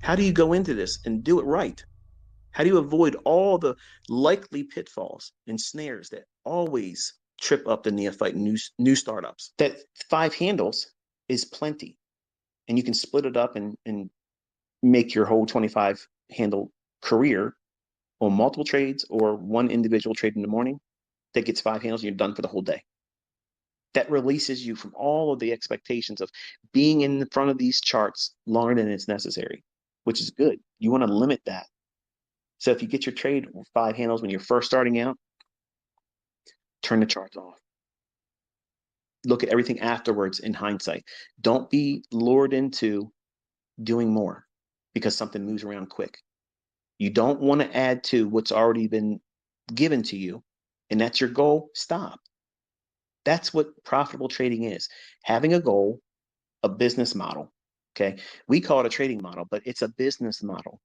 How do you go into this and do it right? How do you avoid all the likely pitfalls and snares that always trip up the neophyte new startups? That five handles is plenty, and you can split it up and make your whole 25 handle career on multiple trades or one individual trade in the morning that gets five handles and you're done for the whole day. That releases you from all of the expectations of being in front of these charts longer than it's necessary, which is good. You want to limit that. So if you get your trade with five handles when you're first starting out, turn the charts off. Look at everything afterwards in hindsight. Don't be lured into doing more because something moves around quick. You don't want to add to what's already been given to you, and that's your goal. Stop. That's what profitable trading is. Having a goal, a business model. Okay. We call it a trading model, but it's a business model.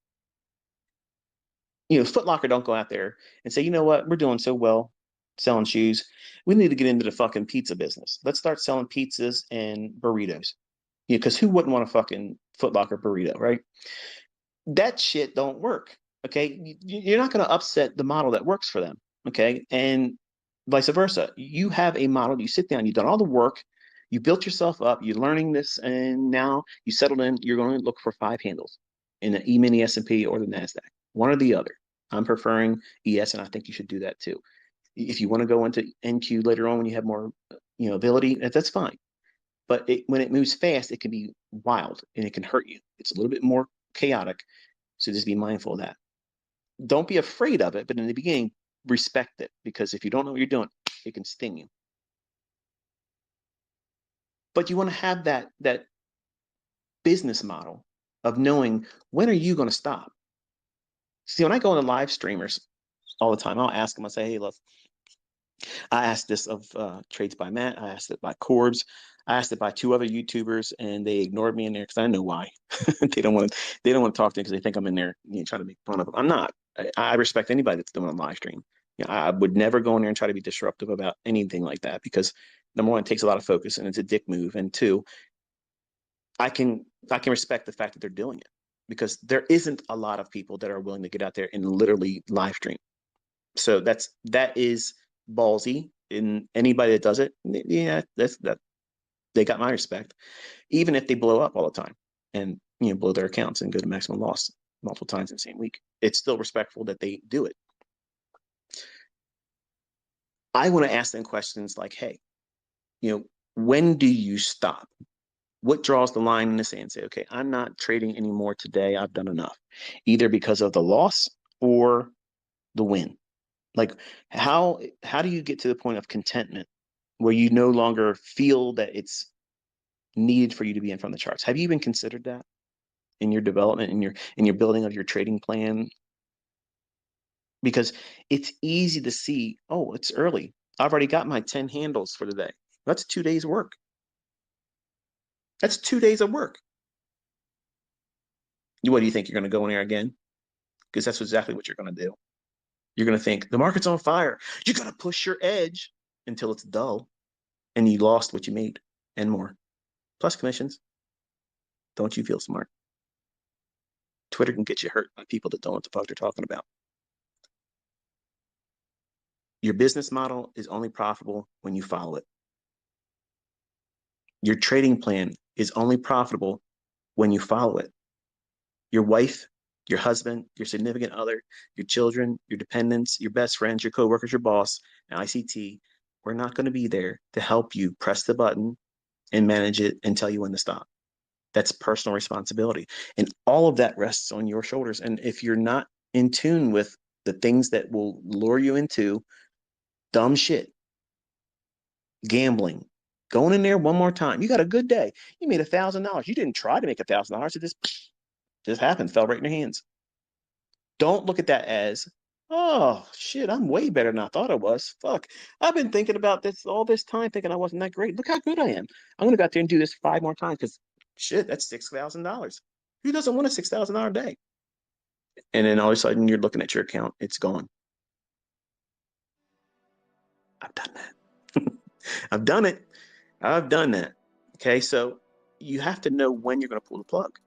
Foot Locker don't go out there and say, you know what, we're doing so well selling shoes. We need to get into the fucking pizza business. Let's start selling pizzas and burritos. Because who wouldn't want a fucking Foot Locker burrito, right? That shit don't work. Okay. You're not going to upset the model that works for them. Okay. And vice versa. You have a model, you sit down, you've done all the work, you built yourself up, you're learning this, and now you settled in, you're going to look for five handles in the E-mini S&P or the NASDAQ, one or the other. I'm preferring ES, and I think you should do that too. If you want to go into NQ later on when you have more, ability, that's fine. But when it moves fast, it can be wild and it can hurt you. It's a little bit more chaotic. So just be mindful of that. Don't be afraid of it, but in the beginning, respect it, because if you don't know what you're doing, it can sting you. But you want to have that business model of knowing, when are you going to stop? See, when I go into live streamers all the time, I'll ask them, I say, hey, look, I asked this of Trades by Matt. I asked it by Corbs. I asked it by two other YouTubers, and they ignored me in there because I know why. They don't want to talk to me because they think I'm in there, trying to make fun of them. I'm not. I respect anybody that's doing a live stream. I would never go in there and try to be disruptive about anything like that, because number one, it takes a lot of focus and it's a dick move, and two, I can respect the fact that they're doing it, because there isn't a lot of people that are willing to get out there and literally live stream. So that is ballsy. In anybody that does it, yeah, that they got my respect, even if they blow up all the time and blow their accounts and go to maximum loss multiple times in the same week. It's still respectful that they do it. I want to ask them questions like, hey, when do you stop? What draws the line in the sand? Say, okay, I'm not trading anymore today. I've done enough, either because of the loss or the win. Like, how do you get to the point of contentment where you no longer feel that it's needed for you to be in front of the charts? Have you even considered that in your development, in your building of your trading plan? Because it's easy to see, oh, it's early. I've already got my 10 handles for the day. That's 2 days work. That's 2 days of work. What do you think? You're going to go in there again? Because that's exactly what you're going to do. You're going to think the market's on fire. You got to push your edge until it's dull and you lost what you made and more. Plus commissions. Don't you feel smart? Twitter can get you hurt by people that don't know what the fuck they're talking about. Your business model is only profitable when you follow it. Your trading plan is only profitable when you follow it. Your wife, your husband, your significant other, your children, your dependents, your best friends, your coworkers, your boss, and ICT, we're not going to be there to help you press the button and manage it and tell you when to stop. That's personal responsibility. And all of that rests on your shoulders. And if you're not in tune with the things that will lure you into dumb shit, gambling, going in there one more time, you got a good day. You made $1,000. You didn't try to make $1,000. It just happened, fell right in your hands. Don't look at that as, oh shit, I'm way better than I thought I was. Fuck. I've been thinking about this all this time, thinking I wasn't that great. Look how good I am. I'm gonna go out there and do this 5 more times, because shit, that's $6,000. Who doesn't want a $6,000 day? And then all of a sudden you're looking at your account, it's gone. I've done that. I've done it. I've done that. Okay, so you have to know when you're gonna pull the plug.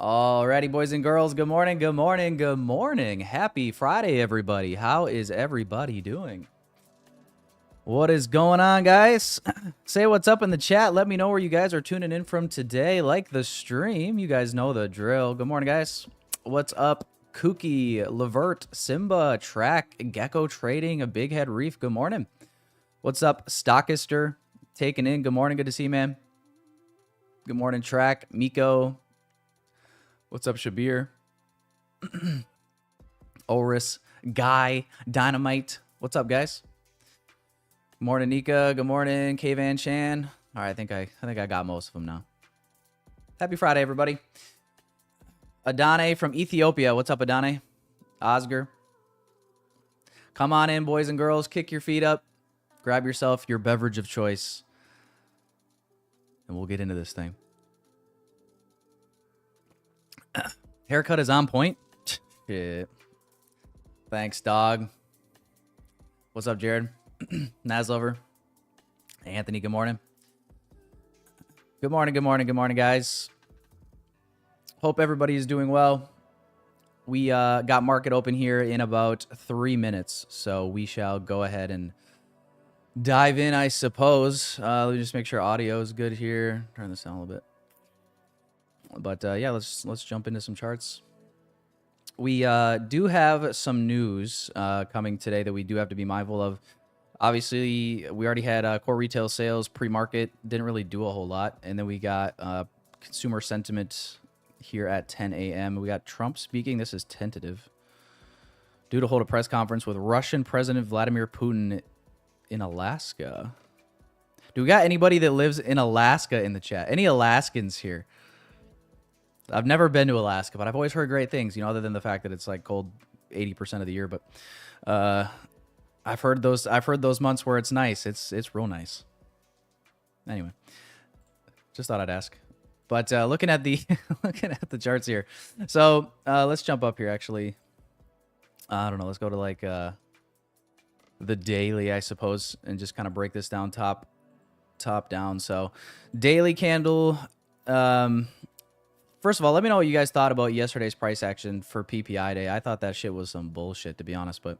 Alrighty, boys and girls, good morning, good morning, good morning. Happy Friday, everybody. How is everybody doing? What is going on, guys? Say what's up in the chat. Let me know where you guys are tuning in from today. Like the stream. You guys know the drill. Good morning, guys. What's up? Kooky, Levert, Simba, Track, Gecko Trading, a Big Head Reef. Good morning. What's up, Stockister? Taking in. Good morning. Good to see you, man. Good morning, Track. Miko. What's up, Shabir? Oris, Guy, Dynamite. What's up, guys? Good morning, Nika. Good morning, K-Van Chan. All right, I think I got most of them now. Happy Friday, everybody. Adane from Ethiopia. What's up, Adane? Oscar. Come on in, boys and girls. Kick your feet up. Grab yourself your beverage of choice. And we'll get into this thing. Haircut is on point. Shit. Thanks, dog. What's up, Jared? Naslover. Hey, Anthony, good morning. Good morning, good morning, good morning, guys. Hope everybody is doing well. We got market open here in about 3 minutes, so we shall go ahead and dive in, I suppose. Let me just make sure audio is good here. Turn this down a little bit. But yeah, let's jump into some charts. We do have some news coming today that we do have to be mindful of. Obviously, we already had core retail sales pre-market. Didn't really do a whole lot. And then we got consumer sentiment here at 10 a.m. We got Trump speaking. This is tentative. Due to hold a press conference with Russian President Vladimir Putin in Alaska. Do we got anybody that lives in Alaska in the chat? Any Alaskans here? I've never been to Alaska, but I've always heard great things, you know, other than the fact that it's like cold 80% of the year. But I've heard those months where it's nice. It's real nice. Anyway, just thought I'd ask. But looking at the looking at the charts here, so let's jump up here. Actually, I don't know. Let's go to like the daily, I suppose, and just kind of break this down top down. So daily candle. First of all, let me know what you guys thought about yesterday's price action for PPI day. I thought that shit was some bullshit, to be honest, but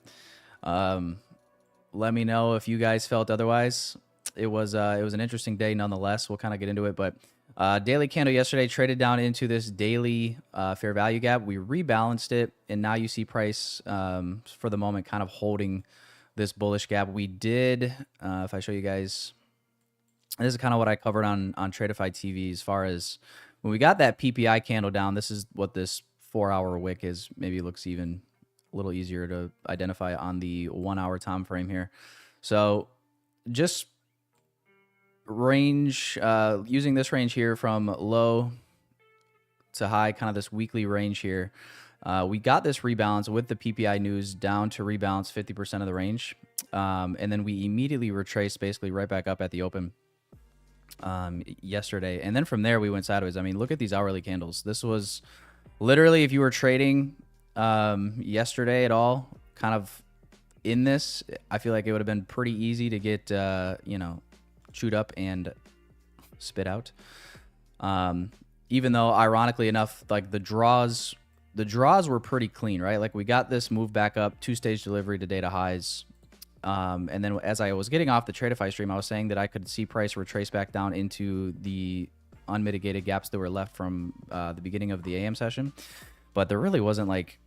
let me know if you guys felt otherwise. It was an interesting day nonetheless. We'll kind of get into it, but daily candle yesterday traded down into this daily fair value gap. We rebalanced it, and now you see price for the moment kind of holding this bullish gap. We did, if I show you guys, this is kind of what I covered on Tradeify TV as far as when we got that PPI candle down. This is what this 4-hour wick is. Maybe it looks even a little easier to identify on the 1-hour time frame here. So just range, using this range here from low to high, kind of this weekly range here. We got this rebalance with the PPI news down to rebalance 50% of the range. And then we immediately retraced basically right back up at the open yesterday, and then from there we went sideways. I mean, look at these hourly candles. This was literally, if you were trading yesterday at all, kind of in this, I feel like it would have been pretty easy to get you know, chewed up and spit out. Even though, ironically enough, like the draws were pretty clean, right? Like we got this move back up, 2-stage delivery to data highs. And then as I was getting off the Tradeify stream, I was saying that I could see price retrace back down into the unmitigated gaps that were left from the beginning of the AM session. But there really wasn't like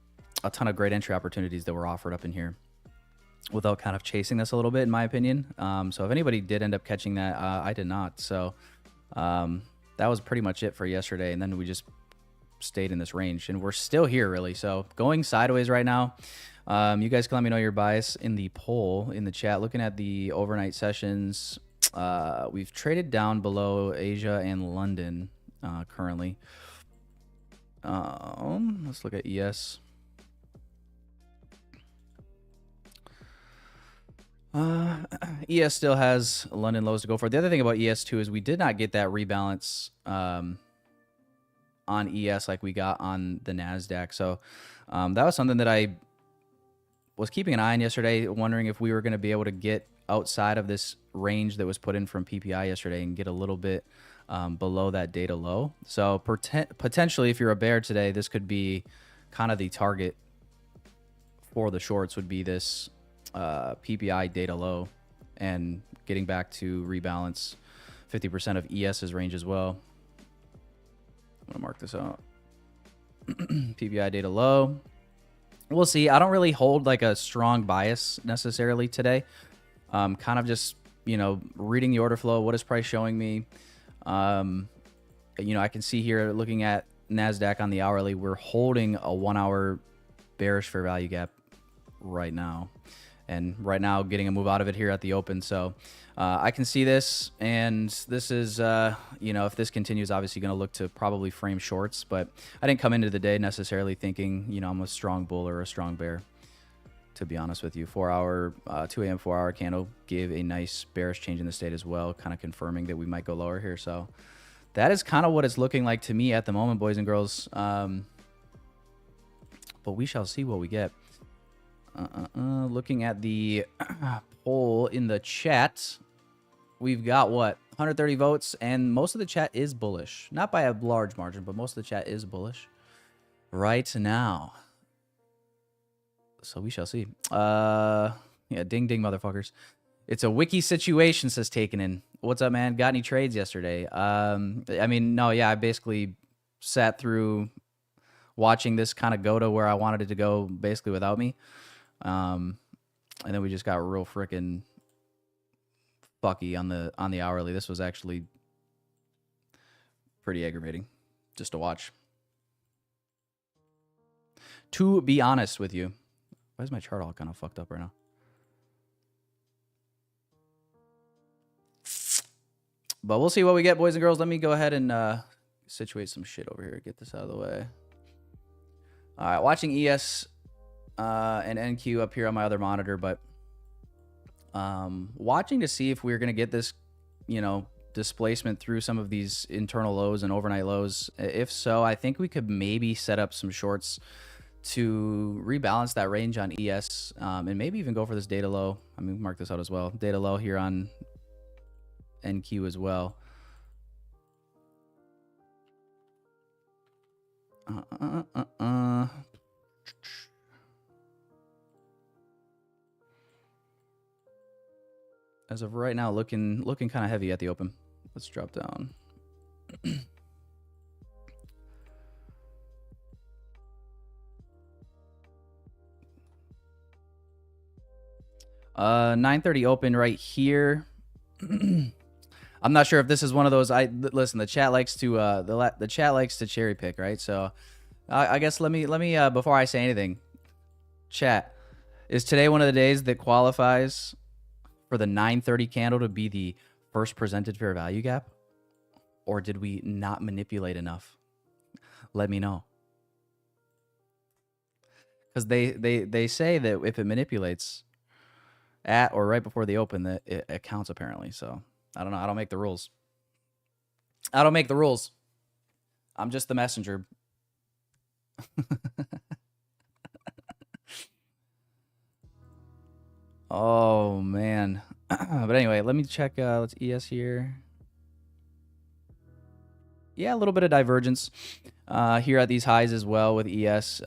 a ton of great entry opportunities that were offered up in here without kind of chasing this a little bit, in my opinion. So if anybody did end up catching that, I did not. So that was pretty much it for yesterday. And then we just stayed in this range, and we're still here really. So going sideways right now. You guys can let me know your bias in the poll in the chat. Looking at the overnight sessions, we've traded down below Asia and London currently. Let's look at ES. ES still has London lows to go for. The other thing about ES2 is we did not get that rebalance on ES like we got on the NASDAQ. So that was something that I was keeping an eye on yesterday, wondering if we were going to be able to get outside of this range that was put in from PPI yesterday and get a little bit below that data low. So potentially, if you're a bear today, this could be kind of the target for the shorts would be this PPI data low and getting back to rebalance 50% of ES's range as well. I'm going to mark this out. PPI data low. We'll see. I don't really hold like a strong bias necessarily today. Kind of just, you know, reading the order flow. What is price showing me? You know, I can see here looking at NASDAQ on the hourly, we're holding a 1 hour bearish fair value gap right now. And right now getting a move out of it here at the open. So I can see this, and this is, you know, if this continues, obviously going to look to probably frame shorts. But I didn't come into the day necessarily thinking, you know, I'm a strong bull or a strong bear, to be honest with you. 4 hour, 2 a.m. 4 hour candle gave a nice bearish change in the state as well, kind of confirming that we might go lower here. So that is kind of what it's looking like to me at the moment, boys and girls. But we shall see what we get. Looking at the poll in the chat, we've got what, 130 votes, and most of the chat is bullish. Not by a large margin, but most of the chat is bullish right now. So we shall see. Yeah, ding ding, motherfuckers. It's a wiki situation, says Taken In. What's up, man? Got any trades yesterday? I mean, no, yeah, I basically sat through watching this kind of go to where I wanted it to go, basically without me. And then we just got real freaking fucky on the hourly. This was actually pretty aggravating just to watch. To be honest with you, why is my chart all kind of fucked up right now? But we'll see what we get, boys and girls. Let me go ahead and situate some shit over here. Get this out of the way. All right, watching ES and NQ up here on my other monitor, but watching to see if we're going to get this, you know, displacement through some of these internal lows and overnight lows. If so, I think we could maybe set up some shorts to rebalance that range on ES, and maybe even go for this data low. I mean, mark this out as well. Data low here on NQ as well. As of right now, looking kind of heavy at the open. Let's drop down. 9:30 open right here. I'm not sure if this is one of those. Listen. The chat likes to the chat likes to cherry pick, right? So I guess let me before I say anything, chat, is today one of the days that qualifies for the 9:30 candle to be the first presented fair value gap, or did we not manipulate enough? Let me know. Because they say that if it manipulates at or right before the open, that it counts apparently. So I don't know. I don't make the rules. I don't make the rules. I'm just the messenger. Oh man. But anyway, let me check. Let's ES here. Yeah, a little bit of divergence here at these highs as well with ES.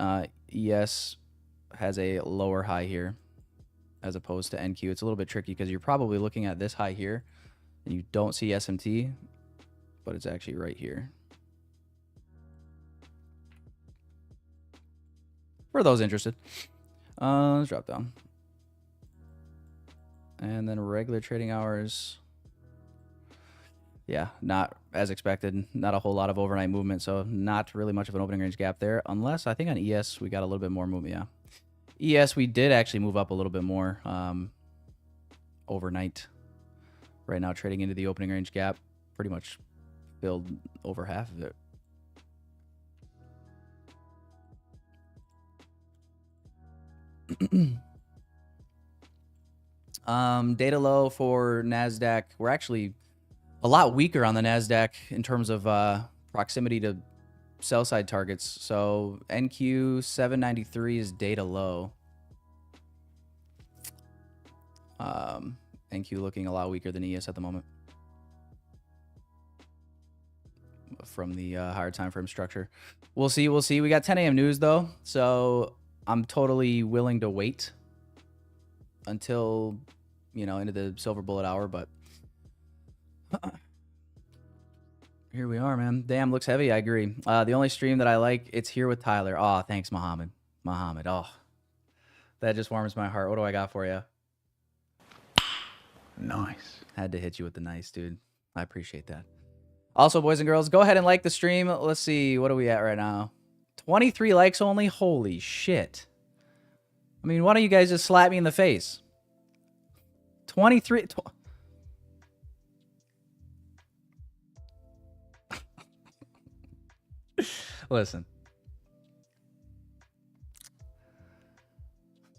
ES has a lower high here as opposed to NQ. It's a little bit tricky because you're probably looking at this high here and you don't see SMT, but it's actually right here. For those interested. Let's drop down. And then regular trading hours. Yeah, not as expected. Not a whole lot of overnight movement, so not really much of an opening range gap there. Unless, I think on ES, we got a little bit more movement, yeah. ES, we did actually move up a little bit more overnight. Right now, trading into the opening range gap. Pretty much filled over half of it. Data low for NASDAQ. We're actually a lot weaker on the NASDAQ in terms of proximity to sell side targets. So NQ 793 is data low. NQ looking a lot weaker than ES at the moment. from the higher time frame structure. We'll see. We'll see. We got 10 a.m. news though, so I'm totally willing to wait until, you know, into the silver bullet hour. But here we are, man. Damn, looks heavy. I agree. The only stream that I like, it's here with Tyler. Oh, thanks, Muhammad. Muhammad. Oh, that just warms my heart. What do I got for you? Nice. Had to hit you with the nice, dude. I appreciate that. Also, boys and girls, go ahead and like the stream. Let's see. What are we at right now? 23 likes only? Holy shit. I mean, why don't you guys just slap me in the face? 23... Listen.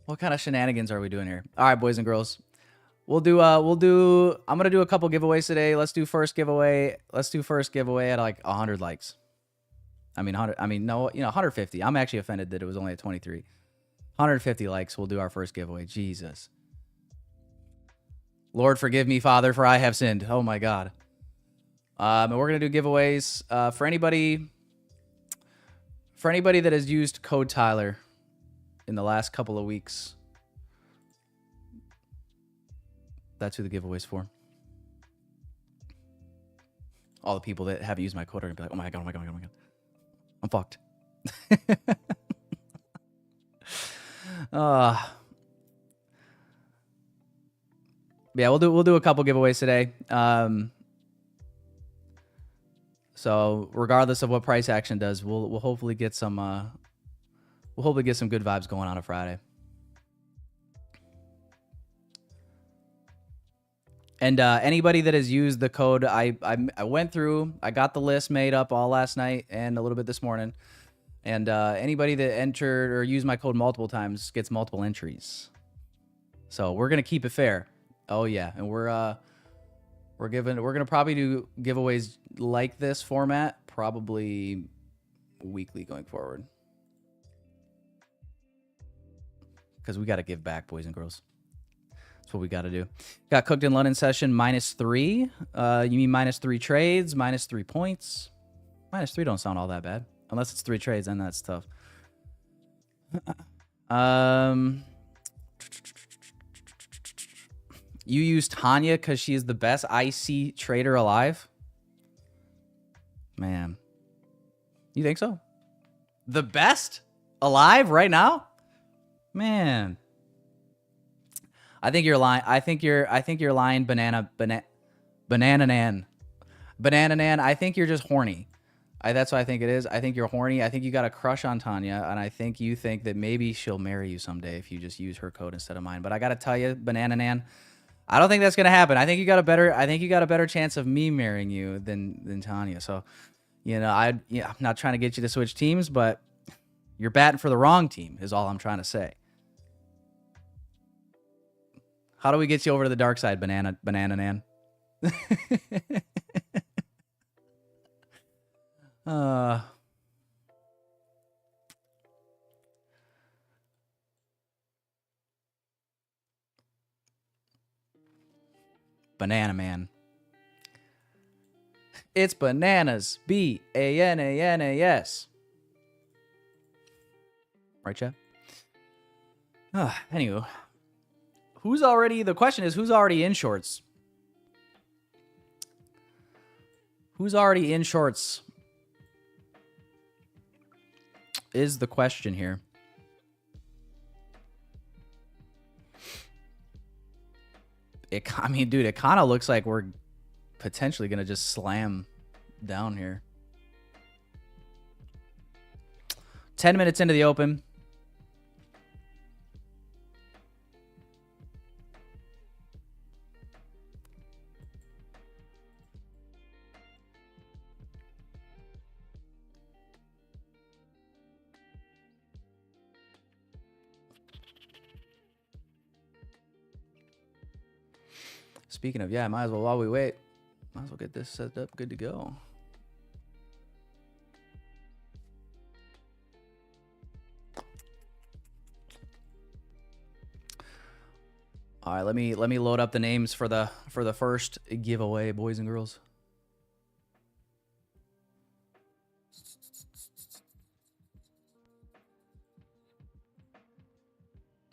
What kind of shenanigans are we doing here? All right, boys and girls. I'm going to do a couple giveaways today. Let's do first giveaway. Let's do first giveaway at like 100 likes. I mean, 150. I'm actually offended that it was only at 23. 150 likes. We'll do our first giveaway. Jesus. Lord, forgive me, Father, for I have sinned. Oh my God. And we're going to do giveaways for anybody that has used code Tyler in the last couple of weeks. That's who the giveaway's for. All the people that haven't used my code are going to be like, oh my God, oh my God, oh my God. I'm fucked. Yeah, we'll do a couple giveaways today. So regardless of what price action does, we'll hopefully get some good vibes going on a Friday. And anybody that has used the code, I went through, I got the list made up all last night and a little bit this morning. And anybody that entered or used my code multiple times gets multiple entries. So we're gonna keep it fair. Oh yeah, and we're gonna probably do giveaways like this format probably weekly going forward. Because we got to give back, boys and girls. That's what we got to do. Got Cooked in London session -3. You mean -3 trades, -3 points? -3 don't sound all that bad. Unless it's 3 trades, then that's tough. You use Tanya because she is the best IC trader alive? Man. You think so? The best alive right now? Man. I think you're lying. I think you're lying, Banana Nan. Banana Nan, I think you're just horny. That's what I think it is. I think you're horny. I think you got a crush on Tanya, and I think you think that maybe she'll marry you someday if you just use her code instead of mine. But I gotta tell you, Banana Nan, I don't think that's gonna happen. I think you got a better chance of me marrying you than Tanya. So, you know, I'm not trying to get you to switch teams, but you're batting for the wrong team is all I'm trying to say. How do we get you over to the dark side, Banana Nan? Banana Man. It's bananas. BANANAS. Right, chat? Anywho. The question is, who's already in shorts? Who's already in shorts? Is the question here. I mean, dude, it kind of looks like we're potentially going to just slam down here. 10 minutes into the open. Speaking of, yeah, might as well, while we wait, might as well get this set up, good to go. All right, let me load up the names for the first giveaway, boys and girls.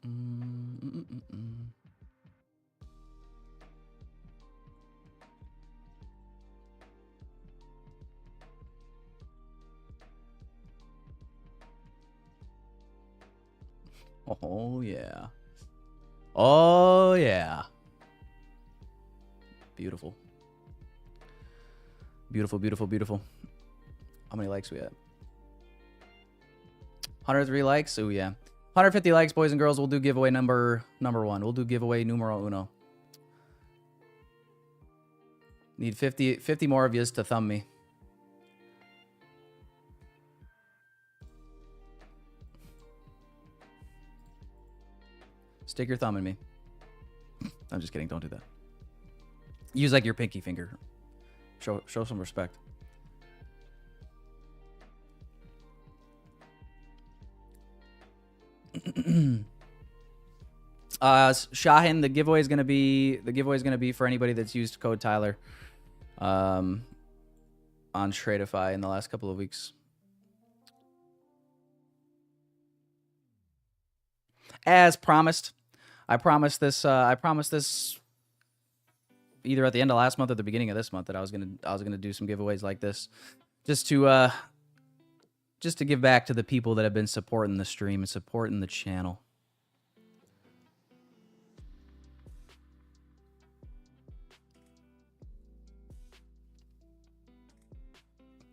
Oh, yeah. Oh, yeah. Beautiful. Beautiful, beautiful, beautiful. How many likes we at? 103 likes? Oh, yeah. 150 likes, boys and girls. We'll do giveaway number 1. We'll do giveaway numero uno. Need 50 more of yous to thumb me. Stick your thumb in me. I'm just kidding. Don't do that. Use like your pinky finger. Show some respect. Shahin, the giveaway is gonna be for anybody that's used code Tyler on Tradeify in the last couple of weeks. As promised, I promised this either at the end of last month or the beginning of this month that I was gonna do some giveaways like this, just to give back to the people that have been supporting the stream and supporting the channel.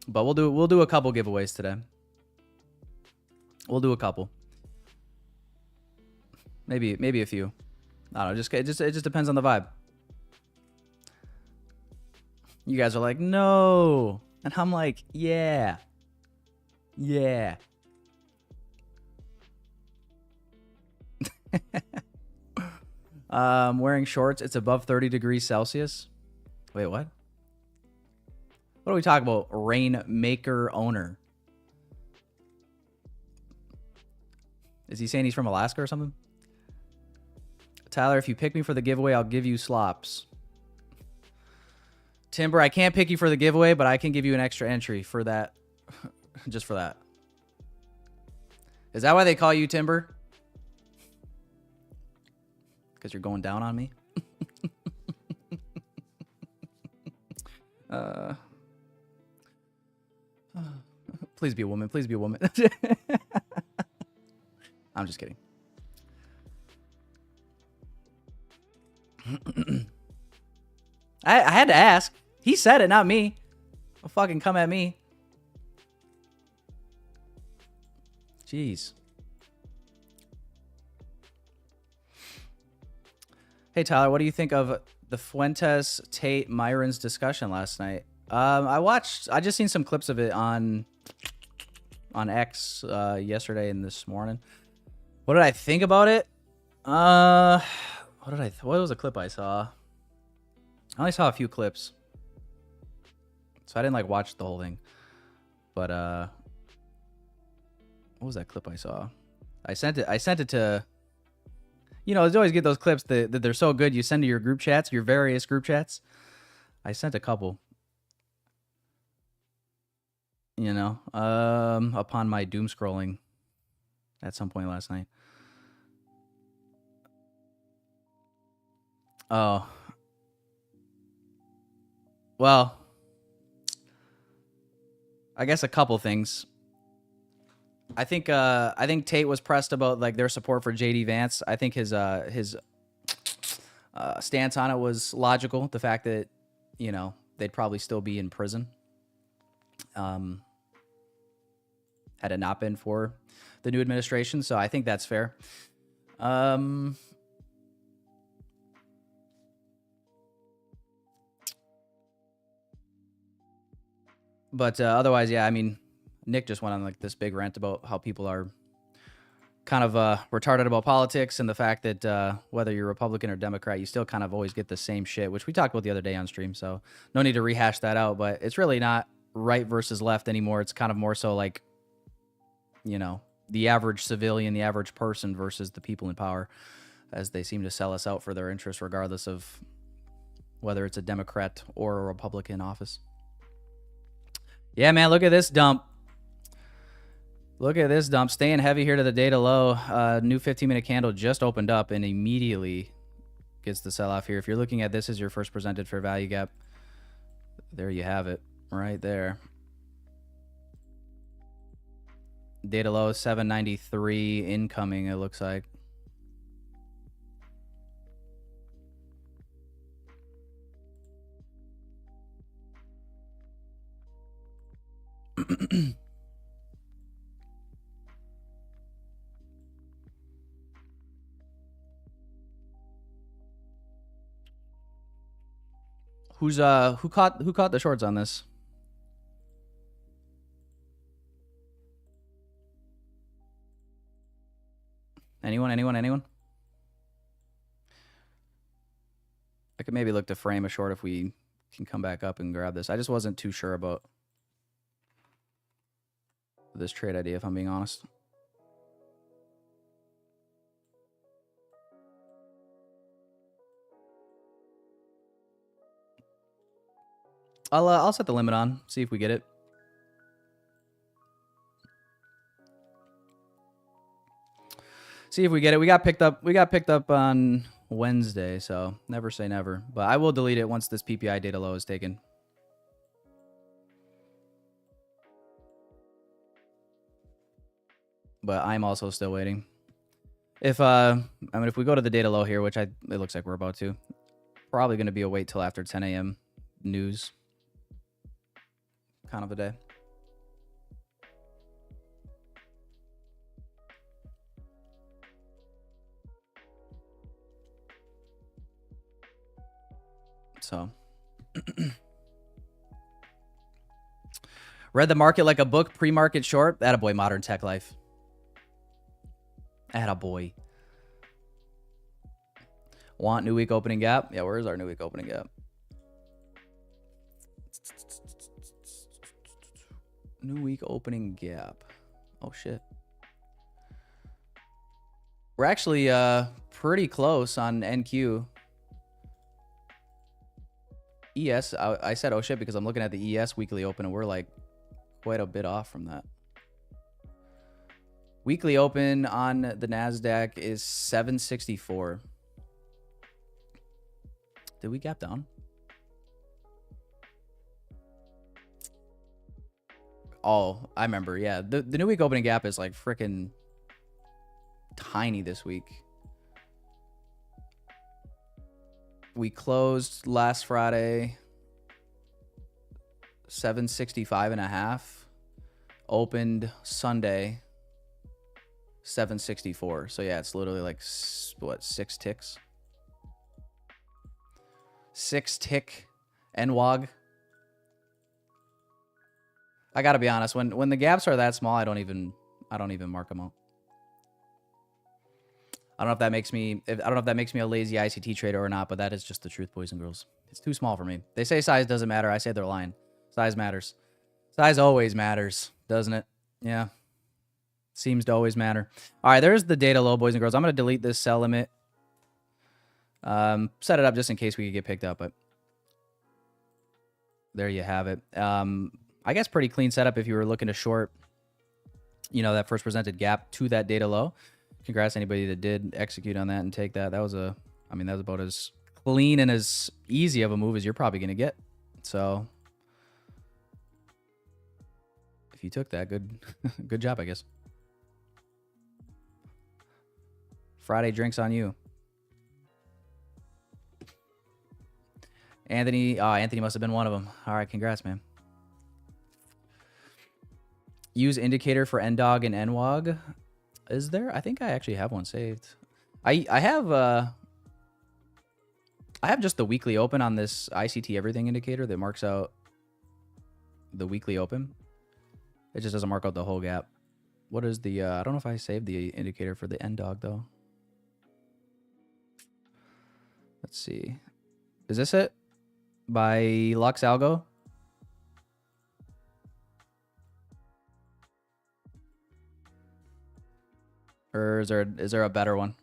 But we'll do a couple giveaways today. We'll do a couple. Maybe a few. I don't know. It just depends on the vibe. You guys are like, no, and I'm like, yeah. Wearing shorts. It's above 30 degrees Celsius. Wait, what? What are we talking about? Rainmaker owner. Is he saying he's from Alaska or something? Tyler, if you pick me for the giveaway, I'll give you slops. Timber, I can't pick you for the giveaway, but I can give you an extra entry for that. Just for that. Is that why they call you Timber? Because you're going down on me? Please be a woman. Please be a woman. I'm just kidding. I had to ask. He said it, not me. Don't fucking come at me. Jeez. Hey, Tyler, what do you think of the Fuentes Tate Myron's discussion last night? I just seen some clips of it on X yesterday and this morning. What did I think about it? What was the clip I saw? I only saw a few clips, so I didn't like watch the whole thing. But what was that clip I saw? I sent it to. You know, you always get those clips that they're so good you send to your group chats, your various group chats. I sent a couple. You know, upon my doom scrolling at some point last night. Oh. Well, I guess a couple things. I think Tate was pressed about like their support for JD Vance. I think his stance on it was logical. The fact that, you know, they'd probably still be in prison had it not been for the new administration. So I think that's fair. But otherwise, yeah, I mean, Nick just went on like this big rant about how people are kind of retarded about politics and the fact that whether you're Republican or Democrat, you still kind of always get the same shit, which we talked about the other day on stream. So no need to rehash that out, but it's really not right versus left anymore. It's kind of more so like, you know, the average civilian, the average person versus the people in power, as they seem to sell us out for their interests, regardless of whether it's a Democrat or a Republican office. Yeah, man, look at this dump. Look at this dump. Staying heavy here to the data low. New 15-minute candle just opened up and immediately gets the sell-off here. If you're looking at this as your first presented fair value gap, there you have it right there. Data low 793 incoming, it looks like. Who caught the shorts on this? Anyone? I could maybe look to frame a short if we can come back up and grab this. I just wasn't too sure about this trade idea, if I'm being honest. I'll set the limit on, see if we get it. See if we get it. We got picked up on Wednesday, so never say never. But I will delete it once this PPI data low is taken. But I'm also still waiting. If if we go to the data low here, which it looks like we're about to, probably going to be a wait till after 10 a.m. news kind of a day. So read the market like a book, pre-market short. Attaboy, Modern Tech Life. Attaboy. Want new week opening gap? Yeah, where is our new week opening gap? New week opening gap. Oh shit. We're actually pretty close on NQ. ES, I said oh shit because I'm looking at the ES weekly open and we're like quite a bit off from that. Weekly open on the NASDAQ is 764. Did we gap down? Oh, I remember. Yeah, the new week opening gap is like freaking tiny this week. We closed last Friday 765.5. Opened Sunday 764. So yeah, it's literally like what, 6 ticks? 6 tick NWOG. I gotta be honest, when the gaps are that small, I don't even mark them out. I don't know if that makes me a lazy ICT trader or not, but that is just the truth, boys and girls. It's too small for me. They say size doesn't matter. I say they're lying. Size matters. Size always matters, doesn't it? Yeah. Seems to always matter. All right, there's the data low, boys and girls. I'm going to delete this sell limit. Set it up just in case we could get picked up, but there you have it. I guess pretty clean setup if you were looking to short, that first presented gap to that data low. Congrats to anybody that did execute on that and take that. That was about as clean and as easy of a move as you're probably going to get. So if you took that, good job, I guess. Friday drinks on you. Anthony must have been one of them. All right, congrats, man. Use indicator for NDOG and NWOG. Is there? I think I actually have one saved. I have just the weekly open on this ICT everything indicator that marks out the weekly open. It just doesn't mark out the whole gap. What is the I don't know if I saved the indicator for the NDOG though. Let's see. Is this it? By Lux Algo? Or is there a better one?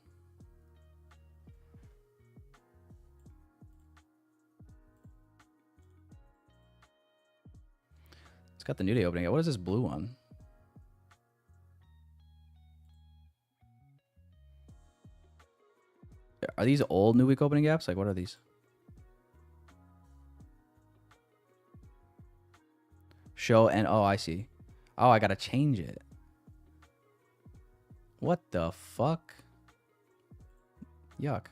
It's got the new day opening. What is this blue one? Are these old new week opening gaps? Like, what are these? Show and oh, I see. Oh, I gotta change it. What the fuck? Yuck.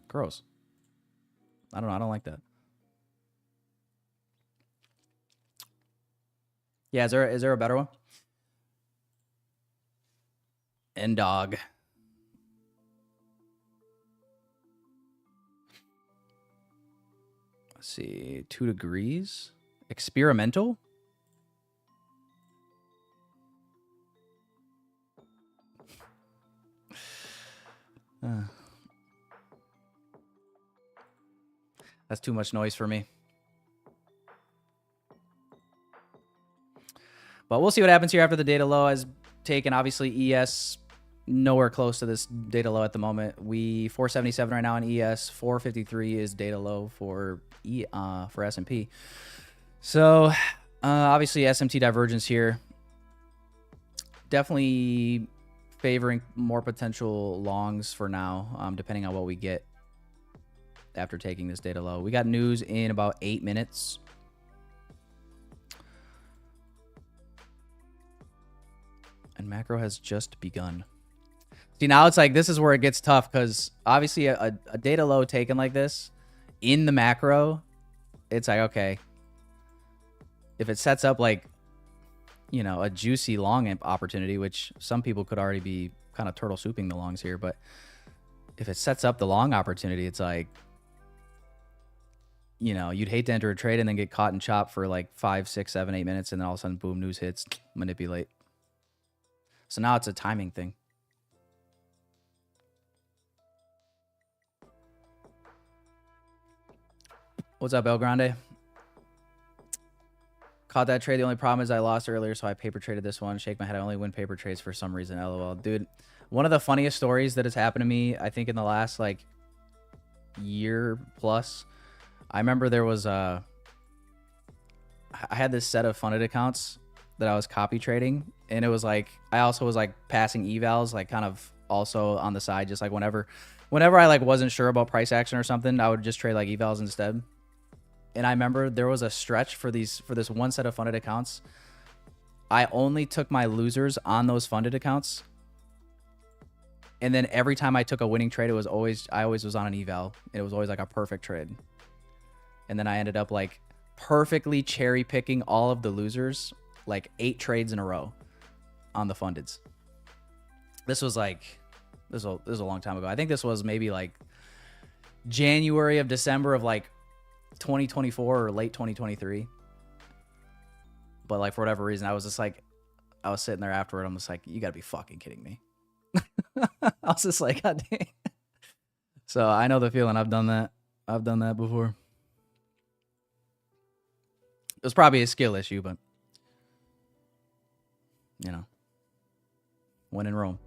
Gross. I don't know. I don't like that. Yeah, is there a better one? And dog. Let's see. 2 degrees. Experimental. That's too much noise for me. But we'll see what happens here after the data low has taken. Obviously, ES nowhere close to this data low at the moment. We 477 right now in ES. 453 is data low for S&P. So obviously SMT divergence here. Definitely favoring more potential longs for now, depending on what we get after taking this data low. We got news in about 8 minutes. And macro has just begun. See, now it's like this is where it gets tough because obviously a data low taken like this in the macro, it's like, okay, if it sets up like, you know, a juicy long opportunity, which some people could already be kind of turtle souping the longs here, but if it sets up the long opportunity, it's like, you know, you'd hate to enter a trade and then get caught and chopped for like 5, 6, 7, 8 minutes, and then all of a sudden, boom, news hits, manipulate. So now it's a timing thing. What's up, El Grande? Caught that trade. The only problem is I lost earlier, so I paper traded this one. Shake my head. I only win paper trades for some reason. LOL. Dude, one of the funniest stories that has happened to me, I think in the last like year plus, I remember there was I had this set of funded accounts that I was copy trading, and it was like I also was like passing evals, like kind of also on the side, just like whenever I like wasn't sure about price action or something, I would just trade like evals instead. And I remember there was a stretch for this one set of funded accounts. I only took my losers on those funded accounts. And then every time I took a winning trade, I always was on an eval. It was always like a perfect trade. And then I ended up like perfectly cherry picking all of the losers, like 8 trades in a row on the fundeds. This was a long time ago. I think this was maybe like January of December of like 2024 or late 2023. But like for whatever reason, I was just like, I was sitting there afterward. I'm just like, you gotta be fucking kidding me. I was just like, God dang. So I know the feeling. I've done that before. It was probably a skill issue, but you know, when in Rome.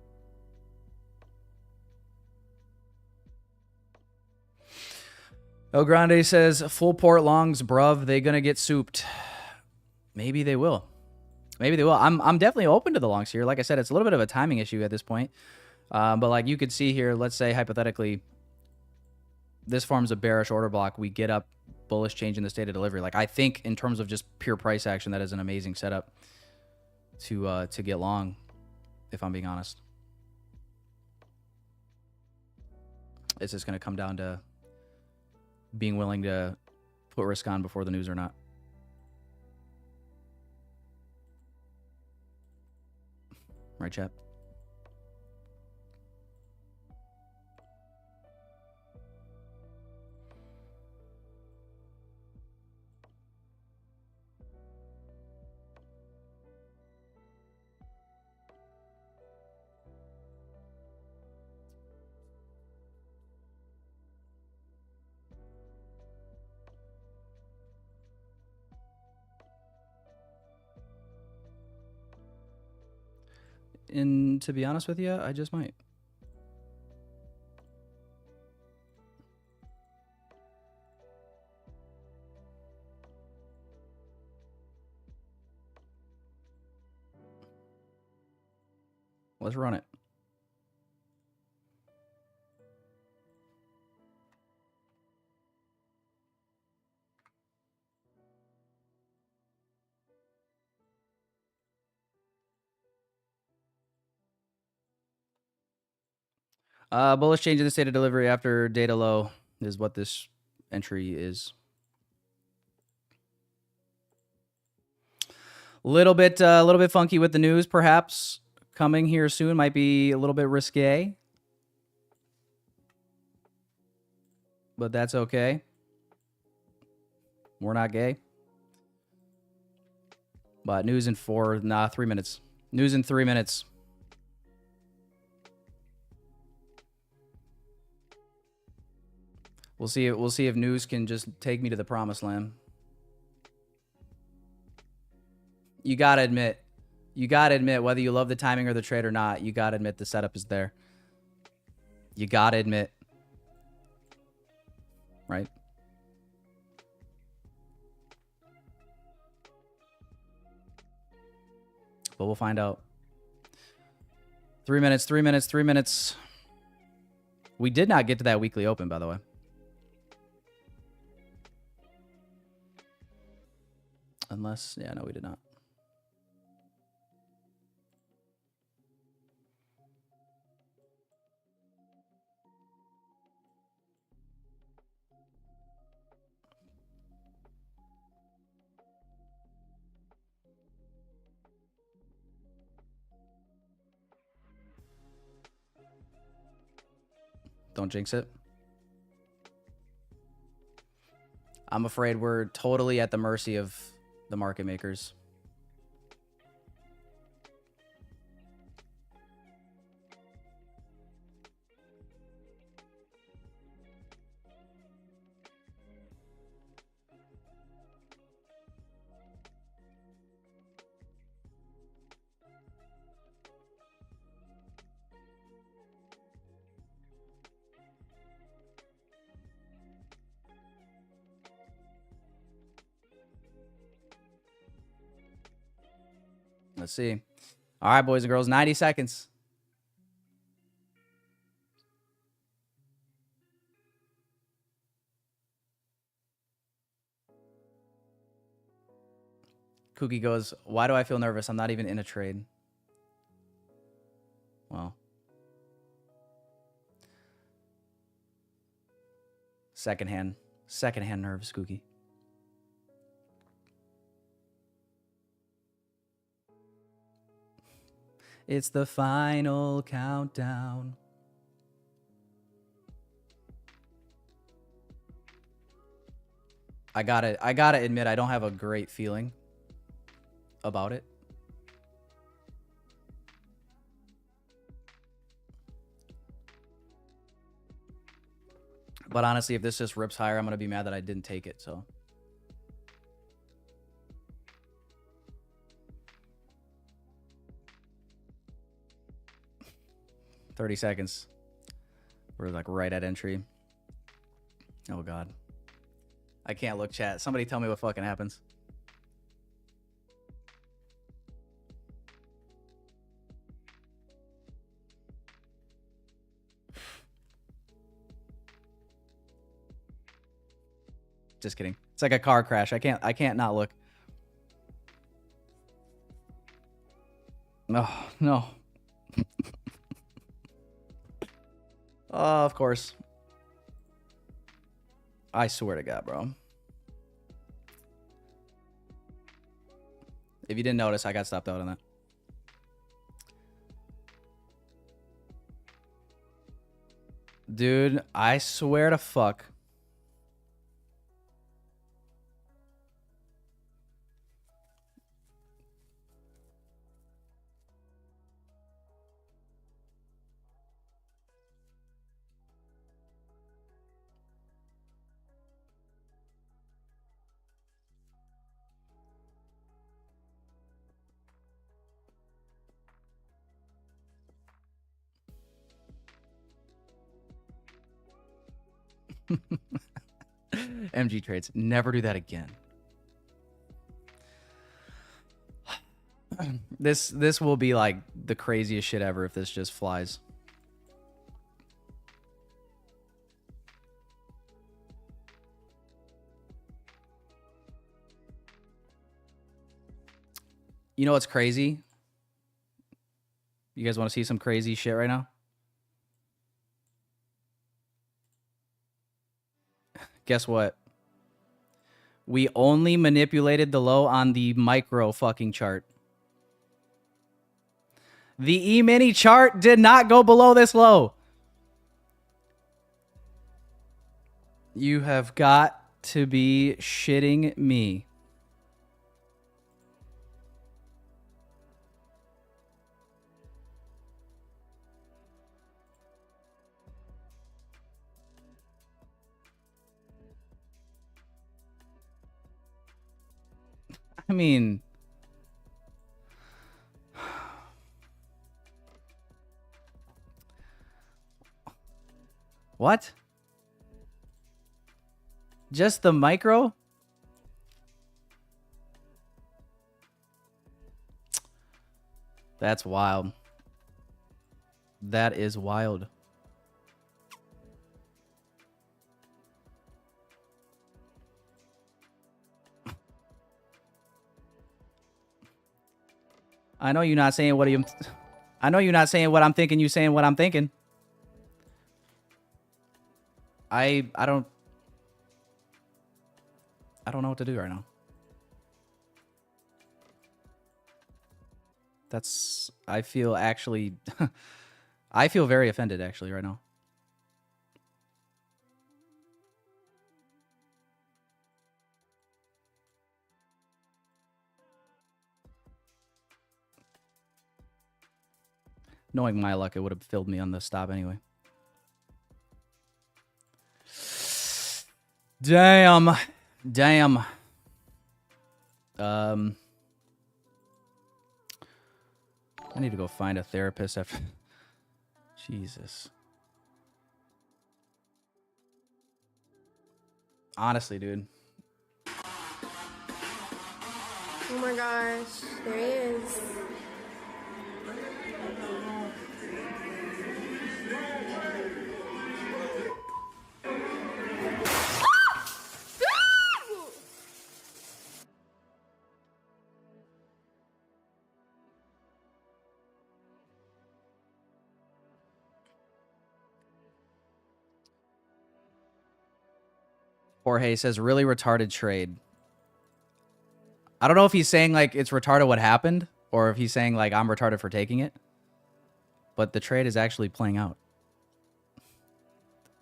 El Grande says, full port longs, bruv. They gonna get souped. Maybe they will. Maybe they will. I'm definitely open to the longs here. Like I said, it's a little bit of a timing issue at this point. But like you could see here, let's say hypothetically, this forms a bearish order block. We get up, bullish change in the state of delivery. Like I think in terms of just pure price action, that is an amazing setup to get long, if I'm being honest. It's just gonna come down to being willing to put risk on before the news or not. Right, chat? And to be honest with you, I just might. Let's run it. Bullish change in the state of delivery after data low is what this entry is. A little bit funky with the news, perhaps coming here soon. Might be a little bit risque, but that's okay. We're not gay. But news in 3 minutes. News in 3 minutes. We'll see if news can just take me to the promised land. You gotta admit, whether you love the timing or the trade or not, you gotta admit the setup is there. You gotta admit. Right? But we'll find out. 3 minutes, 3 minutes, 3 minutes. We did not get to that weekly open, by the way. Unless, yeah, no, we did not. Don't jinx it. I'm afraid we're totally at the mercy of the market makers. Let's see. All right, boys and girls, 90 seconds. Kookie goes, why do I feel nervous? I'm not even in a trade. Well. Secondhand nerves, Kookie. It's the final countdown. I gotta admit, I don't have a great feeling about it. But honestly, if this just rips higher, I'm gonna be mad that I didn't take it, so. $30 seconds. We're like right at entry. Oh God. I can't look, chat. Somebody tell me what fucking happens. Just kidding. It's like a car crash. I can't not look. No, no. Oh, of course. I swear to God, bro. If you didn't notice, I got stopped out on that. Dude, I swear to fuck. MG trades. Never do that again. This will be like the craziest shit ever if this just flies. You know what's crazy? You guys want to see some crazy shit right now? Guess what? We only manipulated the low on the micro fucking chart. The E-mini chart did not go below this low. You have got to be shitting me. I mean, what? Just the micro? That's wild. That is wild. I know you're not saying what you. I know you're not saying what I'm thinking. You saying what I'm thinking. I don't know what to do right now. I feel actually I feel very offended actually right now. Knowing my luck, it would have filled me on the stop anyway. Damn. I need to go find a therapist after. Jesus. Honestly, dude. Oh my gosh, there he is. Jorge says, really retarded trade. I don't know if he's saying, like, it's retarded what happened, or if he's saying, like, I'm retarded for taking it. But the trade is actually playing out.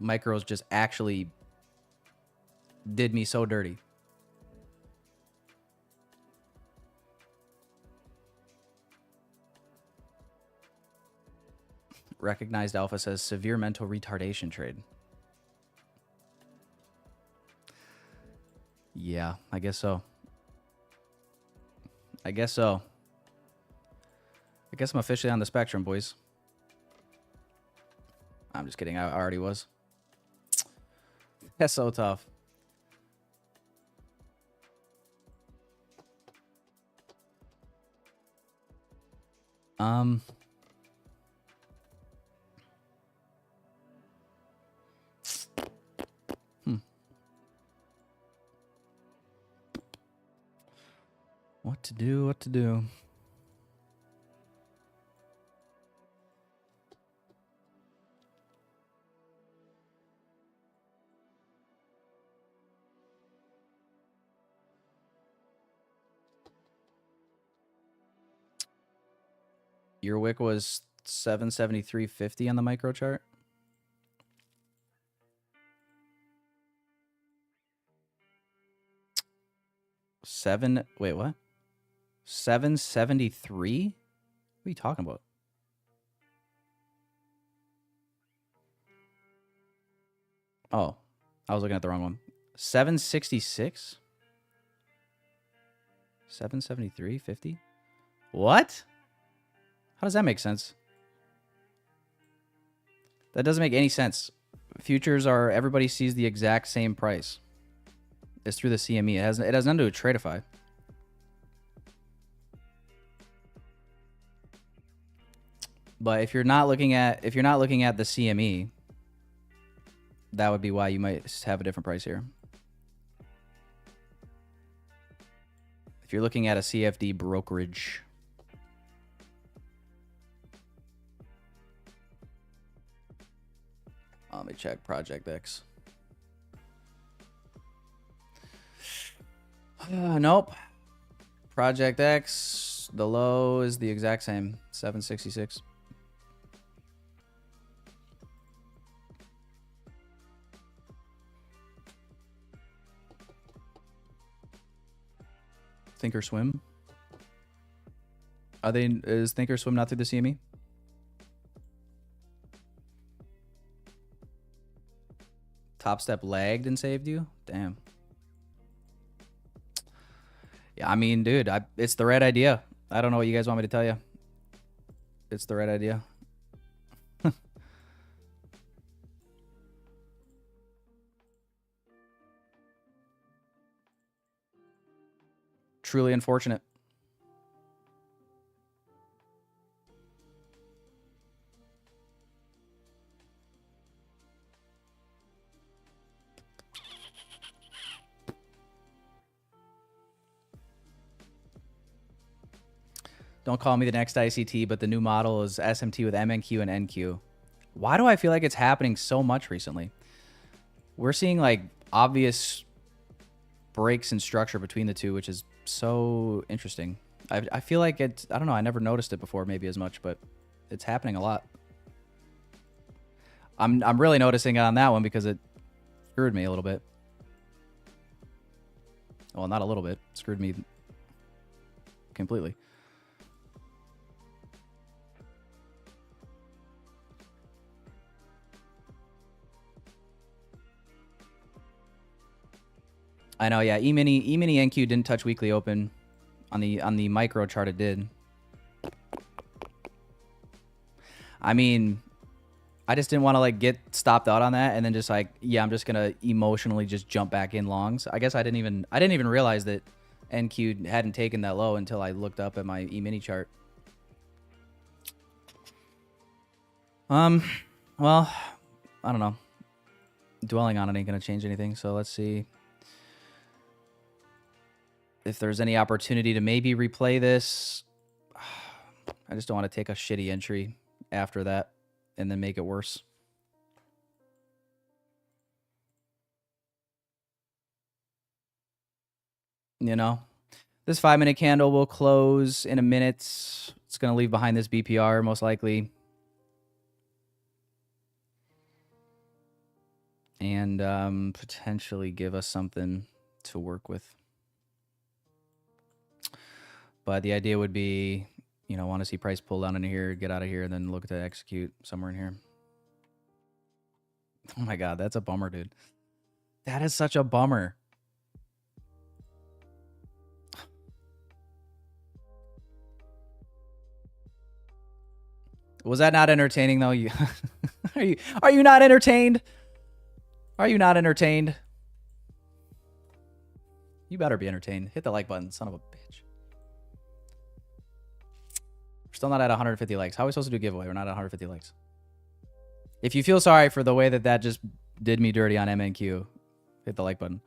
Micros just actually did me so dirty. Recognized Alpha says, severe mental retardation trade. Yeah, I guess so. I guess I'm officially on the spectrum, boys. I'm just kidding. I already was. That's so tough. What to do? Your wick was 773.50 on the micro chart. Wait, what? 773? What are you talking about? Oh, I was looking at the wrong one. 766? 773.50? What? How does that make sense? That doesn't make any sense. Futures are, everybody sees the exact same price. It's through the CME. It has nothing to do with Tradeify. But if you're not looking at the CME, that would be why you might have a different price here. If you're looking at a CFD brokerage. Let me check Project X. Nope. Project X, the low is the exact same, 766. Thinkorswim. Is Thinkorswim not through the CME? Top Step lagged and saved you? Damn. Yeah, I mean, dude, it's the right idea. I don't know what you guys want me to tell you. It's the right idea. Truly unfortunate. Don't call me the next ICT, but the new model is SMT with MNQ and NQ. Why do I feel like it's happening so much recently? We're seeing like obvious breaks in structure between the two, which is so interesting. I feel like it's, I don't know, I never noticed it before maybe as much, but it's happening a lot. I'm really noticing it on that one because it screwed me a little bit. Well, not a little bit. It screwed me completely. I know, yeah. E-mini NQ didn't touch weekly open. On the micro chart it did. I mean, I just didn't want to like get stopped out on that and then just like, yeah, I'm just gonna emotionally just jump back in longs. I guess I didn't even realize that NQ hadn't taken that low until I looked up at my E-mini chart. Well, I don't know. Dwelling on it ain't gonna change anything, so let's see if there's any opportunity to maybe replay this. I just don't want to take a shitty entry after that and then make it worse. You know, this 5-minute candle will close in a minute. It's going to leave behind this BPR most likely. And potentially give us something to work with. But the idea would be, you know, want to see price pull down into here, get out of here, and then look to execute somewhere in here. Oh my God, that's a bummer, dude. That is such a bummer. Was that not entertaining though? You are you not entertained? Are you not entertained? You better be entertained. Hit the like button, son of a bitch. We're still not at 150 likes. How are we supposed to do a giveaway? We're not at 150 likes. If you feel sorry for the way that just did me dirty on MNQ, hit the like button.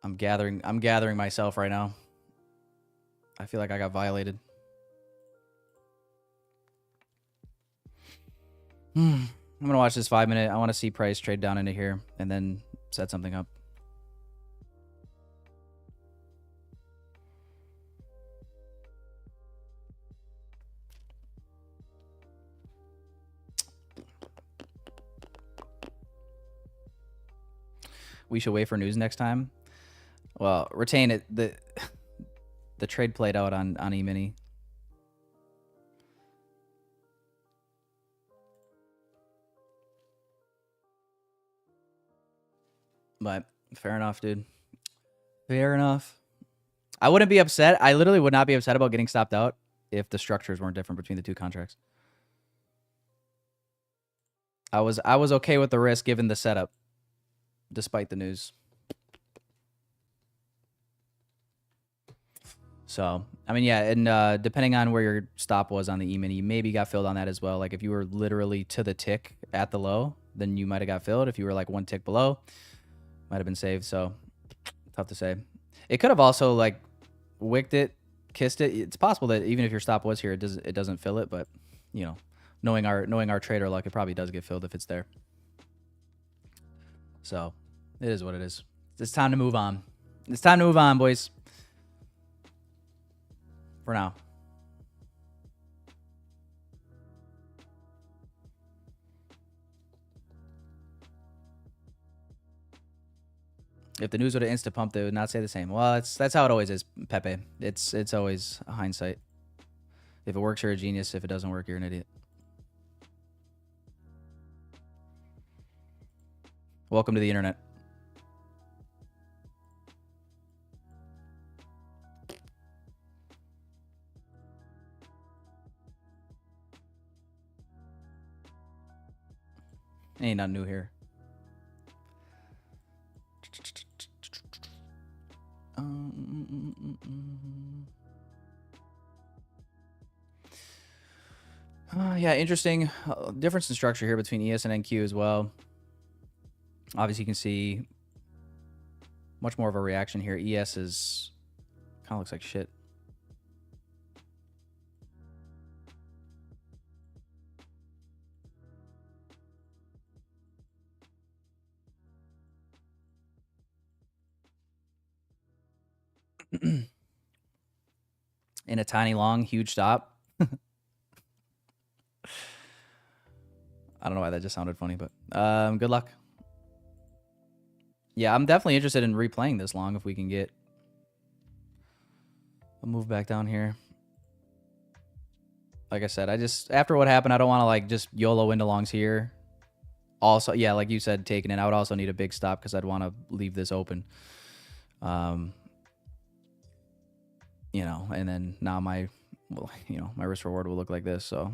I'm gathering myself right now. I feel like I got violated. I'm gonna watch this 5-minute. I want to see price trade down into here and then set something up. We should wait for news next time. Well, retain it. The trade played out on E-mini. But fair enough, dude. Fair enough. I wouldn't be upset. I literally would not be upset about getting stopped out if the structures weren't different between the two contracts. I was okay with the risk given the setup, despite the news. So, I mean, yeah, and depending on where your stop was on the E-mini, you maybe got filled on that as well. Like if you were literally to the tick at the low, then you might have got filled. If you were like one tick below, might have been saved. So tough to say. It could have also like wicked it, kissed it. It's possible that even if your stop was here, it doesn't fill it. But you know, knowing our trader luck, it probably does get filled if it's there. So it is what it is. It's time to move on. It's time to move on, boys. For now. If the news would have insta pumped, they would not say the same. Well, that's how it always is, Pepe. It's always a hindsight. If it works, you're a genius. If it doesn't work, you're an idiot. Welcome to the internet. Ain't nothing new here. Yeah, interesting difference in structure here between ES and NQ as well. Obviously, you can see much more of a reaction here. ES is kind of looks like shit. In a tiny long, huge stop. I don't know why that just sounded funny, but good luck. Yeah, I'm definitely interested in replaying this long if we can get a move back down here. Like I said, after what happened, I don't want to like just YOLO into longs here. Also, yeah, like you said, taking it. I would also need a big stop because I'd want to leave this open. You know, and then now my risk reward will look like this. So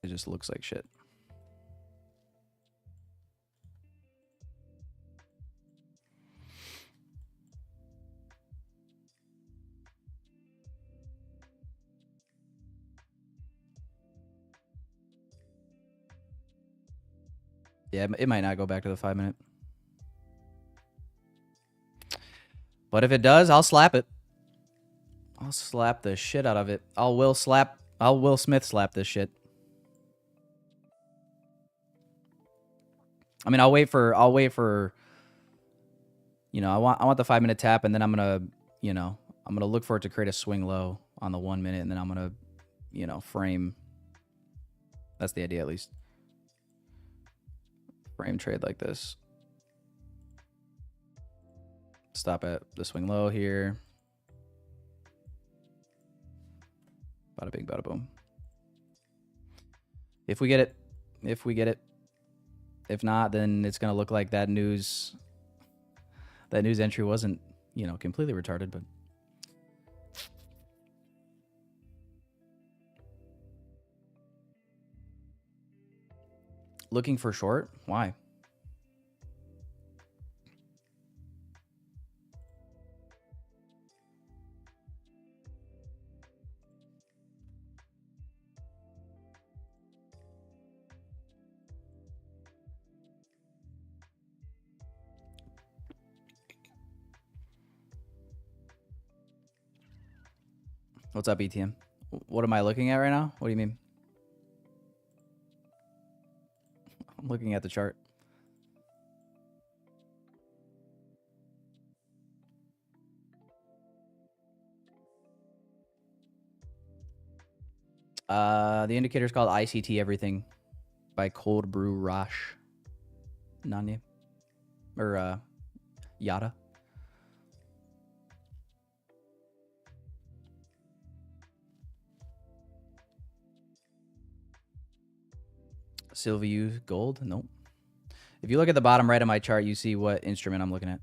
it just looks like shit. Yeah, it might not go back to the 5 minute. But if it does, I'll slap it. I'll slap the shit out of it. I'll Will Smith slap this shit. I mean, I'll wait for you know, I want the 5 minute tap, and then I'm gonna look for it to create a swing low on the 1 minute, and then I'm gonna, frame. That's the idea, at least. Frame trade like this. Stop at the swing low here. Bada bing, bada boom. If we get it. If not, then it's gonna look like that news entry wasn't, completely retarded, but looking for short? Why? What's up, ETM? What am I looking at right now? What do you mean? I'm looking at the chart. The indicator is called ICT Everything by Cold Brew Rosh. Nanya. Or Yada. Silvio Gold? Nope. If you look at the bottom right of my chart, you see what instrument I'm looking at.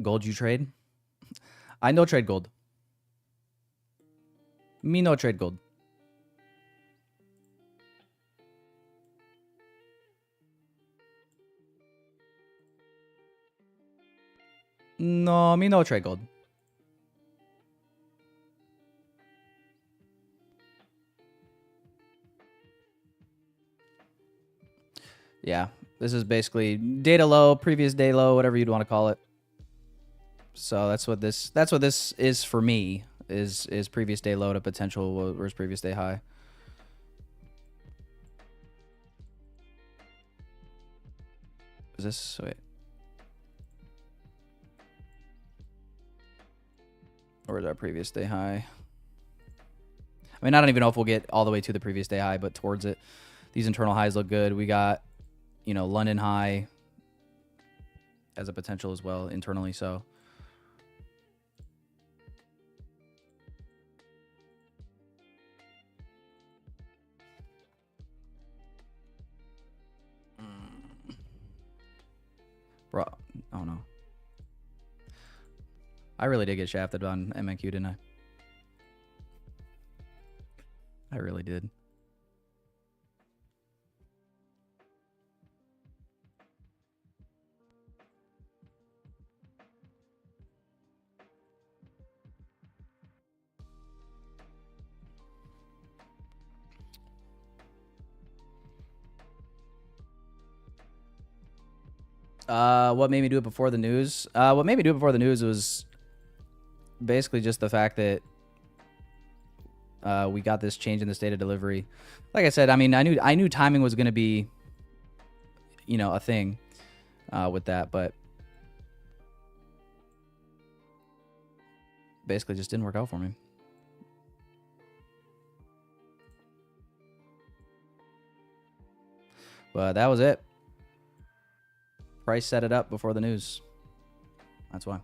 Gold you trade? I no trade gold. Me no trade gold. No, me no trade gold. Yeah, this is basically data low, previous day low, whatever you'd want to call it. So that's what this is for me. Is previous day low to potential where's previous day high. Is this wait? Or is our previous day high? I mean, I don't even know if we'll get all the way to the previous day high, but towards it. These internal highs look good. We got, you know, London high as a potential as well internally. So bro, oh no. I really did get shafted on MNQ, didn't I? I really did. What made me do it before the news? What made me do it before the news was basically just the fact that we got this change in the state of delivery. Like I said, I mean, I knew timing was going to be, you know, a thing with that, but basically just didn't work out for me. But that was it. Price set it up before the news. That's why.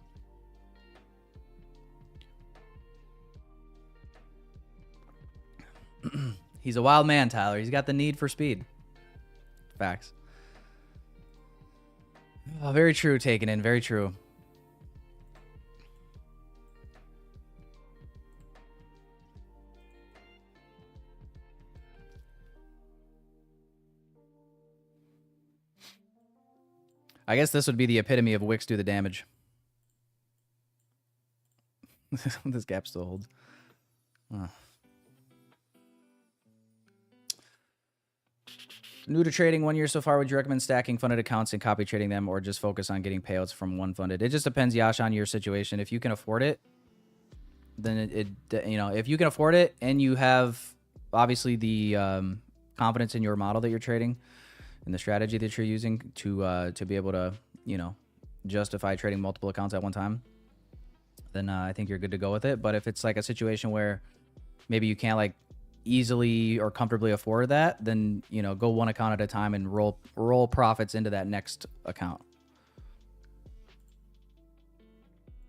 He's a wild man, Tyler. He's got the need for speed. Facts. Oh, very true, taken in. Very true. I guess this would be the epitome of Wicks do the damage. This gap still holds. New to trading 1 year so far, would you recommend stacking funded accounts and copy trading them, or just focus on getting payouts from one funded? It just depends, Yash, on your situation. If you can afford it, then you know, if you can afford it and you have obviously the confidence in your model that you're trading and the strategy that you're using to be able to, you know, justify trading multiple accounts at one time, then I think you're good to go with it. But if it's like a situation where maybe you can't like easily or comfortably afford that, then, you know, go one account at a time and roll profits into that next account.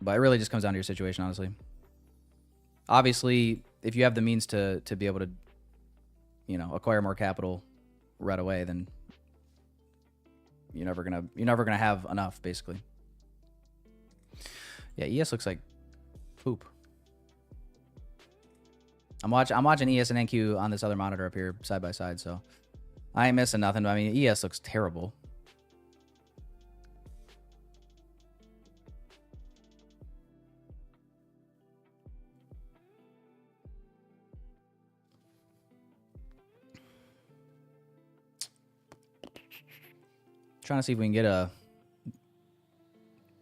But it really just comes down to your situation, honestly. Obviously, if you have the means to be able to, you know, acquire more capital right away, then you're never gonna have enough, basically. Yeah, ES looks like poop. I'm watching ES and NQ on this other monitor up here side by side, so I ain't missing nothing. I mean, ES looks terrible. Trying to see if we can get a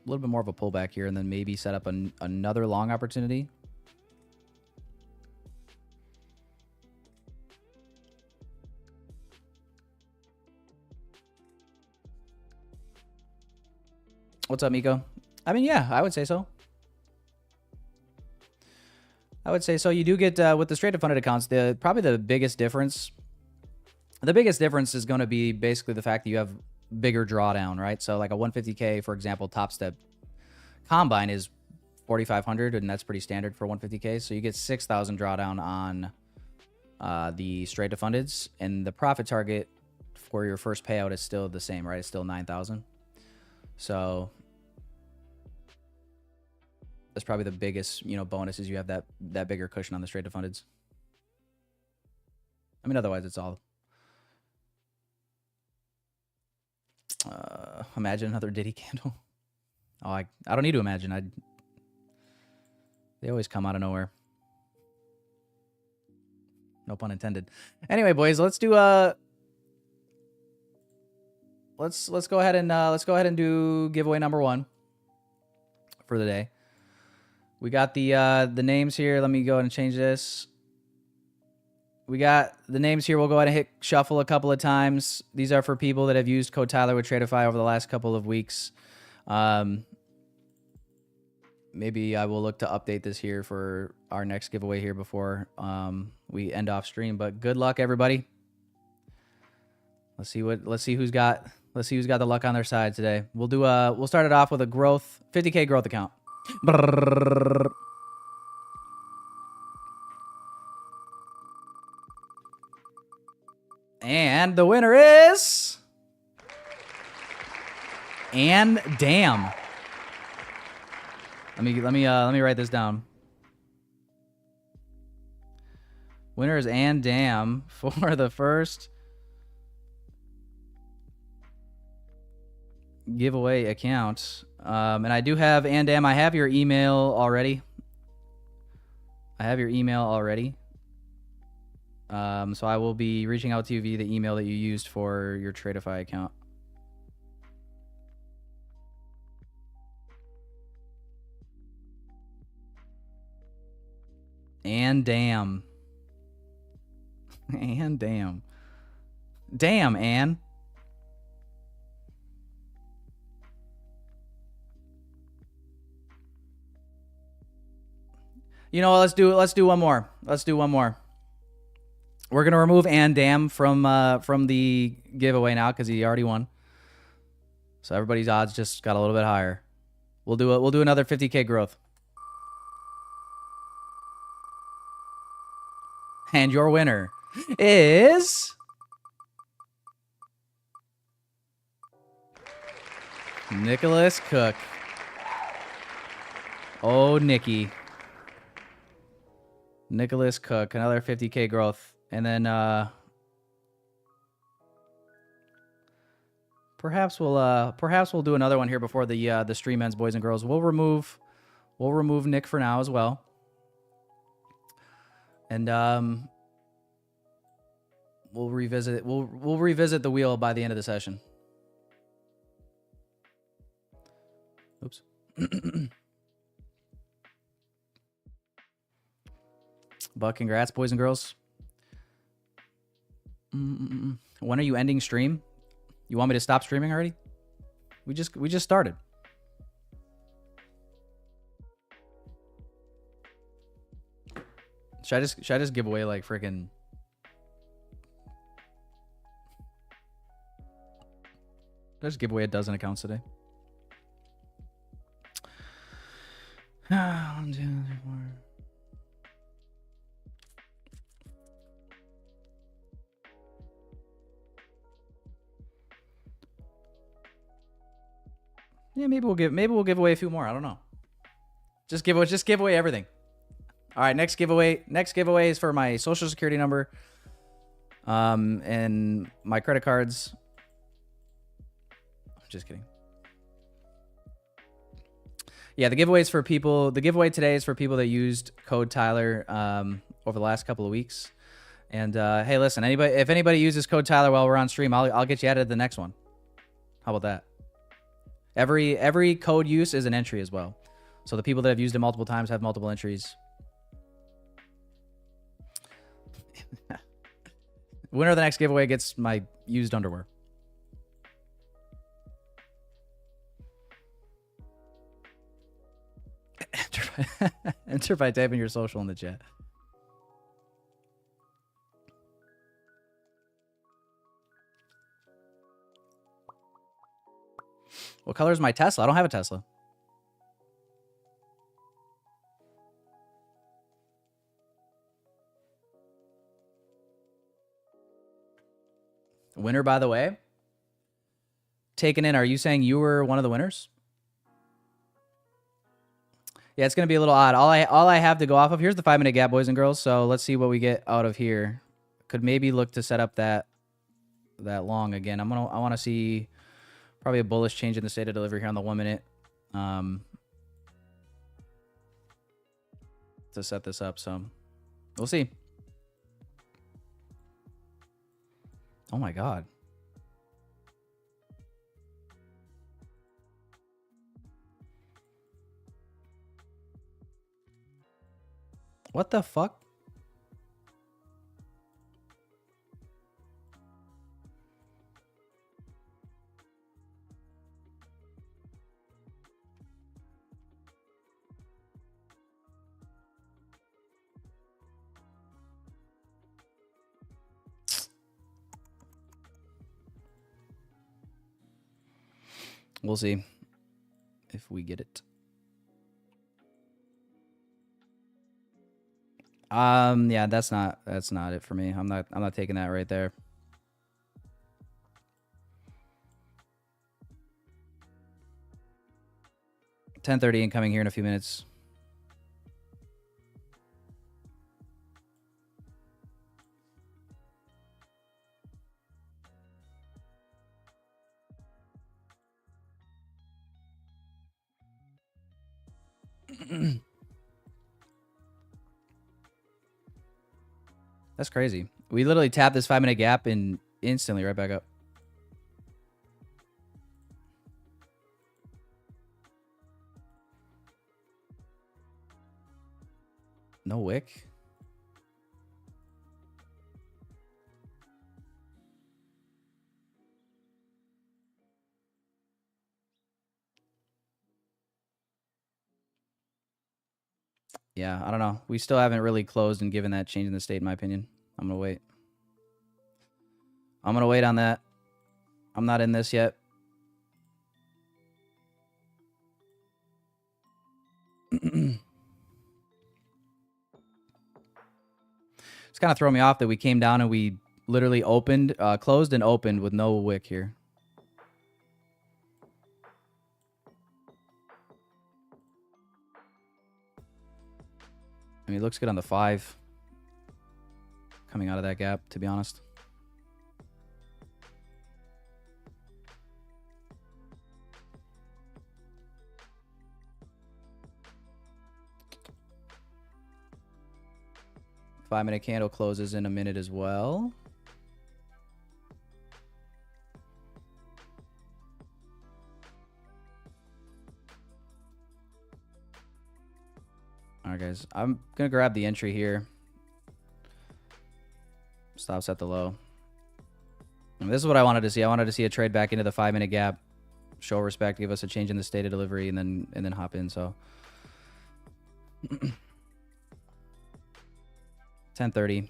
little bit more of a pullback here and then maybe set up another long opportunity. What's up, Miko? I mean, yeah, I would say so. I would say so. You do get, with the straight up funded accounts, probably the biggest difference. The biggest difference is going to be basically the fact that you have bigger drawdown, right? So like a 150K, for example, top step combine is 4,500, and that's pretty standard for 150K. So you get 6,000 drawdown on the straight to fundeds, and the profit target for your first payout is still the same, right? It's still 9,000. So that's probably the biggest, you know, bonus is you have that bigger cushion on the straight to fundeds. I mean, otherwise it's all. Imagine another Diddy candle. Oh, I don't need to imagine. They always come out of nowhere. No pun intended. Anyway, boys, let's do let's go ahead and do giveaway number 1 for the day. We got the names here. Let me go ahead and change this. We got the names here. We'll go ahead and hit shuffle a couple of times. These are for people that have used code Tyler with Tradeify over the last couple of weeks. Maybe I will look to update this here for our next giveaway here before we end off stream. But good luck, everybody. Let's see who's got the luck on their side today. We'll start it off with a 50K growth account. Brrr. And the winner is and damn. Let me write this down. Winner is and damn for the first giveaway account. And I do have and damn. I have your email already. So I will be reaching out to you via the email that you used for your Tradeify account. And damn. And damn. Damn, Ann. You know what? Let's do one more. We're gonna remove and damn from the giveaway now because he already won. So everybody's odds just got a little bit higher. We'll do another 50K growth. And your winner is Nicholas Cook. Oh, Nicky. Nicholas Cook, another 50K growth. And then perhaps we'll do another one here before the stream ends, boys and girls. We'll remove Nick for now as well. And we'll revisit the wheel by the end of the session. Oops. But congrats, boys and girls. When are you ending stream? You want me to stop streaming already? We just started. Should I just give away like freaking? Should I just give away a dozen accounts today? 1, 2, 3, 4. Yeah, maybe we'll give away a few more. I don't know. Just give away everything. All right, next giveaway is for my social security number, and my credit cards. Just kidding. Yeah, the giveaway today is for people that used code Tyler over the last couple of weeks. And hey, listen, if anybody uses code Tyler while we're on stream, I'll get you added to the next one. How about that? Every code use is an entry as well. So the people that have used it multiple times have multiple entries. Winner of the next giveaway gets my used underwear. Enter by typing your social in the chat. What color is my Tesla? I don't have a Tesla. Winner, by the way. Taken in. Are you saying you were one of the winners? Yeah, it's going to be a little odd. All I have to go off of, here's the 5-minute gap, boys and girls. So let's see what we get out of here. Could maybe look to set up that long again. I want to see probably a bullish change in the state of delivery here on the 1 minute to set this up. So we'll see. Oh my God. What the fuck? We'll see if we get it. Yeah, that's not it for me. I'm not taking that right there. $10:30 incoming here in a few minutes. That's crazy. We literally tapped this 5 minute gap and instantly right back up. No wick. Yeah, I don't know. We still haven't really closed and given that change in the state, in my opinion. I'm going to wait. I'm going to wait on that. I'm not in this yet. It's kind of throwing me off that we came down and we literally opened, closed and opened with no wick here. I mean, it looks good on the 5. Coming out of that gap, to be honest. Five-minute candle closes in a minute as well. All right, guys. I'm going to grab the entry here. Stops at the low. And this is what I wanted to see. I wanted to see a trade back into the 5-minute gap. Show respect, give us a change in the state of delivery, and then hop in. So 10:30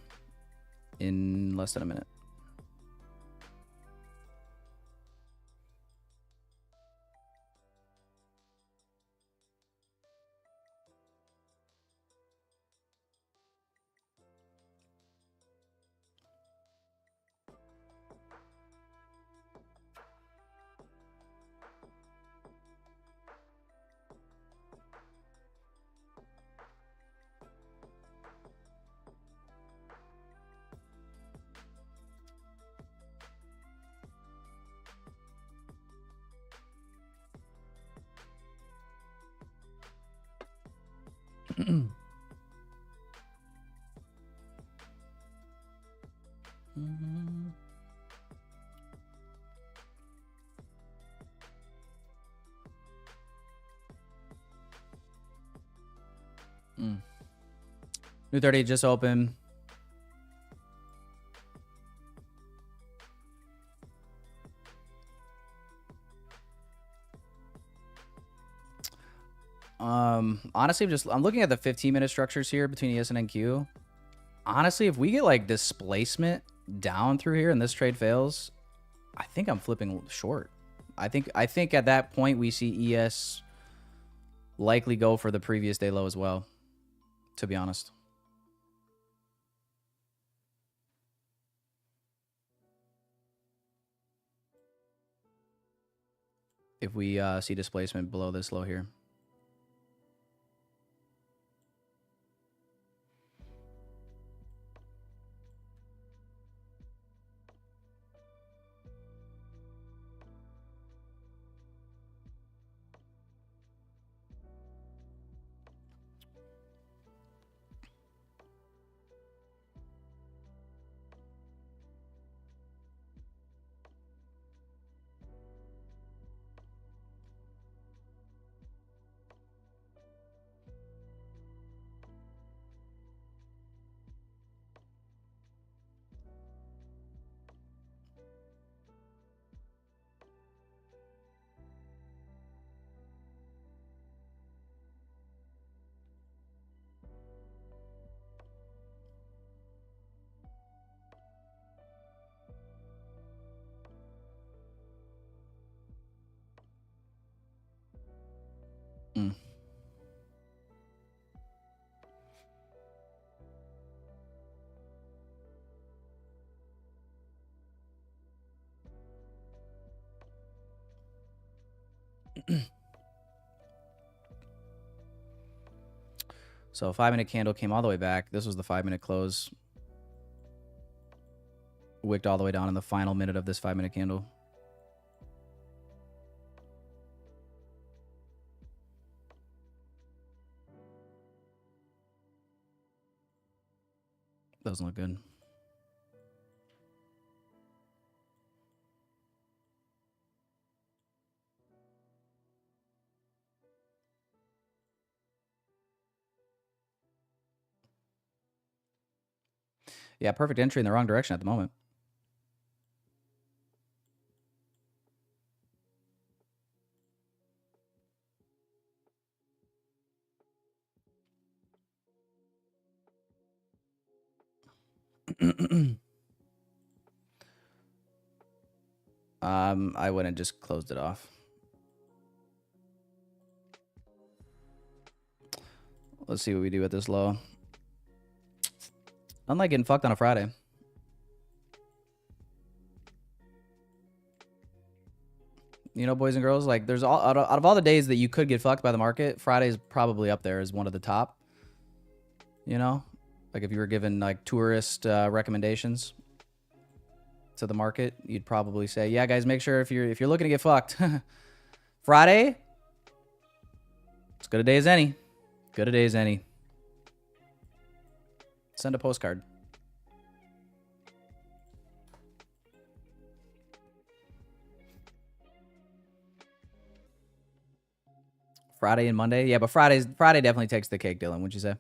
in less than a minute. New 30 just open. Honestly, I'm looking at the 15-minute structures here between ES and NQ. Honestly, if we get like displacement down through here and this trade fails, I think I'm flipping short. I think at that point we see ES likely go for the previous day low as well, to be honest. If we see displacement below this low here. So 5-minute candle came all the way back. This was the 5-minute close. Wicked all the way down in the final minute of this 5-minute candle. Doesn't look good. Yeah, perfect entry in the wrong direction at the moment. I went and just closed it off. Let's see what we do at this low. Unlike getting fucked on a Friday. You know, boys and girls, like there's all out of all the days that you could get fucked by the market, Friday's probably up there as one of the top. You know, like if you were given like tourist recommendations to the market, you'd probably say, "Yeah, guys, make sure if you're looking to get fucked, Friday, it's good a day as any. Good a day as any. Send a postcard." Friday and Monday, yeah, but Friday definitely takes the cake, Dylan. Wouldn't you say?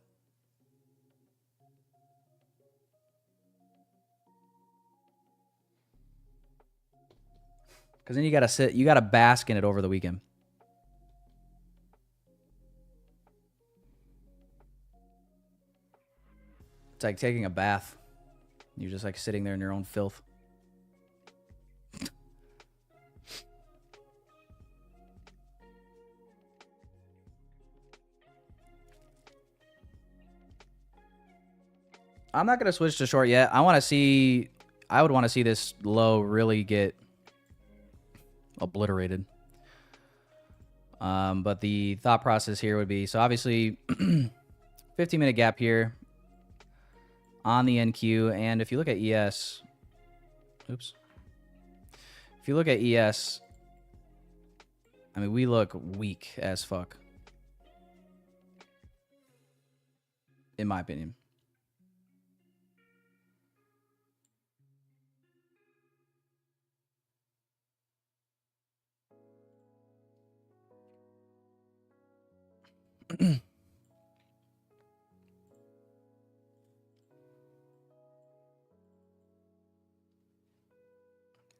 Because then you gotta bask in it over the weekend. It's like taking a bath. You're just like sitting there in your own filth. I'm not gonna switch to short yet. I would want to see this low really get obliterated. But the thought process here would be, so obviously 15-minute gap here on the NQ, and if you look at ES, oops. If you look at ES, I mean, we look weak as fuck, in my opinion.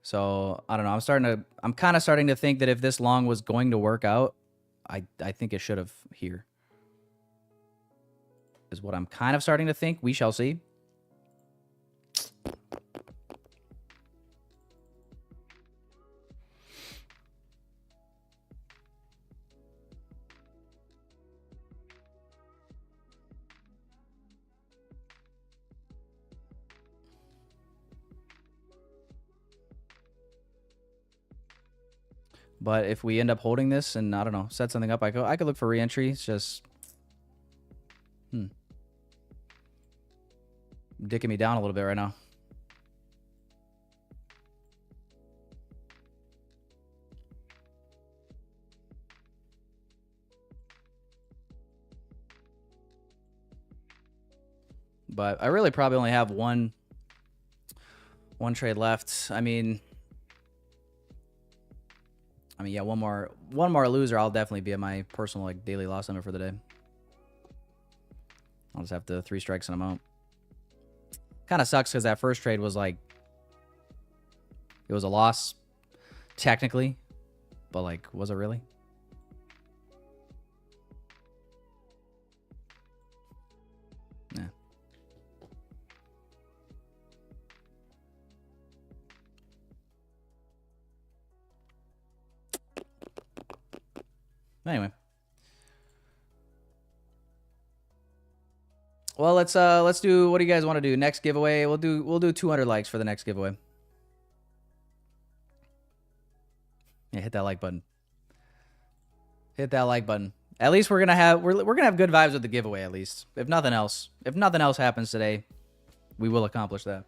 So I don't know. I'm kind of starting to think that if this long was going to work out, I think it should have here. Is what I'm kind of starting to think. We shall see. But if we end up holding this and, I don't know, set something up, I could look for re-entry. It's just... dicking me down a little bit right now. But I really probably only have one trade left. I mean, yeah, one more loser, I'll definitely be at my personal like daily loss limit for the day. I'll just have to 3 strikes and I'm out. Kind of sucks because that first trade was like, it was a loss technically, but like, was it really? Yeah. Anyway, Well, let's do. What do you guys want to do? Next giveaway. We'll do 200 likes for the next giveaway. Yeah, hit that like button. Hit that like button. At least we're gonna have good vibes with the giveaway. At least, if nothing else happens today, we will accomplish that.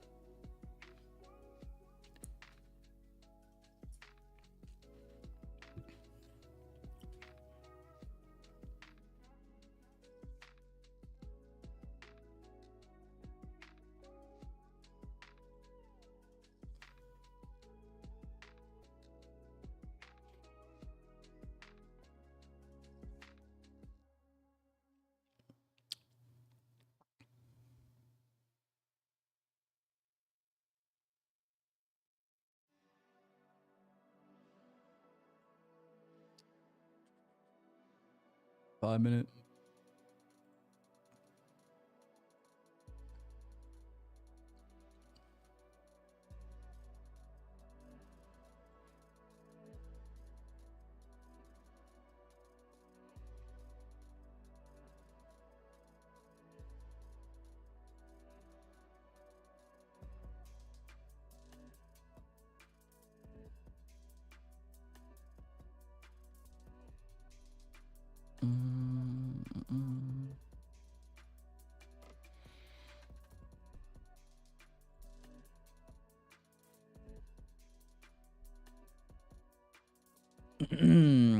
Five minute.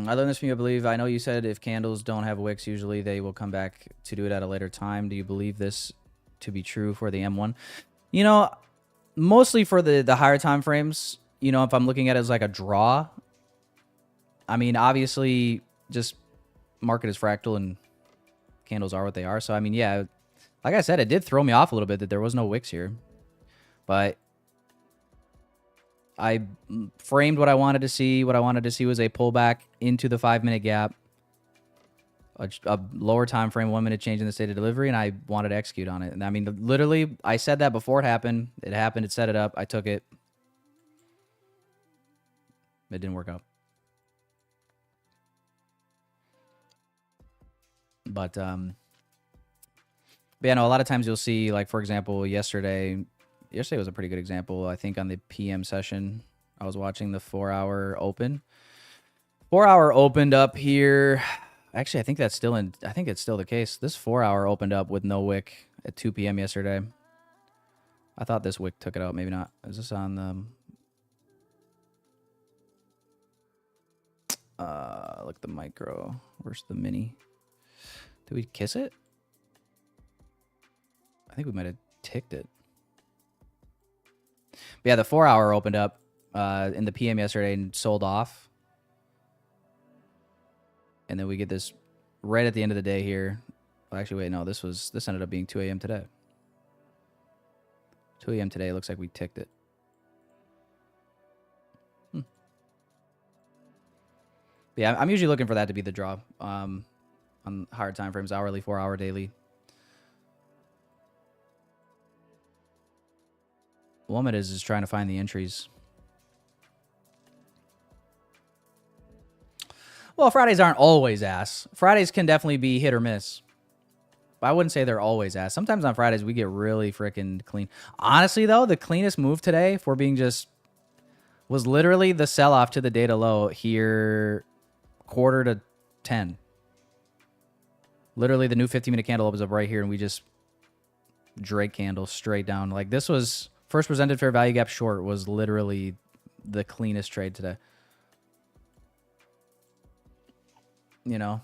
I learned this from you, I believe. I know you said if candles don't have wicks, usually they will come back to do it at a later time. Do you believe this to be true for the M1? You know, mostly for the higher time frames, you know, if I'm looking at it as like a draw, I mean, obviously, just market is fractal and candles are what they are. So, I mean, yeah, like I said, it did throw me off a little bit that there was no wicks here. But I framed what I wanted to see. What I wanted to see was a pullback into the 5-minute gap, a lower time frame, 1 minute change in the state of delivery, and I wanted to execute on it. And I mean, literally, I said that before it happened. It happened. It set it up. I took it. It didn't work out. But yeah, no, a lot of times you'll see, like, for example, yesterday was a pretty good example. I think on the PM session, I was watching the 4-hour open. 4-hour opened up here. Actually, I think it's still the case. This 4-hour opened up with no wick at 2 p.m. yesterday. I thought this wick took it out. Maybe not. Is this on the... look, the micro. Where's the mini? Did we kiss it? I think we might have ticked it. But yeah, the 4-hour opened up in the PM yesterday and sold off. And then we get this right at the end of the day here. Well, actually, wait, no, this ended up being 2 a.m. today. 2 a.m. today, looks like we ticked it. Yeah, I'm usually looking for that to be the draw on higher time frames, hourly, 4-hour, daily. Woman is trying to find the entries. Well, Fridays aren't always ass. Fridays can definitely be hit or miss. But I wouldn't say they're always ass. Sometimes on Fridays, we get really freaking clean. Honestly, though, the cleanest move today, if we're being just... was literally the sell-off to the data low here, 9:45. Literally, the new 50-minute candle opens up right here, and we just... Drake candle straight down. Like, this was... First presented fair value gap short was literally the cleanest trade today. You know?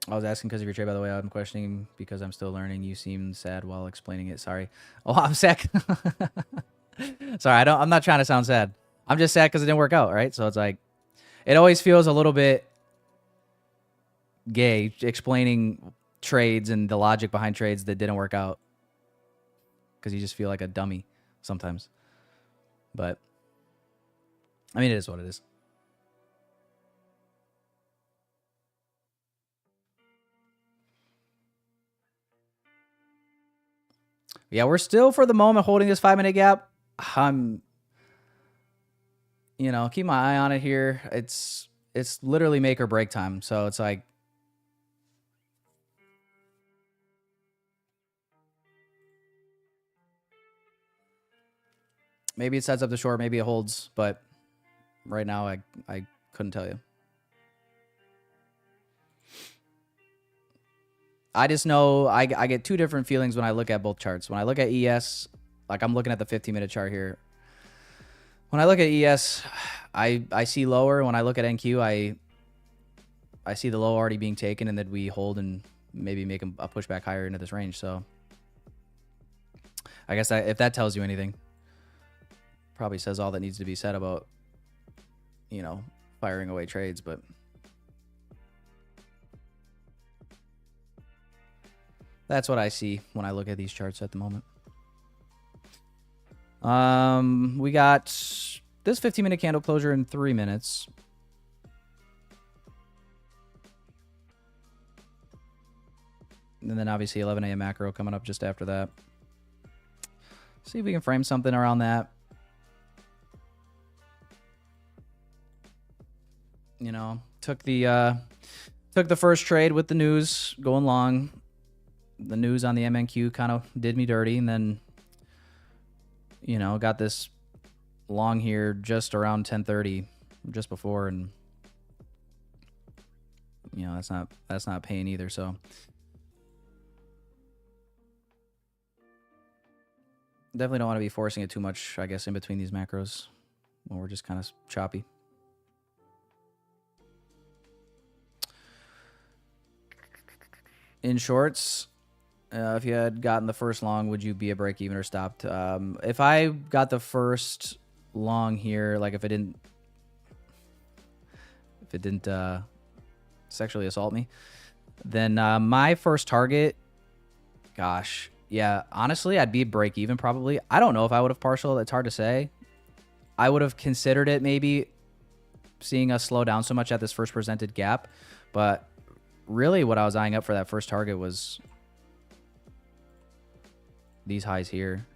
I was asking because of your trade, by the way. I'm questioning because I'm still learning. You seem sad while explaining it. Sorry. Oh, I'm sad. Sorry, I'm not trying to sound sad. I'm just sad because it didn't work out, right? So it's like, it always feels a little bit gay explaining trades and the logic behind trades that didn't work out, because you just feel like a dummy sometimes. But I mean, it is what it is. Yeah, we're still for the moment holding this 5-minute gap. I'm, you know, keep my eye on it here. It's it's literally make or break time. So it's like, maybe it sets up the short, maybe it holds, but right now I couldn't tell you. I just know I get two different feelings when I look at both charts. When I look at ES, like I'm looking at the 15-minute chart here. When I look at ES, I see lower. When I look at NQ, I see the low already being taken, and then we hold and maybe make a pushback higher into this range. So I guess if that tells you anything, probably says all that needs to be said about, you know, firing away trades. But that's what I see when I look at these charts at the moment. We got this 15-minute candle closure in 3 minutes. And then obviously 11 a.m. macro coming up just after that. See if we can frame something around that. You know, took the first trade with the news going long. The news on the MNQ kind of did me dirty, and then, you know, got this long here just around 10:30, just before, and you know that's not paying either. So definitely don't want to be forcing it too much, I guess, in between these macros when we're just kind of choppy. In shorts, if you had gotten the first long, would you be a break even or stopped? If I got the first long here, like if it didn't sexually assault me, then my first target, gosh, yeah, honestly, I'd be break even probably. I don't know if I would have partial. It's hard to say. I would have considered it maybe seeing us slow down so much at this first presented gap, but really what I was eyeing up for that first target was these highs here,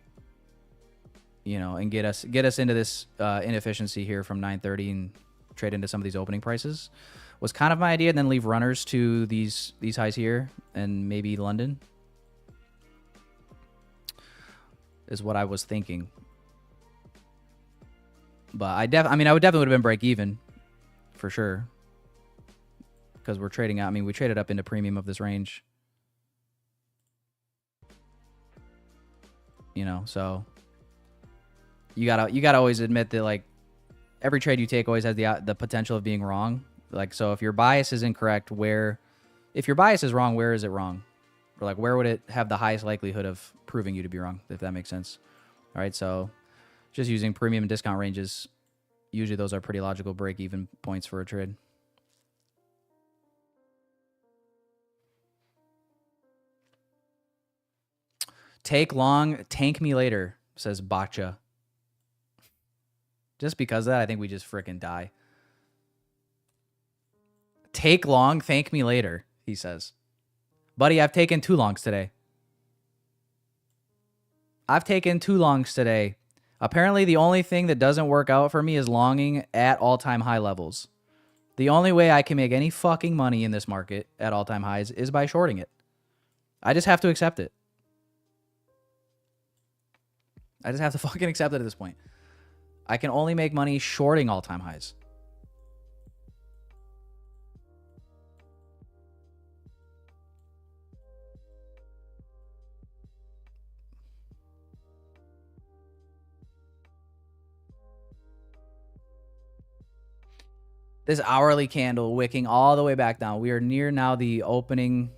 you know, and get us into this inefficiency here from 9:30 and trade into some of these opening prices was kind of my idea, and then leave runners to these highs here and maybe London is what I was thinking. But I would definitely would have been break even for sure, because we're trading out. I mean, we traded up into premium of this range, you know, so you gotta always admit that, like, every trade you take always has the potential of being wrong. Like, so if your bias is incorrect, if your bias is wrong, where is it wrong? Or like, where would it have the highest likelihood of proving you to be wrong, if that makes sense? All right, so just using premium and discount ranges, usually those are pretty logical break-even points for a trade. Take long, tank me later, says Bacha. Just because of that, I think we just frickin' die. Take long, thank me later, he says. Buddy, I've taken 2 longs today. I've taken 2 longs today. Apparently, the only thing that doesn't work out for me is longing at all-time high levels. The only way I can make any fucking money in this market at all-time highs is by shorting it. I just have to accept it. I just have to fucking accept it at this point. I can only make money shorting all-time highs. This hourly candle wicking all the way back down. We are near now the opening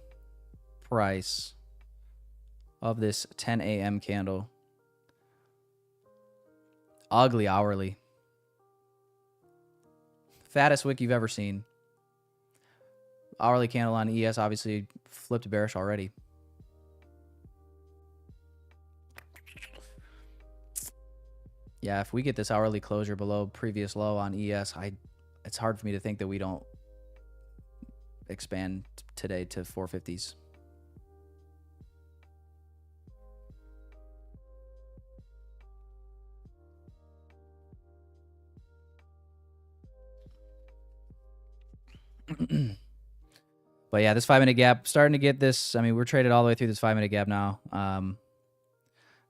price of this 10 a.m. candle. Ugly hourly. Fattest wick you've ever seen. Hourly candle on ES obviously flipped bearish already. Yeah, if we get this hourly closure below previous low on ES, it's hard for me to think that we don't expand today to 450s. But yeah, this 5-minute gap starting to get this. I mean, we're traded all the way through this 5-minute gap now.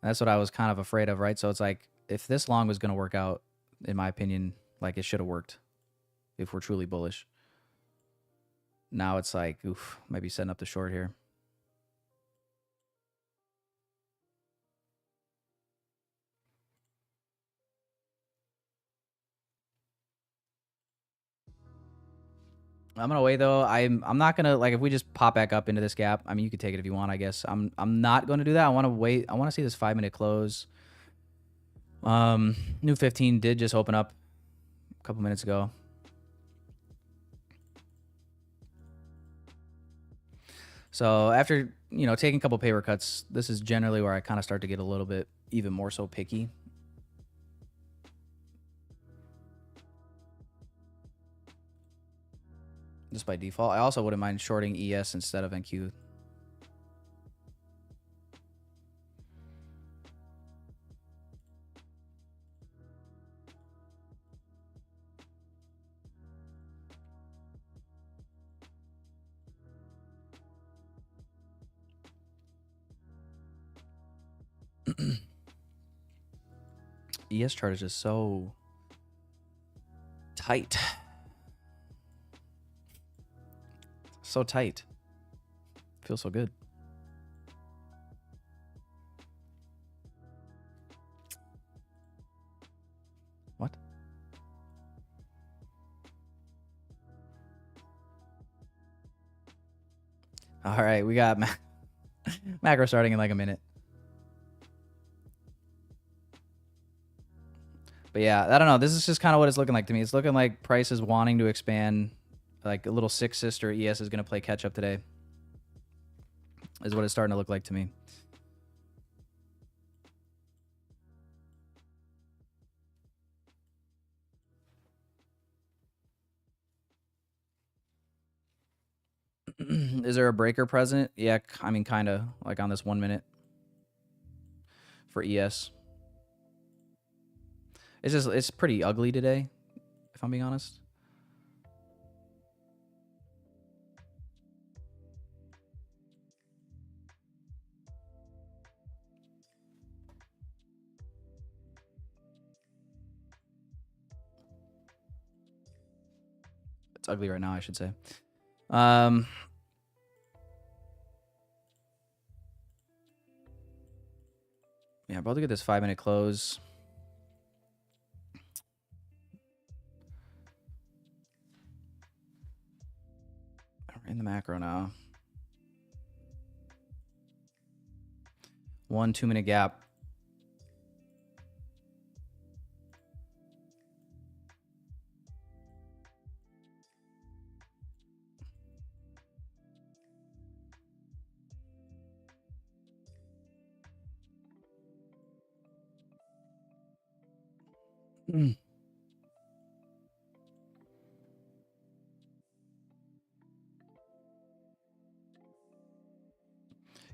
That's what I was kind of afraid of, right? So it's like if this long was going to work out, in my opinion, like it should have worked if we're truly bullish. Now it's like, oof, might be setting up the short here. I'm gonna wait though. I'm not gonna, like, if we just pop back up into this gap. I mean, you could take it if you want, I guess. I'm not gonna do that. I want to wait. I want to see this 5-minute close. New 15 did just open up a couple minutes ago. So after, you know, taking a couple paper cuts, this is generally where I kind of start to get a little bit even more so picky. Just by default. I also wouldn't mind shorting ES instead of NQ. ES chart is just so tight. So tight. Feels so good. What? All right, we got macro starting in like a minute. But yeah, I don't know. This is just kind of what it's looking like to me. It's looking like price is wanting to expand. Like a little six sister ES is going to play catch up today. Is what it's starting to look like to me. Is there a breaker present? Yeah, I mean, kind of like on this 1 minute for ES. It's pretty ugly today, if I'm being honest. It's ugly right now, I should say. Yeah, about to get this 5-minute close. We're in the macro now. 1 2-minute gap.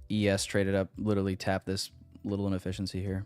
ES traded up, literally tapped this little inefficiency here.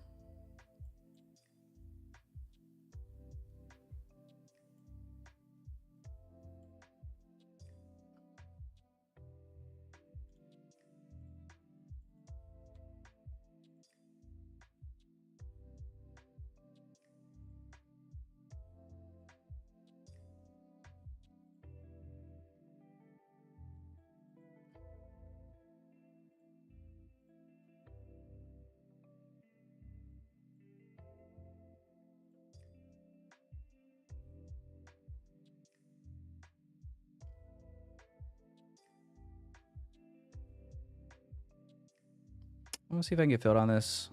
Let's see if I can get filled on this.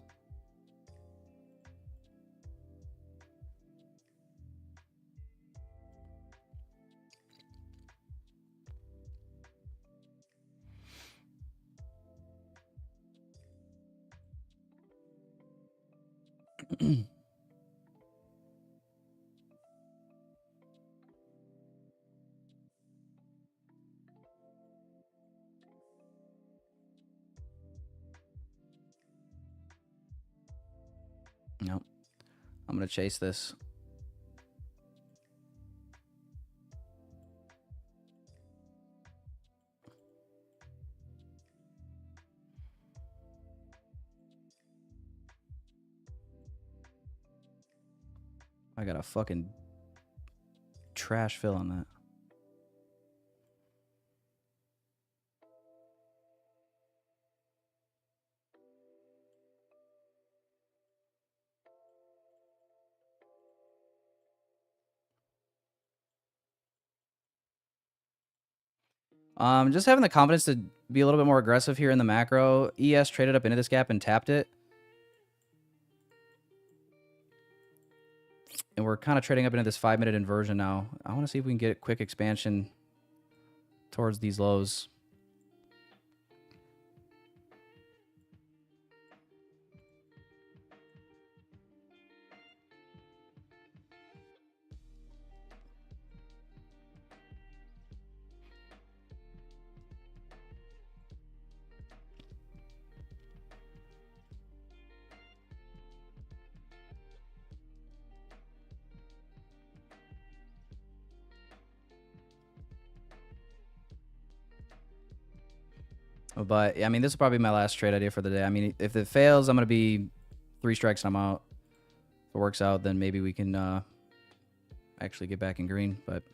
Nope. I'm going to chase this. I got a fucking trash fill on that. Just having the confidence to be a little bit more aggressive here in the macro. ES traded up into this gap and tapped it. And we're kind of trading up into this 5-minute inversion now. I want to see if we can get a quick expansion towards these lows. But, I mean, this will probably be my last trade idea for the day. I mean, if it fails, I'm going to be 3 strikes and I'm out. If it works out, then maybe we can actually get back in green. But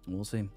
we'll see.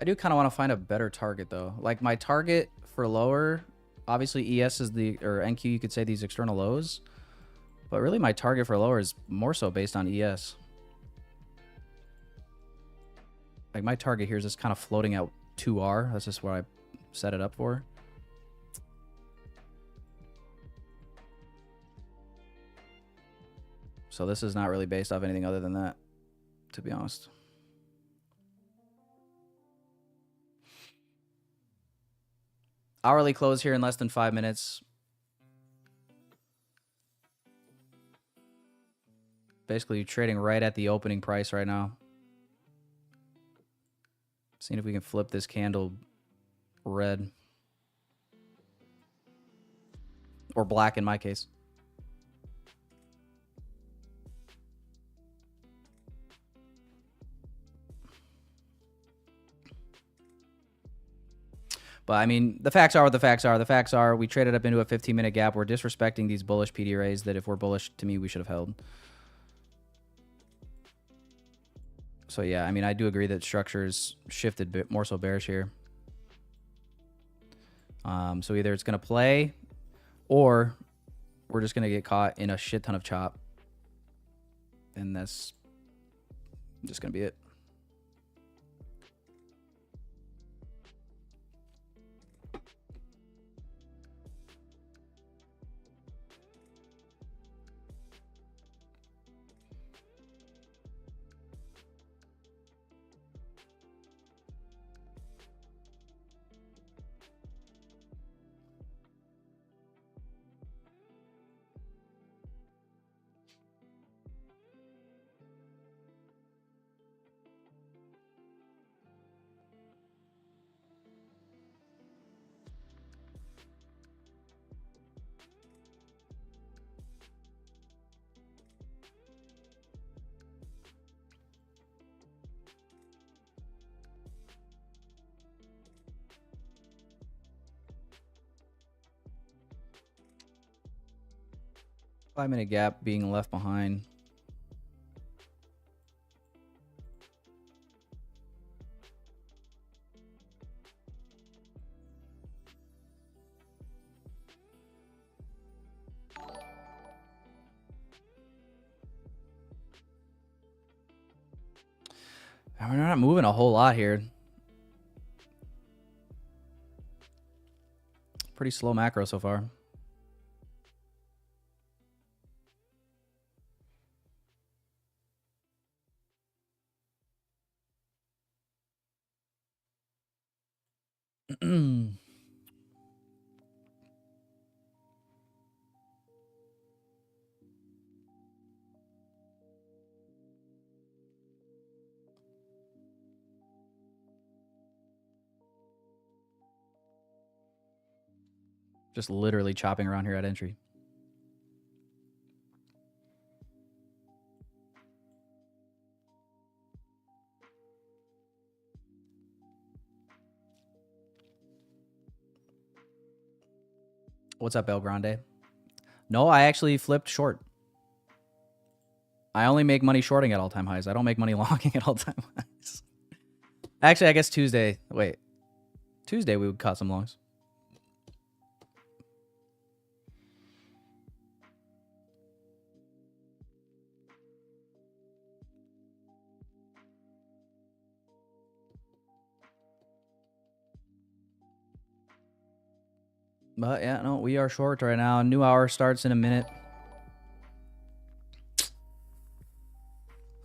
I do kind of want to find a better target, though. Like, my target for lower, obviously ES is the, or NQ, you could say these external lows. But really, my target for lower is more so based on ES. Like, my target here is just kind of floating out 2R. That's just what I set it up for. So this is not really based off anything other than that, to be honest. Hourly close here in less than 5 minutes. Basically trading right at the opening price right now. Seeing if we can flip this candle red. Or black in my case. But, I mean, the facts are what the facts are. The facts are we traded up into a 15-minute gap. We're disrespecting these bullish PDRAs that if we're bullish, to me, we should have held. So, yeah, I mean, I do agree that structure's shifted a bit more so bearish here. So either it's going to play or we're just going to get caught in a shit ton of chop. And that's just going to be it. Five-minute gap being left behind. We're not moving a whole lot here. Pretty slow macro so far. Just literally chopping around here at entry. What's up, El Grande? No, I actually flipped short. I only make money shorting at all-time highs. I don't make money longing at all-time highs. Actually, I guess Tuesday. Wait. Tuesday we would cut some longs. But yeah, no, we are short right now. New hour starts in a minute.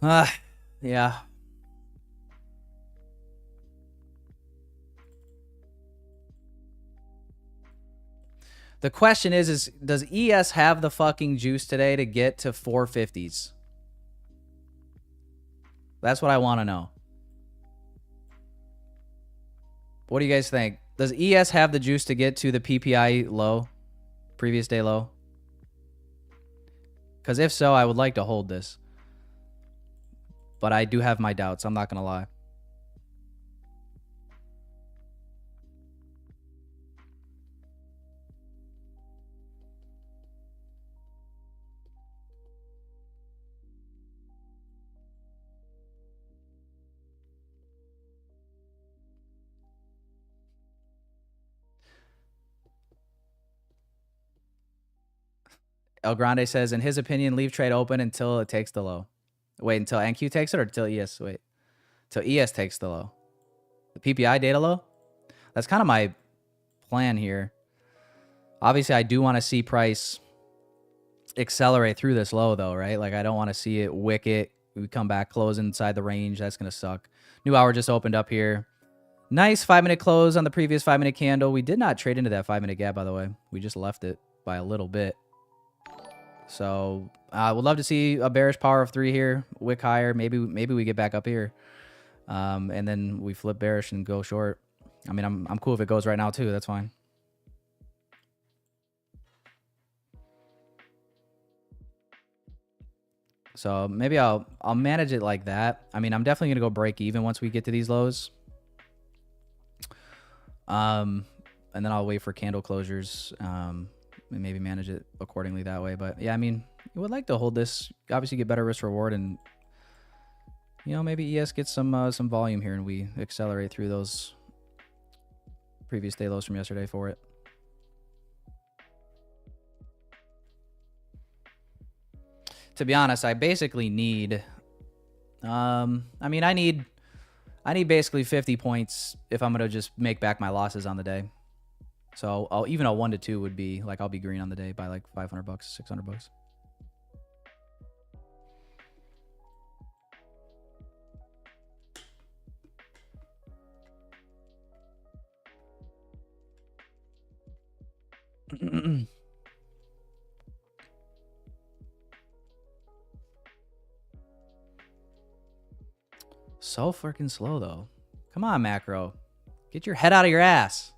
Yeah. The question is does ES have the fucking juice today to get to 450s? That's what I want to know. What do you guys think? Does ES have the juice to get to the PPI low? Previous day low? Because if so, I would like to hold this. But I do have my doubts. I'm not going to lie. El Grande says, in his opinion, leave trade open until it takes the low. Wait, until NQ takes it or until ES? Wait. Until ES takes the low. The PPI data low? That's kind of my plan here. Obviously, I do want to see price accelerate through this low, though, right? Like, I don't want to see it wick it. We come back, close inside the range. That's going to suck. New hour just opened up here. Nice 5-minute close on the previous 5-minute candle. We did not trade into that 5-minute gap, by the way. We just left it by a little bit. So would love to see a bearish power of 3 here, wick higher. Maybe we get back up here, and then we flip bearish and go short. I mean, I'm cool if it goes right now too. That's fine. So maybe I'll manage it like that. I mean, I'm definitely gonna go break even once we get to these lows. And then I'll wait for candle closures. And maybe manage it accordingly that way. But yeah, I mean, you would like to hold this, obviously get better risk reward, and you know, maybe ES gets some volume here and we accelerate through those previous day lows from yesterday for it. To be honest, I basically need I mean, I need basically 50 points if I'm going to just make back my losses on the day. So even a 1 to 2 would be like, I'll be green on the day by like $500, $600. So freaking slow though. Come on, macro. Get your head out of your ass.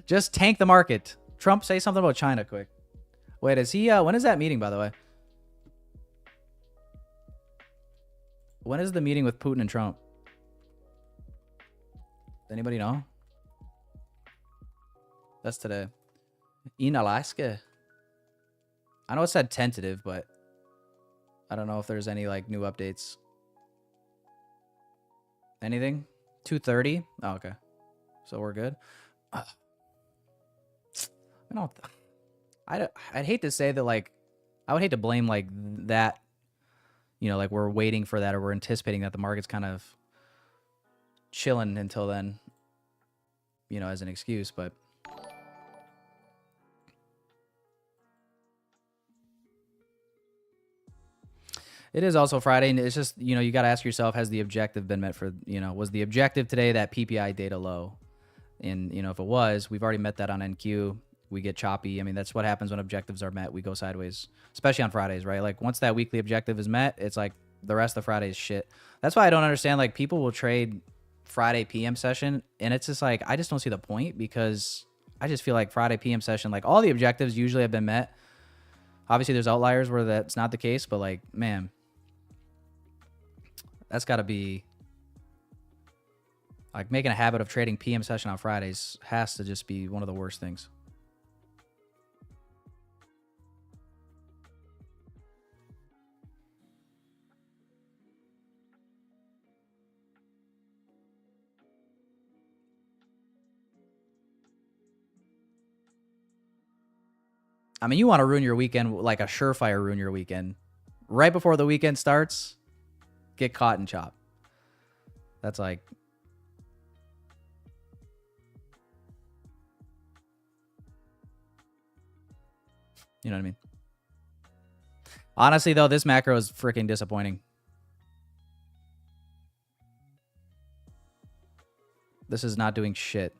Just tank the market. Trump, say something about China quick. Wait, is he when is that meeting, by the way? When is the meeting with Putin and Trump? Does anybody know? That's today. In Alaska. I know it said tentative, but I don't know if there's any like new updates. Anything? 2:30? Oh, okay. So we're good. I'd hate to say that like I would hate to blame like that, you know, like we're waiting for that or we're anticipating that the market's kind of chilling until then, you know, as an excuse, but it is also Friday, and it's just, you know, you got to ask yourself, has the objective been met for, you know, was the objective today that PPI data low? And, you know, if it was, we've already met that on NQ. We get choppy. I mean, that's what happens when objectives are met. We go sideways, especially on Fridays, right? Like once that weekly objective is met, it's like the rest of Friday is shit. That's why I don't understand. Like people will trade Friday PM session, and it's just like, I just don't see the point, because I just feel like Friday PM session, like all the objectives usually have been met. Obviously there's outliers where that's not the case, but like, man, that's got to be like making a habit of trading PM session on Fridays has to just be one of the worst things. I mean, you want to ruin your weekend, like a surefire ruin your weekend. Right before the weekend starts, get caught and chop. That's like, you know what I mean? Honestly, though, this macro is freaking disappointing. This is not doing shit.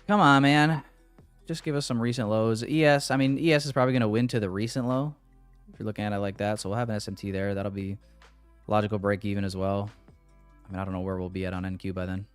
Come on, man. Just give us some recent lows. ES, I mean, ES is probably going to win to the recent low, if you're looking at it like that. So we'll have an SMT there. That'll be logical break even as well. I mean, I don't know where we'll be at on NQ by then.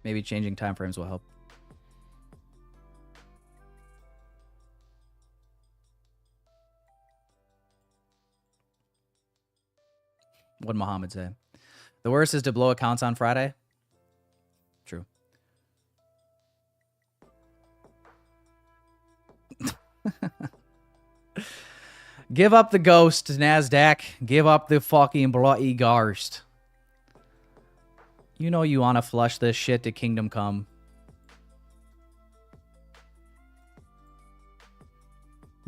Maybe changing timeframes will help. What did Muhammad say? The worst is to blow accounts on Friday. True. Give up the ghost, NASDAQ. Give up the fucking bloody ghost. You know you want to flush this shit to Kingdom Come.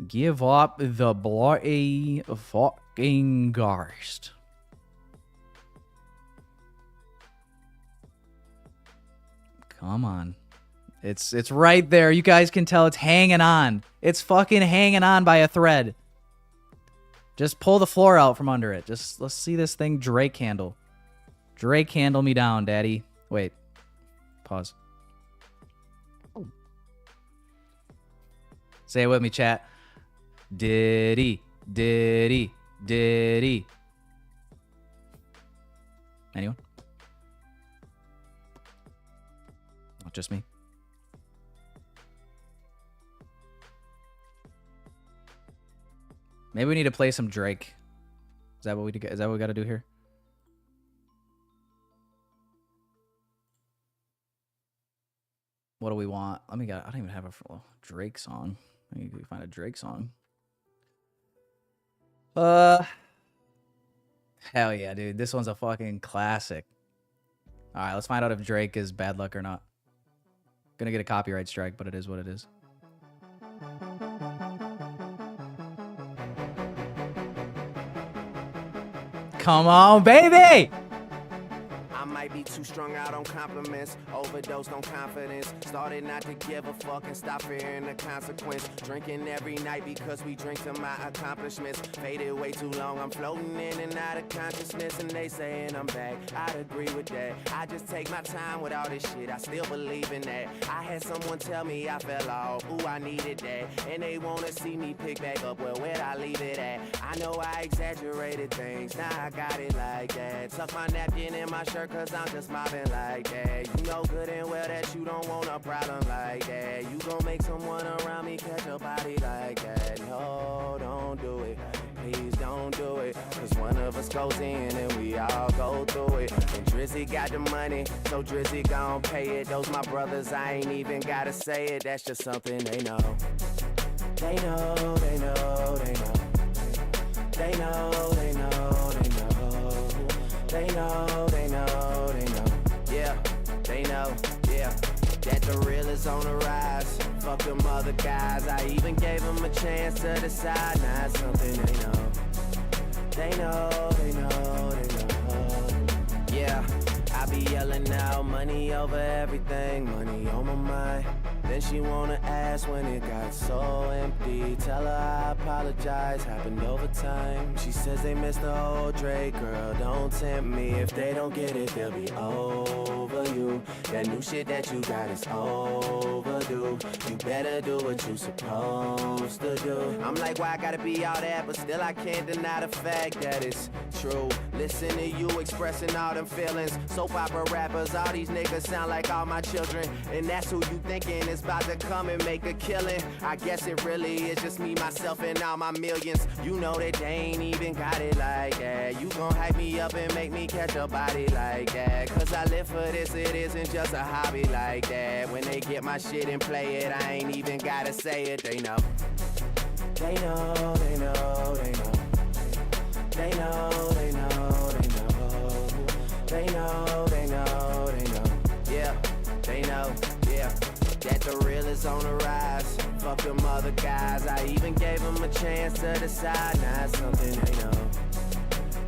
Give up the bloody fucking ghost. Come on. It's right there. You guys can tell it's hanging on. It's fucking hanging on by a thread. Just pull the floor out from under it. Just let's see this thing Drake handle. Drake handle me down, daddy. Wait. Pause. Say it with me, chat. Diddy. Diddy. Diddy. Anyone? Not just me. Maybe we need to play some Drake. Is that what we got to do here? What do we want? I don't even have a Drake song. Maybe we find a Drake song. Hell yeah, dude. This one's a fucking classic. All right, let's find out if Drake is bad luck or not. Gonna get a copyright strike, but it is what it is. Come on, baby! I might be too strung out on compliments, overdosed on confidence. Started not to give a fuck and stop fearing the consequence. Drinking every night because we drink to my accomplishments. Faded way too long, I'm floating in and out of consciousness. And they saying I'm back, I'd agree with that. I just take my time with all this shit, I still believe in that. I had someone tell me I fell off, ooh, I needed that. And they wanna see me pick back up, well, where'd I leave it at? I know I exaggerated things, now I got it like that. Tuck my napkin in my shirt cause I'm just mobbing like that. You know good and well that you don't want a problem like that. You gon' make someone around me catch a body like that. No, don't do it. Please don't do it. Cause one of us goes in and we all go through it. And Drizzy got the money, so Drizzy gon' pay it. Those my brothers, I ain't even gotta say it. That's just something they know. They know, they know, they know. They know, they know, they know. They know, they know, they know. Yeah, they know, yeah. That the real is on the rise. Fuck them other guys. I even gave them a chance to decide. Now it's something they know. They know, they know, they know. Yeah, I be yelling out money over everything. Money on my mind. Then she wanna ask when it got so empty. Tell her I apologize, happened over time. She says they missed the old Drake, girl, don't tempt me. If they don't get it, they'll be over you. That new shit that you got is overdue. You better do what you supposed to do. I'm like, why I gotta be all that? But still I can't deny the fact that it's true. Listen to you expressing all them feelings. Soap opera rappers, all these niggas sound like all my children. And that's who you thinking is about to come and make a killing. I guess it really is just me, myself, and all my millions. You know that they ain't even got it like that. You gon' hype me up and make me catch a body like that. Cause I live for this, it isn't just a hobby like that. When they get my shit and play it, I ain't even gotta say it, they know. They know, they know, they know. They know, they know, they know. They know, they know, they know. Yeah, they know, yeah. That the real is on the rise. Fuck them other guys. I even gave them a chance to decide. Now it's something they know.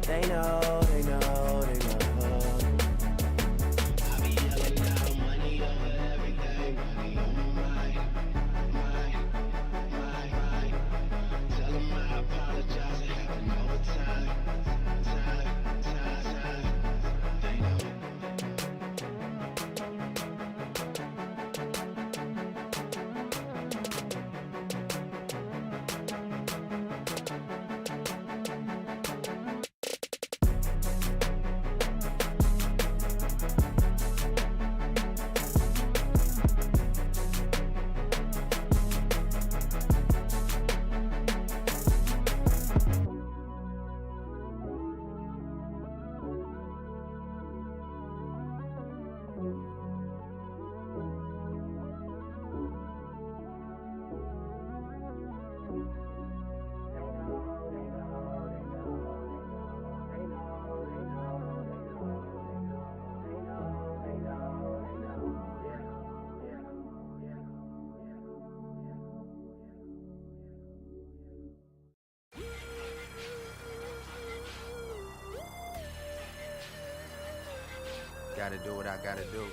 They know, they know, they know. I be yelling out money over everything. Money on my mind. Mind. Tell them I apologize. It happened over time. They know. Gotta do what I gotta do.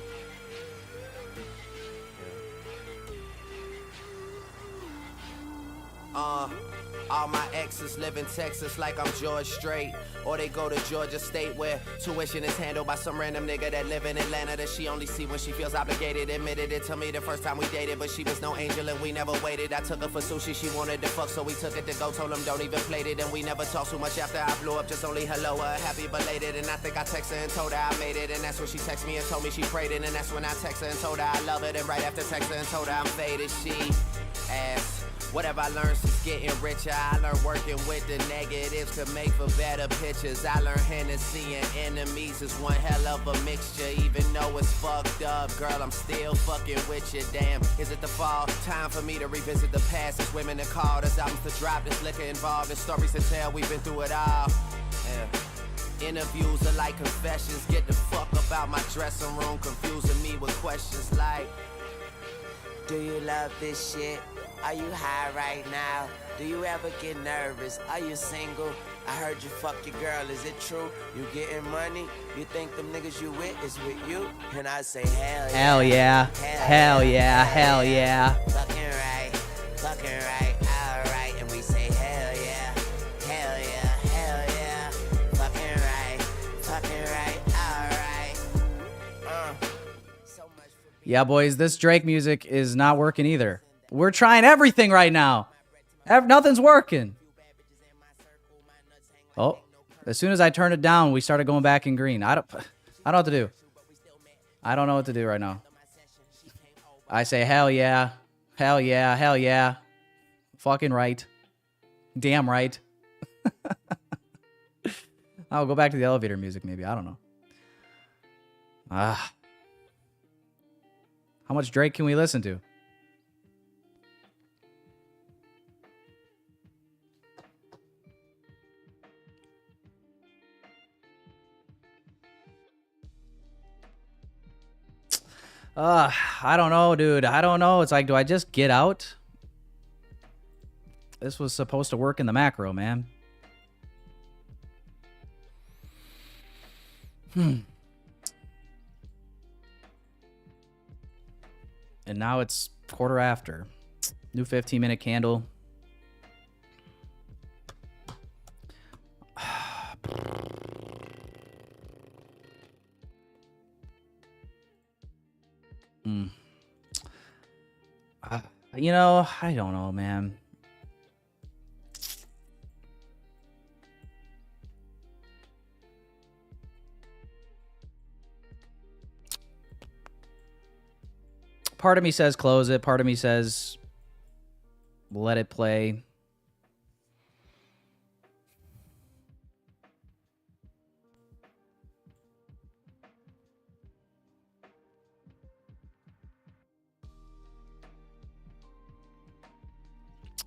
All my exes live in Texas like I'm George Strait. Or they go to Georgia State where tuition is handled by some random nigga that live in Atlanta that she only see when she feels obligated. Admitted it to me the first time we dated, but she was no angel and we never waited. I took her for sushi, she wanted to fuck, so we took it to go. Told him don't even play it, and we never talked too much after I blew up. Just only hello, happy belated. And I think I texted her and told her I made it. And that's when she texted me and told me she prayed it. And that's when I texted her and told her I love it. And right after texted her and told her I'm faded, she asked Whatever I learned since getting richer, I learned working with the negatives to make for better pictures. I learned Hennessy and enemies is one hell of a mixture. Even though it's fucked up, girl, I'm still fucking with you. Damn, is it the fall? Time for me to revisit the past. It's women that called us albums to drop. There's liquor involved, there's stories to tell. We've been through it all. Yeah. Interviews are like confessions. Get the fuck up out my dressing room, confusing me with questions like, do you love this shit? Are you high right now? Do you ever get nervous? Are you single? I heard you fuck your girl, is it true? You getting money? You think them niggas you with is with you? And I say hell yeah. Hell yeah. Hell yeah. Hell yeah. Fucking right, alright. And we say hell yeah. Hell yeah, hell yeah. Fucking right, alright. So much for Yeah, boys, this Drake music is not working either. We're trying everything right now. Nothing's working. Oh, as soon as I turned it down, we started going back in green. I don't know what to do. I don't know what to do right now. I say hell yeah. Hell yeah. Hell yeah. Fucking right. Damn right. I'll go back to the elevator music maybe. I don't know. How much Drake can we listen to? I don't know, dude. I don't know. It's like, do I just get out? This was supposed to work in the macro, man. And now it's quarter after. New 15-minute candle. You know, I don't know, man. Part of me says close it. Part of me says let it play.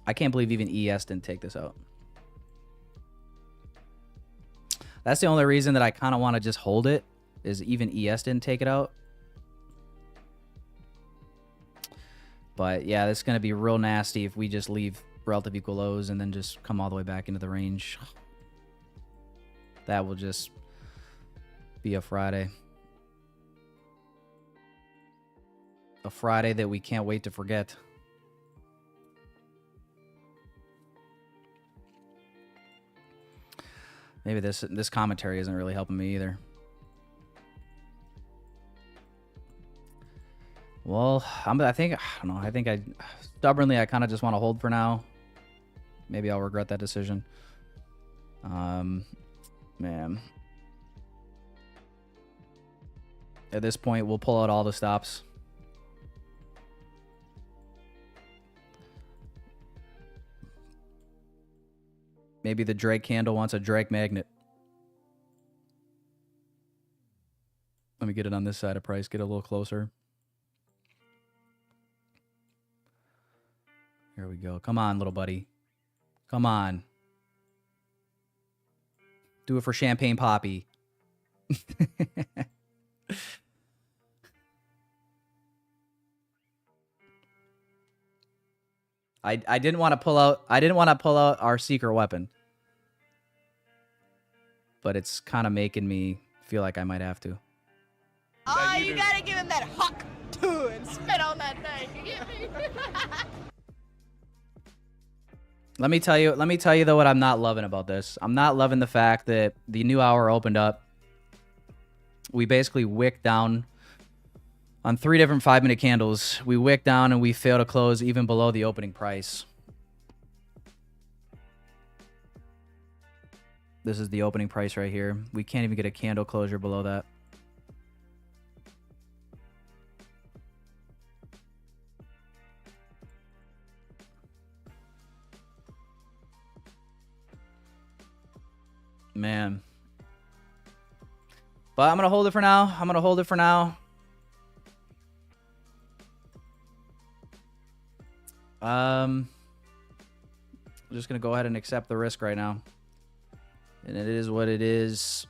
I can't believe even ES didn't take this out. That's the only reason that I kind of want to just hold it, is even ES didn't take it out. But yeah, this is going to be real nasty if we just leave relative equal lows and then just come all the way back into the range. That will just be a Friday. A Friday that we can't wait to forget. Maybe this commentary isn't really helping me either. Well, I don't know. I think stubbornly, I kind of just want to hold for now. Maybe I'll regret that decision. Man. At this point, we'll pull out all the stops. Maybe the Drake candle wants a Drake magnet. Let me get it on this side of price. Get a little closer. Here we go. Come on, little buddy. Come on. Do it for Champagne Poppy. I didn't want to pull out our secret weapon. But it's kind of making me feel like I might have to. Oh, you gotta give him that huck too and spit on that thing. You get me? Let me tell you though what I'm not loving about this. I'm not loving the fact that the new hour opened up. We basically wicked down on 3 different 5-minute candles. We wicked down and we failed to close even below the opening price. This is the opening price right here. We can't even get a candle closure below that. Man. But I'm going to hold it for now. I'm just going to go ahead and accept the risk right now. And it is what it is.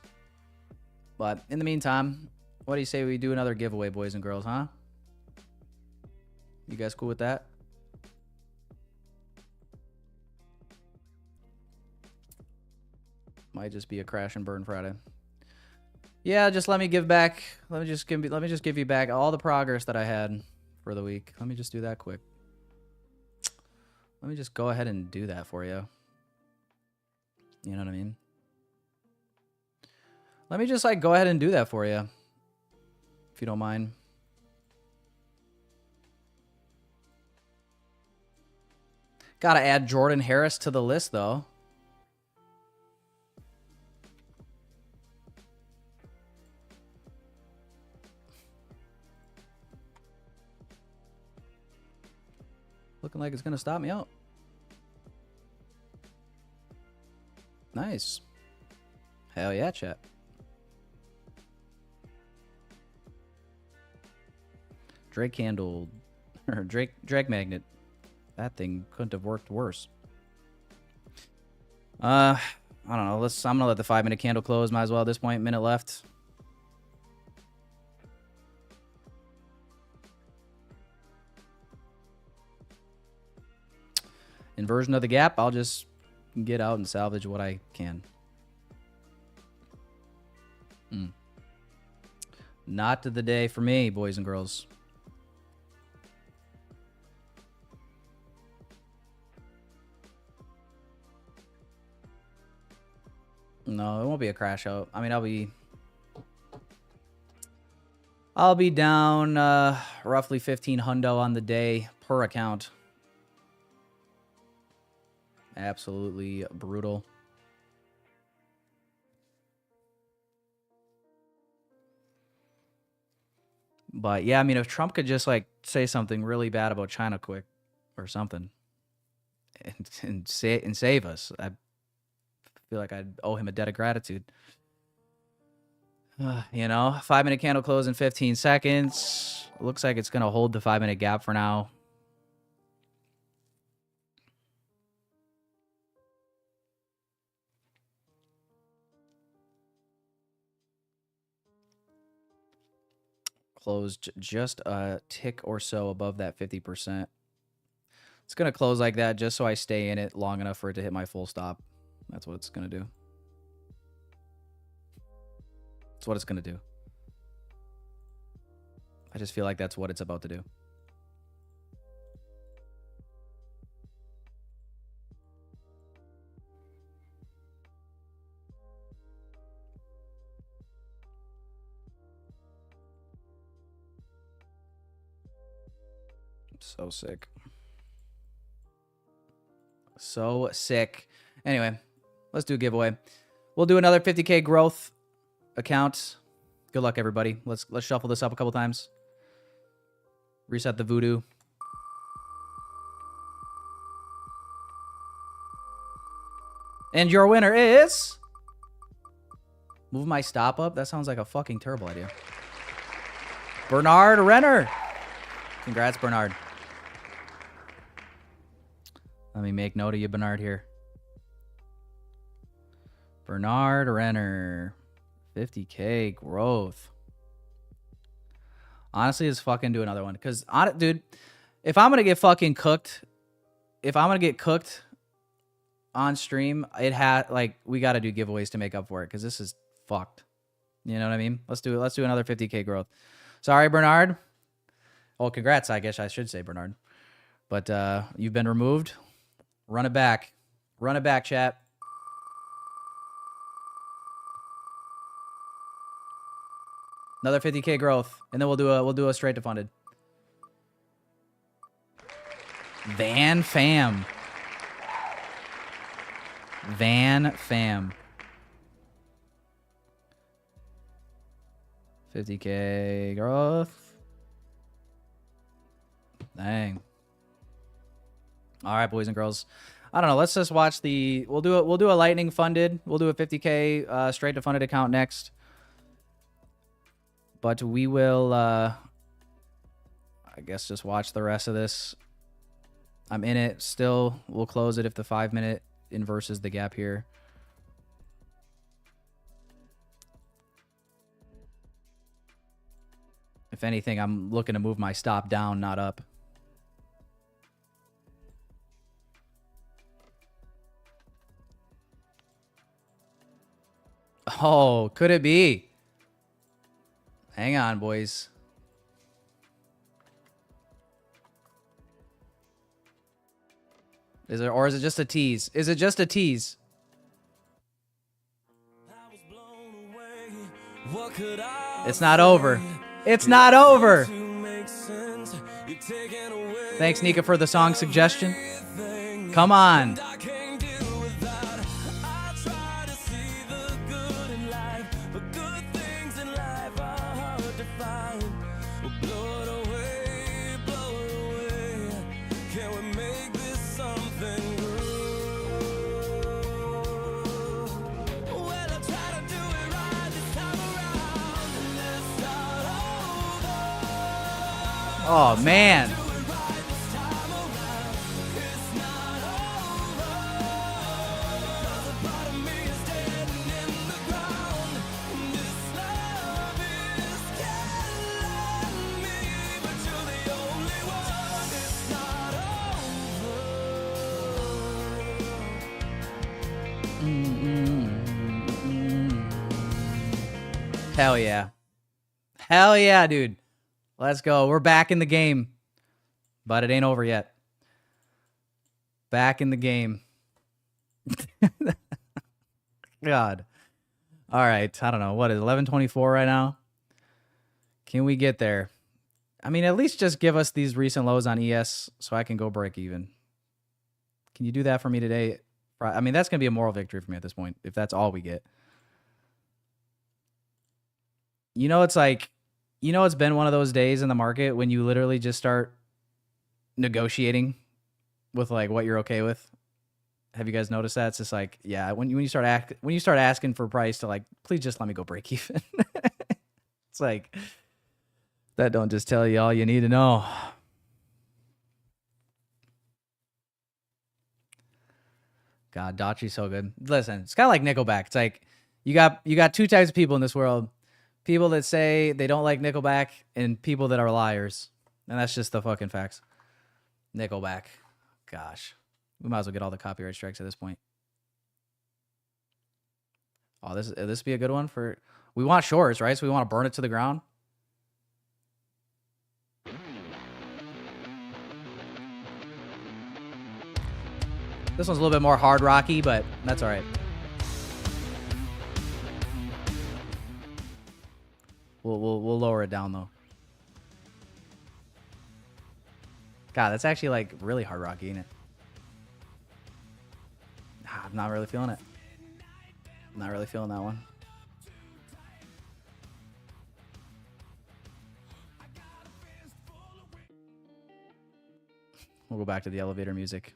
But in the meantime, what do you say we do another giveaway, boys and girls, huh? You guys cool with that? Might just be a crash and burn Friday. Yeah, just let me give back. Let me just give you back all the progress that I had for the week. Let me just do that quick. Let me just go ahead and do that for you. You know what I mean? Let me just like go ahead and do that for you, if you don't mind. Gotta add Jordan Harris to the list though. Looking like it's going to stop me out. Nice. Hell yeah, chat. Drake candle. Or Drake magnet. That thing couldn't have worked worse. I don't know. I'm going to let the 5-minute candle close. Might as well at this point. Minute left. Inversion of the gap, I'll just get out and salvage what I can. Not the day for me, boys and girls. No, it won't be a crash out. I mean, I'll be down roughly 15 hundo on the day per account. Absolutely brutal. But yeah, I mean, if Trump could just like say something really bad about China quick or something and save us, I feel like I'd owe him a debt of gratitude. You know, 5-minute candle close in 15 seconds. Looks like it's going to hold the 5-minute gap for now. Closed just a tick or so above that 50%. It's going to close like that just so I stay in it long enough for it to hit my full stop. That's what it's going to do. That's what it's going to do. I just feel like that's what it's about to do. So sick. So sick. Anyway, let's do a giveaway. We'll do another 50K growth account. Good luck, everybody. Let's shuffle this up a couple times. Reset the voodoo. And your winner is... Move my stop up? That sounds like a fucking terrible idea. Bernard Renner. Congrats, Bernard. Let me make note of you, Bernard, here. Bernard Renner. 50K growth. Honestly, let's fucking do another one. Because, dude, if I'm going to get fucking cooked, if I'm going to get cooked on stream, we got to do giveaways to make up for it. Because this is fucked. You know what I mean? Let's do it. Let's do another 50K growth. Sorry, Bernard. Oh, congrats, I guess I should say, Bernard. But you've been removed. Run it back. Run it back, chat. Another 50K growth, and then we'll do a straight to funded. Van Fam. Van Fam. 50K growth. Dang. All right, boys and girls. I don't know. Let's just watch the. We'll do it. We'll do a lightning funded. We'll do a 50K straight to funded account next. But we will. I guess just watch the rest of this. I'm in it still. We'll close it if the 5-minute inverses the gap here. If anything, I'm looking to move my stop down, not up. Oh, could it be? Hang on, boys. Is it, or is it just a tease? Is it just a tease? It's not over. It's not over. Thanks, Nika, for the song suggestion. Come on. Oh, man. Hell yeah. Hell yeah, dude. Let's go. We're back in the game. But it ain't over yet. Back in the game. God. All right. I don't know. What is 11:24 right now? Can we get there? I mean, at least just give us these recent lows on ES so I can go break even. Can you do that for me today? I mean, that's going to be a moral victory for me at this point, if that's all we get. You know, it's like, you know, it's been one of those days in the market when you literally just start negotiating with like what you're okay with. Have you guys noticed that? It's just like, yeah, when you start asking for price to like, please just let me go break even. It's like, that don't just tell you all you need to know. God, Dachi's so good. Listen, it's kind of like Nickelback. It's like you got two types of people in this world. People that say they don't like Nickelback and people that are liars. And that's just the fucking facts. Nickelback. Gosh. We might as well get all the copyright strikes at this point. Oh, this would be a good one for... We want shorts, right? So we want to burn it to the ground. This one's a little bit more hard rocky, but that's all right. We'll lower it down though. God, that's actually like really hard rocky, ain't it? I'm not really feeling it. I'm not really feeling that one. We'll go back to the elevator music.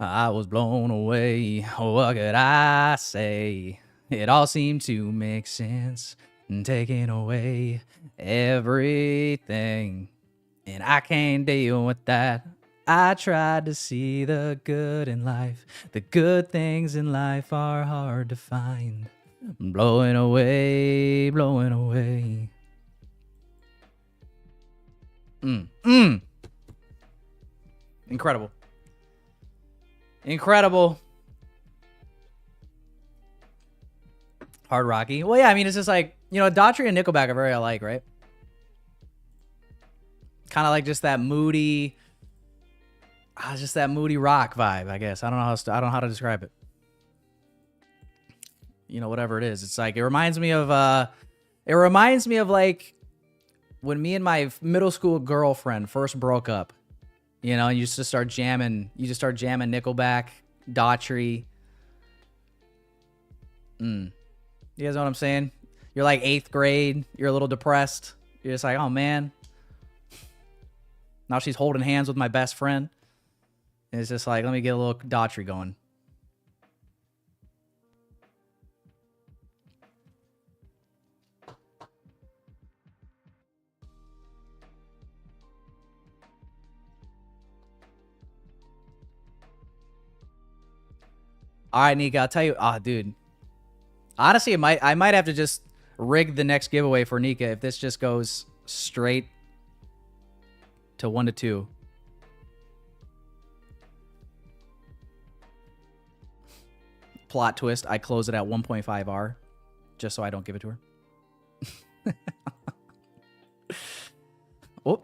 I was blown away. What could I say? It all seemed to make sense, and taking away everything. And I can't deal with that. I tried to see the good in life. The good things in life are hard to find. Blowing away, blowing away. Incredible. Incredible. Hard rocky. Well, yeah, I mean, it's just like, you know, Daughtry and Nickelback are very alike, right? Kind of like just that moody, just that moody rock vibe, I guess. I don't know how to describe it. You know, whatever it is. It's like, it reminds me of like when me and my middle school girlfriend first broke up. You know, you just start jamming Nickelback, Daughtry. You guys know what I'm saying? You're like 8th grade. You're a little depressed. You're just like, oh, man. Now she's holding hands with my best friend. And it's just like, let me get a little Daughtry going. All right, Nika, I'll tell you. Ah, dude. Honestly, I might have to just rig the next giveaway for Nika if this just goes straight to 1 to 2. Plot twist, I close it at 1.5 R just so I don't give it to her. Oh.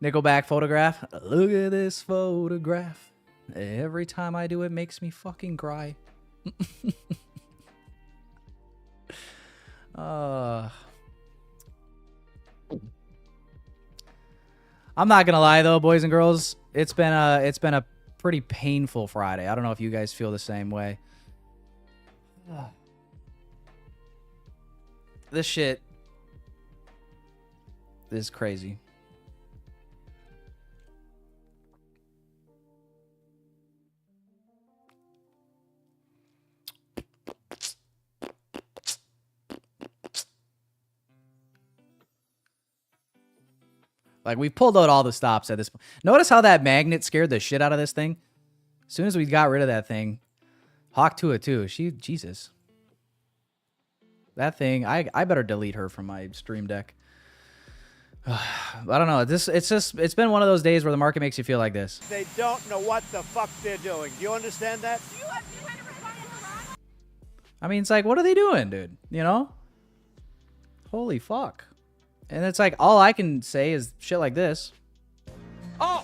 Nickelback photograph. Look at this photograph. Every time I do it makes me fucking cry. I'm not gonna lie though, boys and girls. It's been a pretty painful Friday. I don't know if you guys feel the same way. This shit is crazy. Like, we've pulled out all the stops at this point. Notice how that magnet scared the shit out of this thing? As soon as we got rid of that thing. Hawk Tua too. Jesus. That thing, I better delete her from my stream deck. I don't know. It's been one of those days where the market makes you feel like this. They don't know what the fuck they're doing. Do you understand that? I mean, it's like, what are they doing, dude? You know? Holy fuck. And it's like, all I can say is shit like this. Oh,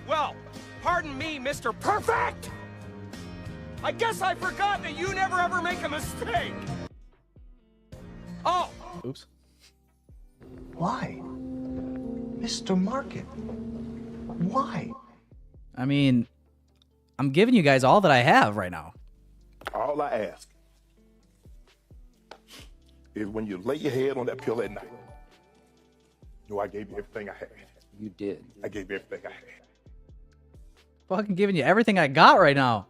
well, pardon me, Mr. Perfect. I guess I forgot that you never ever make a mistake. Oh. Oops. Why? Mr. Market. Why? I mean, I'm giving you guys all that I have right now. All I ask is when you lay your head on that pillow at night, you know I gave you everything I had. You did. I gave you everything I had. Fucking giving you everything I got right now.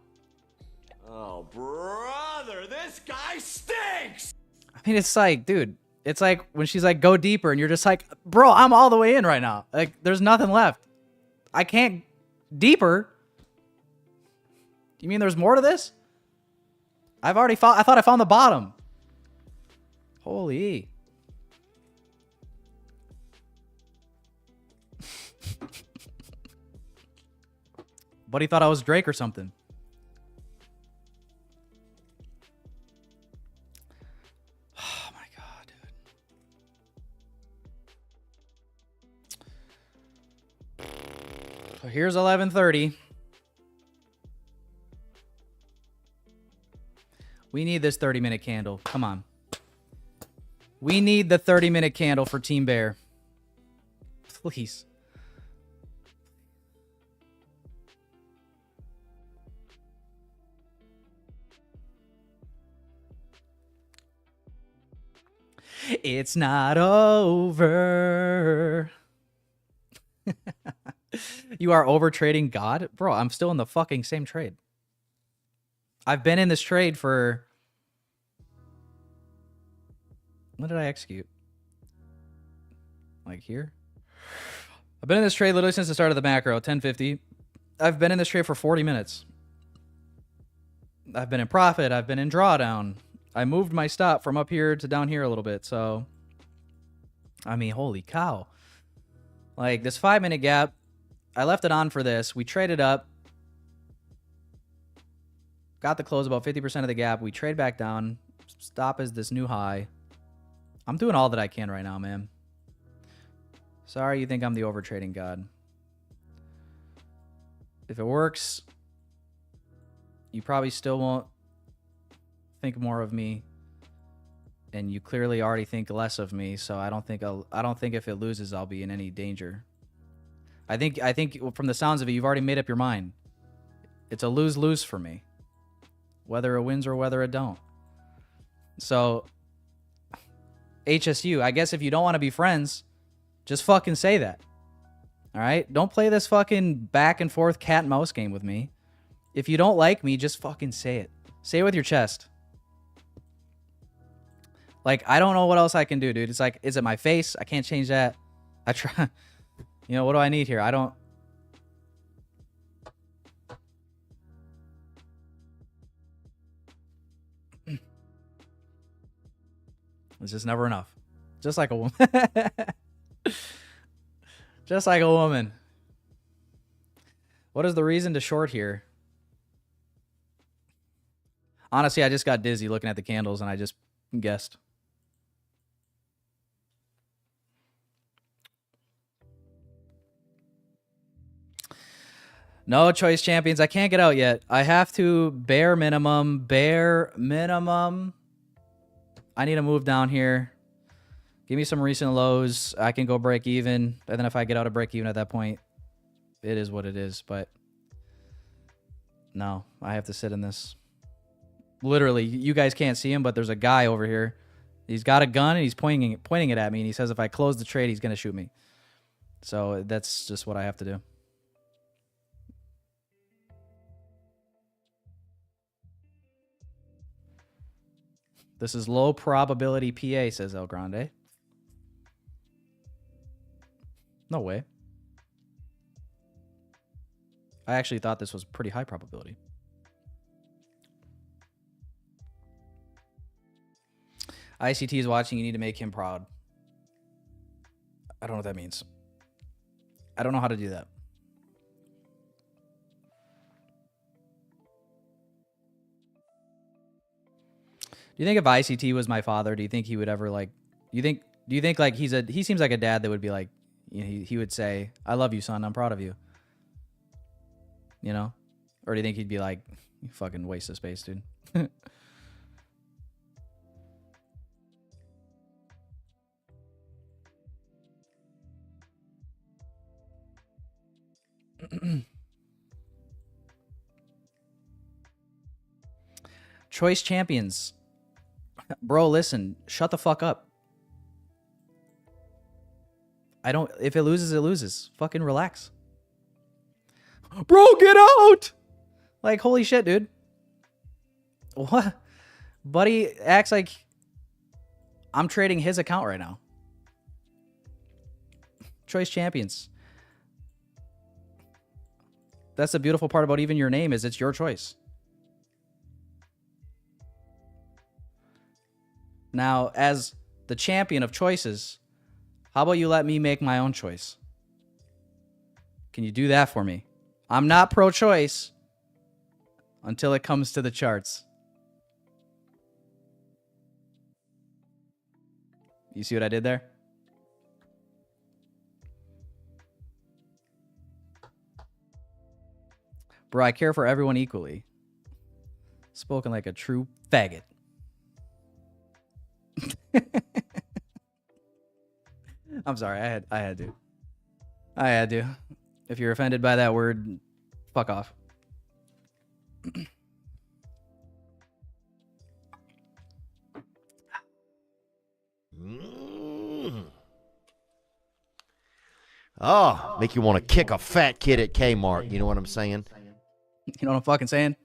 Oh, brother, this guy stinks. I mean, it's like, dude, it's like when she's like, go deeper, and you're just like, bro, I'm all the way in right now. Like, there's nothing left. I can't deeper. You mean there's more to this? I thought I found the bottom. Holy. Buddy thought I was Drake or something. Oh my god, dude. So here's 11:30. We need this 30-minute candle. Come on. We need the 30-minute candle for Team Bear. Please. It's not over. You are over trading God? Bro, I'm still in the fucking same trade. I've been in this trade for... When did I execute? Like here? I've been in this trade literally since the start of the macro, 1050. I've been in this trade for 40 minutes. I've been in profit. I've been in drawdown. I moved my stop from up here to down here a little bit, so... I mean, holy cow. Like, this 5-minute gap, I left it on for this. We traded up. Got the close about 50% of the gap. We trade back down. Stop is this new high. I'm doing all that I can right now, man. Sorry you think I'm the overtrading god. If it works, you probably still won't think more of me, and you clearly already think less of me, so I don't think if it loses I'll be in any danger. I think from the sounds of it, you've already made up your mind. It's a lose-lose for me. Whether it wins or whether it don't. So HSU, I guess if you don't want to be friends, just fucking say that. All right? Don't play this fucking back and forth cat and mouse game with me. If you don't like me, just fucking say it. Say it with your chest. Like, I don't know what else I can do, dude. It's like, is it my face? I can't change that. I try. You know, what do I need here? I don't. It's just never enough. Just like a woman. Just like a woman. What is the reason to short here? Honestly, I just got dizzy looking at the candles and I just guessed. No choice champions. I can't get out yet. I have to bare minimum. I need to move down here. Give me some recent lows. I can go break even. And then if I get out of break even at that point, it is what it is. But no, I have to sit in this. Literally, you guys can't see him, but there's a guy over here. He's got a gun and he's pointing it at me. And he says if I close the trade, he's going to shoot me. So that's just what I have to do. This is low probability PA, says El Grande. No way. I actually thought this was pretty high probability. ICT is watching. You need to make him proud. I don't know what that means. I don't know how to do that. Do you think if ICT was my father, do you think he would ever like, do you think like he seems like a dad that would be like, you know, he would say, I love you, son. I'm proud of you. You know? Or do you think he'd be like, you fucking waste of space, dude? Choice champions. Bro, listen, shut the fuck up. If it loses, it loses. Fucking relax. Bro, get out! Like, holy shit, dude. What? Buddy acts like I'm trading his account right now. Choice champions. That's the beautiful part about even your name is it's your choice. Now, as the champion of choices, how about you let me make my own choice? Can you do that for me? I'm not pro-choice until it comes to the charts. You see what I did there? Bro, I care for everyone equally. Spoken like a true faggot. I'm sorry. I had to. I had to. If you're offended by that word, fuck off. Oh, make you want to kick a fat kid at Kmart. You know what I'm saying? You know what I'm fucking saying?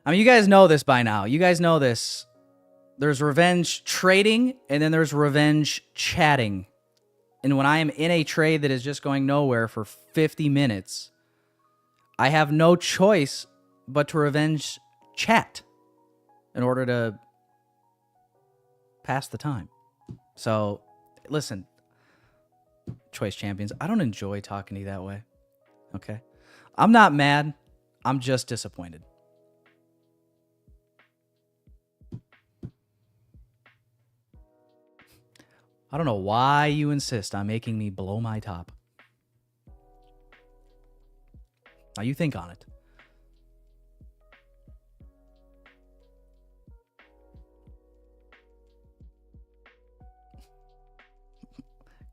I mean, you guys know this by now. You guys know this. There's revenge trading, and then there's revenge chatting. And when I am in a trade that is just going nowhere for 50 minutes, I have no choice but to revenge chat in order to pass the time. So, listen, choice champions, I don't enjoy talking to you that way. Okay? I'm not mad. I'm just disappointed. I don't know why you insist on making me blow my top. Now you think on it.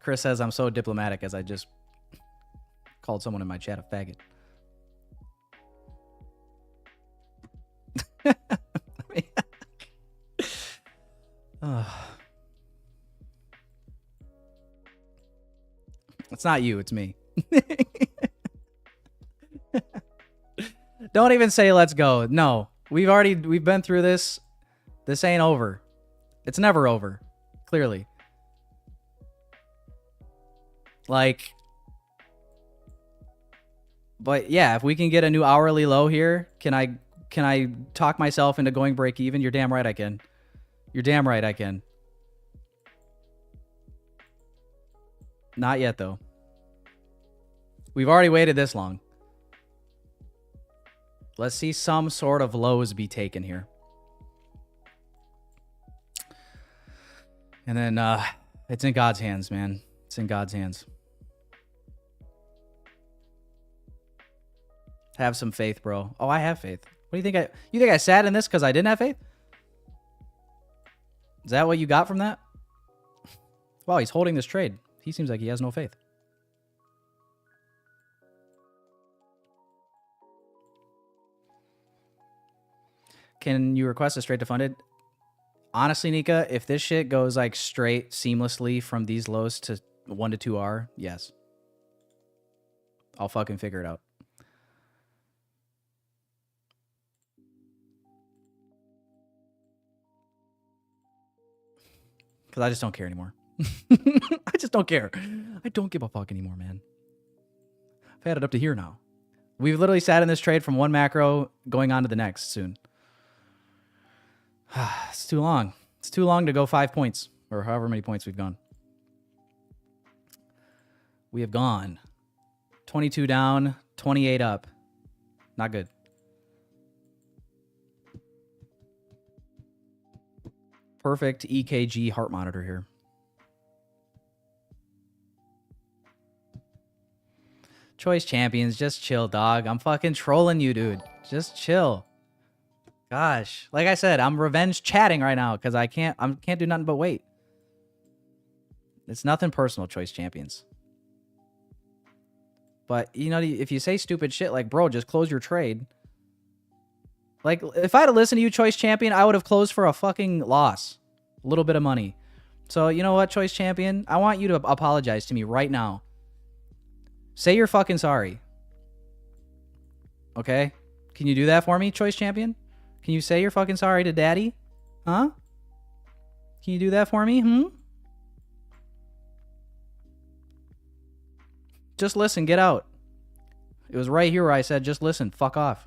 Chris says I'm so diplomatic as I just called someone in my chat a faggot. It's not you, it's me. Don't even say let's go. No. We've been through this. This ain't over. It's never over. Clearly. Like, but yeah, if we can get a new hourly low here, can I talk myself into going break even? You're damn right I can. You're damn right I can. Not yet though. We've already waited this long. Let's see some sort of lows be taken here. And then it's in God's hands, man. It's in God's hands. Have some faith, bro. Oh, I have faith. What do you think you think I sat in this because I didn't have faith? Is that what you got from that? Wow, he's holding this trade. He seems like he has no faith. Can you request a straight to funded? Honestly, Nika, if this shit goes like straight seamlessly from these lows to 1 to 2R, yes. I'll fucking figure it out. Because I just don't care anymore. I just don't care. I don't give a fuck anymore, man. I've had it up to here now. We've literally sat in this trade from one macro going on to the next soon. It's too long. It's too long to go 5 points or however many points we've gone. We have gone 22 down, 28 up. Not good. Perfect EKG heart monitor here. Choice champions, just chill, dog. I'm fucking trolling you, dude. Just chill. Gosh, like I said, I'm revenge chatting right now because I can't do nothing but wait. It's nothing personal, choice champions. But you know, if you say stupid shit like, bro, just close your trade. Like, if I had listened to you, choice champion, I would have closed for a fucking loss. A little bit of money. So, you know what, choice champion? I want you to apologize to me right now. Say you're fucking sorry. Okay? Can you do that for me, choice champion? Can you say you're fucking sorry to daddy? Huh? Can you do that for me? Just listen, get out. It was right here where I said, just listen, fuck off.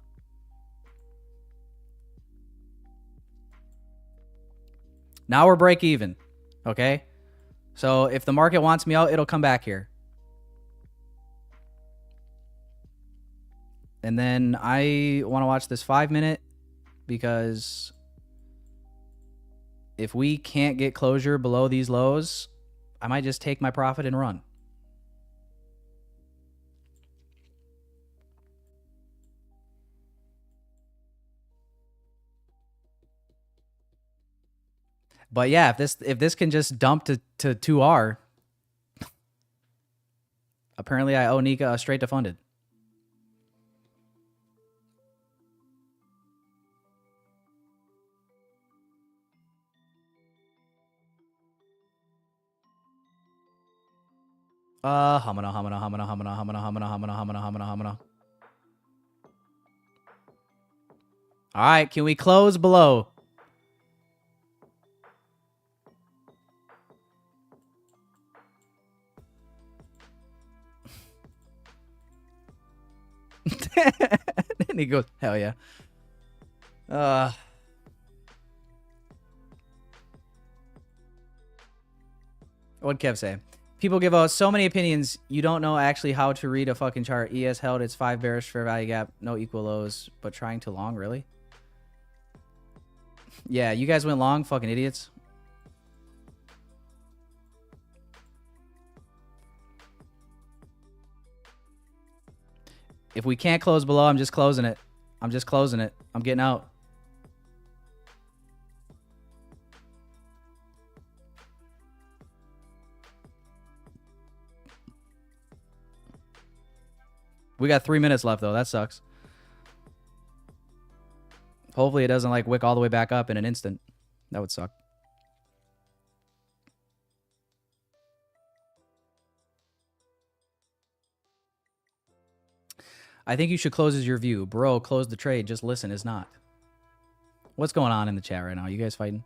Now we're break even, okay? So if the market wants me out, it'll come back here. And then I want to watch this 5-minute because if we can't get closure below these lows, I might just take my profit and run. But yeah, if this can just dump to 2R, apparently I owe Nika a straight to funded. Hamana. All right, can we close below? And he goes, hell yeah. What'd Kev say? People give out so many opinions, you don't know actually how to read a fucking chart. ES held its 5 bearish fair value gap, no equal lows, but trying to long, really? Yeah, you guys went long, fucking idiots. If we can't close below, I'm just closing it. I'm just closing it. I'm getting out. We got 3 minutes left, though. That sucks. Hopefully it doesn't, like, wick all the way back up in an instant. That would suck. I think you should close as your view. Bro, close the trade. Just listen is not. What's going on in the chat right now? You guys fighting?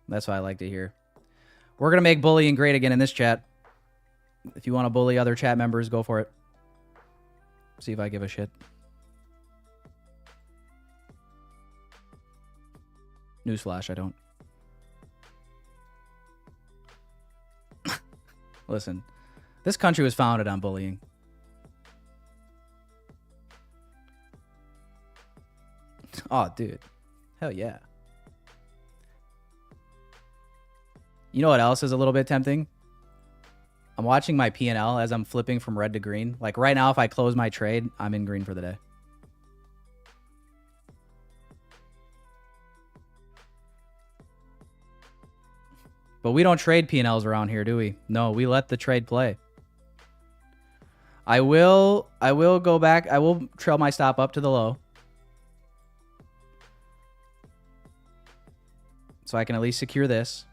That's what I like to hear. We're going to make bullying great again in this chat. If you want to bully other chat members, go for it. See if I give a shit. Newsflash, I don't. Listen, this country was founded on bullying. Oh, dude. Hell yeah. You know what else is a little bit tempting? I'm watching my P&L as I'm flipping from red to green. Like right now, if I close my trade, I'm in green for the day. But we don't trade P&Ls around here, do we? No, we let the trade play. I will go back. I will trail my stop up to the low. So I can at least secure this.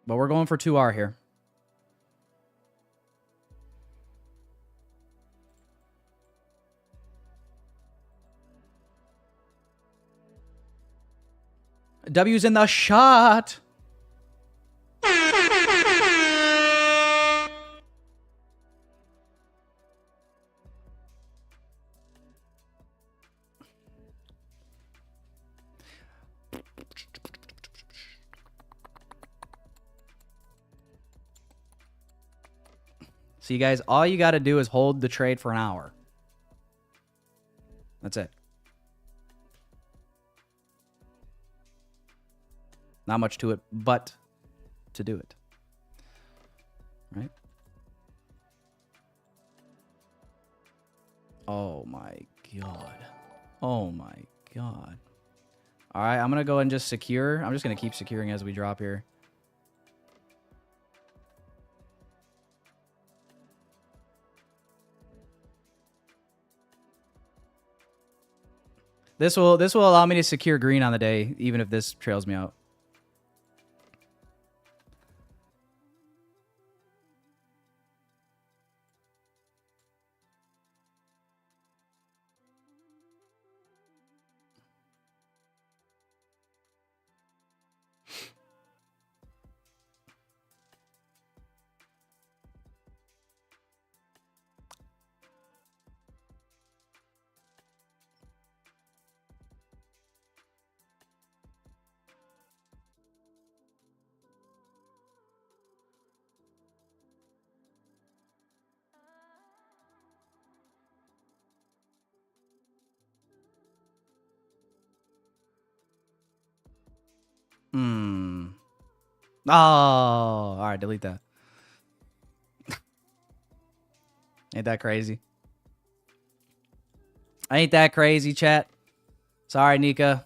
But we're going for 2R here. W's in the shot. So you guys, all you got to do is hold the trade for an hour. That's it. Not much to it, but to do it. Right? Oh my God. Oh my God. All right, I'm going to go and just secure. I'm just going to keep securing as we drop here. This will allow me to secure green on the day, even if this trails me out. Oh, all right, delete that. Ain't that crazy? Ain't that crazy, chat? Sorry, Nika.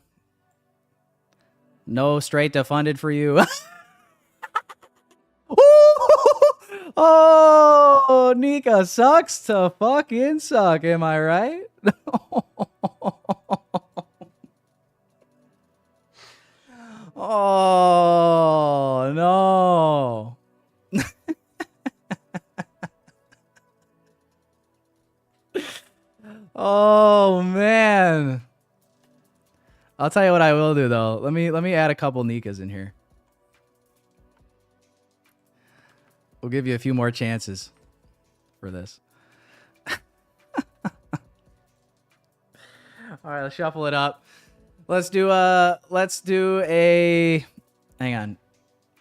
No straight to funded for you. Oh, Nika sucks to fucking suck. Am I right? Oh, no. Oh, man. I'll tell you what I will do, though. Let me add a couple Nikas in here. We'll give you a few more chances for this. All right, let's shuffle it up. Let's do a hang on.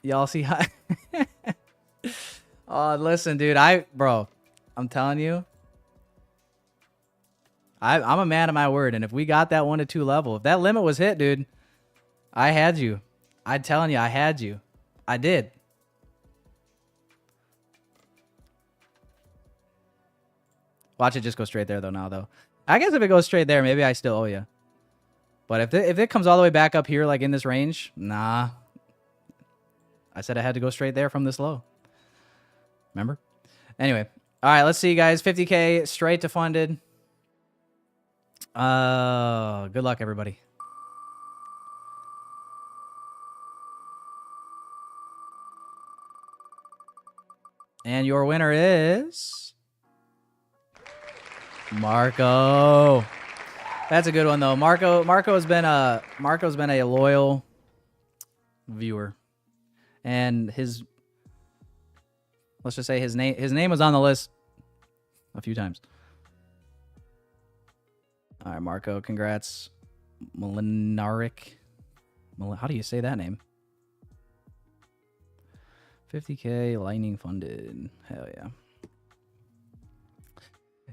Y'all see how Oh, listen, dude. Bro, I'm telling you. I'm a man of my word, and if we got that 1 to 2 level, if that limit was hit, dude, I had you. I'm telling you, I had you. I did. Watch it just go straight there, though, now, though. I guess if it goes straight there, maybe I still owe you. But if it comes all the way back up here, like in this range, nah. I said I had to go straight there from this low. Remember? Anyway, All right, let's see, guys. 50K straight to funded. Good luck, everybody. And your winner is Marco. That's a good one though. Marco's been a loyal viewer, and let's just say his name was on the list a few times. All right, Marco, congrats. Molinaric. How do you say that name? 50K lightning funded. Hell yeah.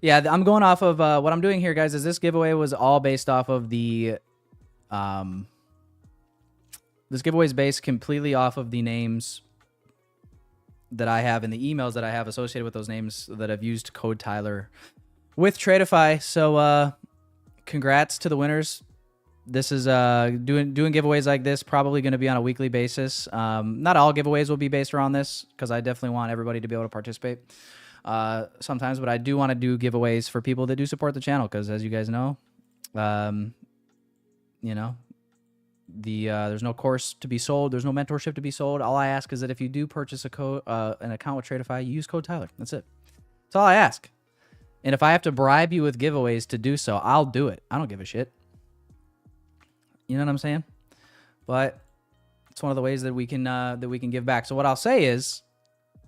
Yeah, I'm going off of what I'm doing here, guys, is this giveaway was all based off of the this giveaway is based completely off of the names that I have and the emails that I have associated with those names that have used code Tyler with Tradeify. So congrats to the winners. This is doing giveaways like this, probably going to be on a weekly basis. Not all giveaways will be based around this because I definitely want everybody to be able to participate sometimes, but I do want to do giveaways for people that do support the channel because, as you guys know, you know, there's no course to be sold, there's no mentorship to be sold. All I ask is that if you do purchase an account with Tradeify, you use code Tyler. That's it. That's all I ask. And if I have to bribe you with giveaways to do so, I'll do it. I don't give a shit. You know what I'm saying? But it's one of the ways that we can give back. So what I'll say is,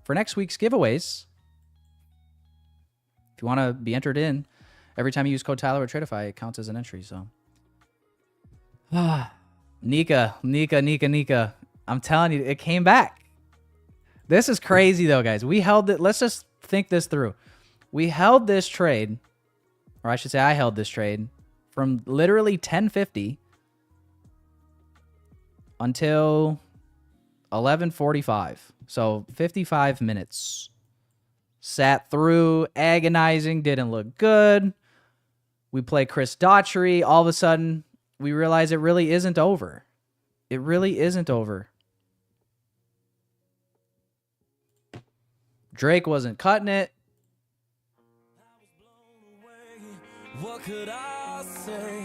for next week's giveaways, if you want to be entered in, every time you use code Tyler or Tradeify, it counts as an entry. So, Nika, I'm telling you, it came back. This is crazy though, guys. We held it. Let's just think this through. We held this trade, or I should say, I held this trade from literally 1050 until 11:45. So 55 minutes. Sat through, agonizing, didn't look good. We play Chris Daughtry. All of a sudden, we realize it really isn't over. It really isn't over. Drake wasn't cutting it. What could I say?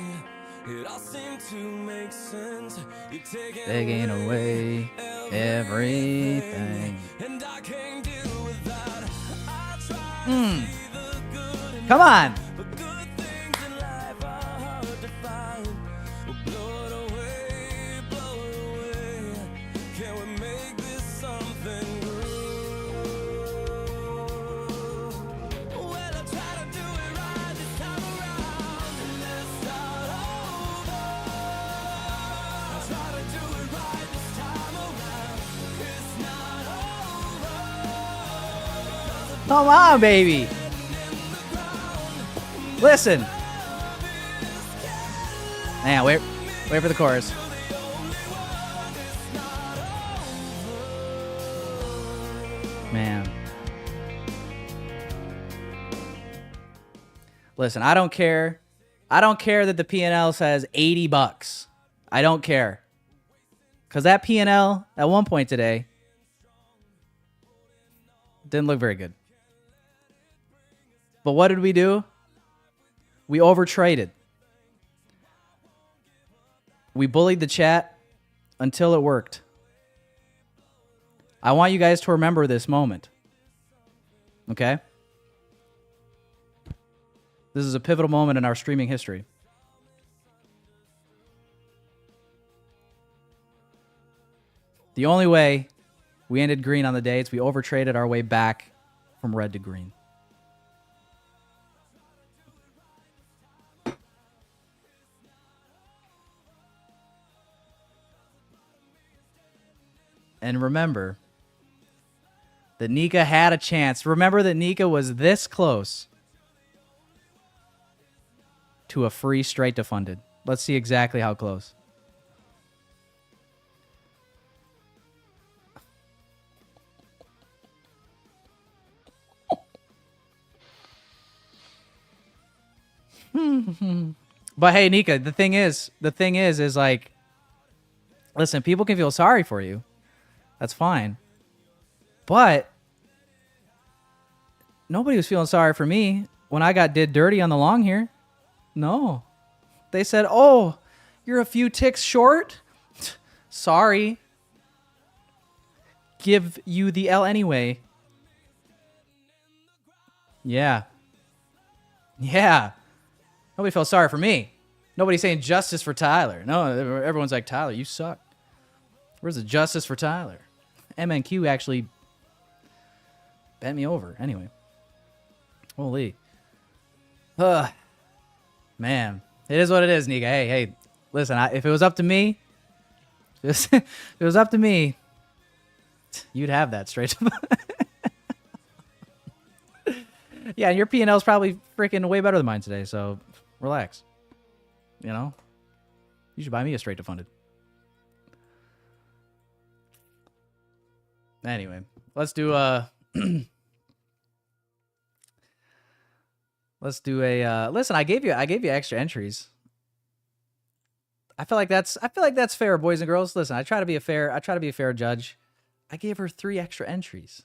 It all seemed to make sense. You're taking away everything. And I can't deal with that. I try to see the good in Come on. But good things in life are hard to find. We'll blow it away, blow it away. Can we make this something good? Well, I try to do it right this time around. And let's start over. I try to do it right this time around. It's not over. Come on, baby. Listen. Man, wait for the chorus. Man. Listen, I don't care. I don't care that the P&L says $80. I don't care. Because that P&L at one point today didn't look very good. But what did we do? We overtraded. We bullied the chat until it worked. I want you guys to remember this moment. Okay? This is a pivotal moment in our streaming history. The only way we ended green on the day is we overtraded our way back from red to green. And remember that Nika had a chance. Remember that Nika was this close to a free straight to funded. Let's see exactly how close. But hey, Nika, the thing is like, listen, people can feel sorry for you. That's fine. But Nobody was feeling sorry for me when I did dirty on the long here. No. They said, oh, you're a few ticks short? Sorry. Give you the L anyway. Yeah. Yeah. Nobody felt sorry for me. Nobody's saying justice for Tyler. No, everyone's like, Tyler, you suck. Where's the justice for Tyler? MNQ actually bent me over. Anyway. Holy. Man. It is what it is, Nika. Hey, listen, if it was up to me, if it was up to me, you'd have that straight up. Yeah, and your P&L's probably freaking way better than mine today, so relax. You know? You should buy me a straight to funded. Anyway, let's do let's do a listen, I gave you extra entries. I feel like that's fair, boys and girls. Listen, I try to be a fair judge. I gave her 3 extra entries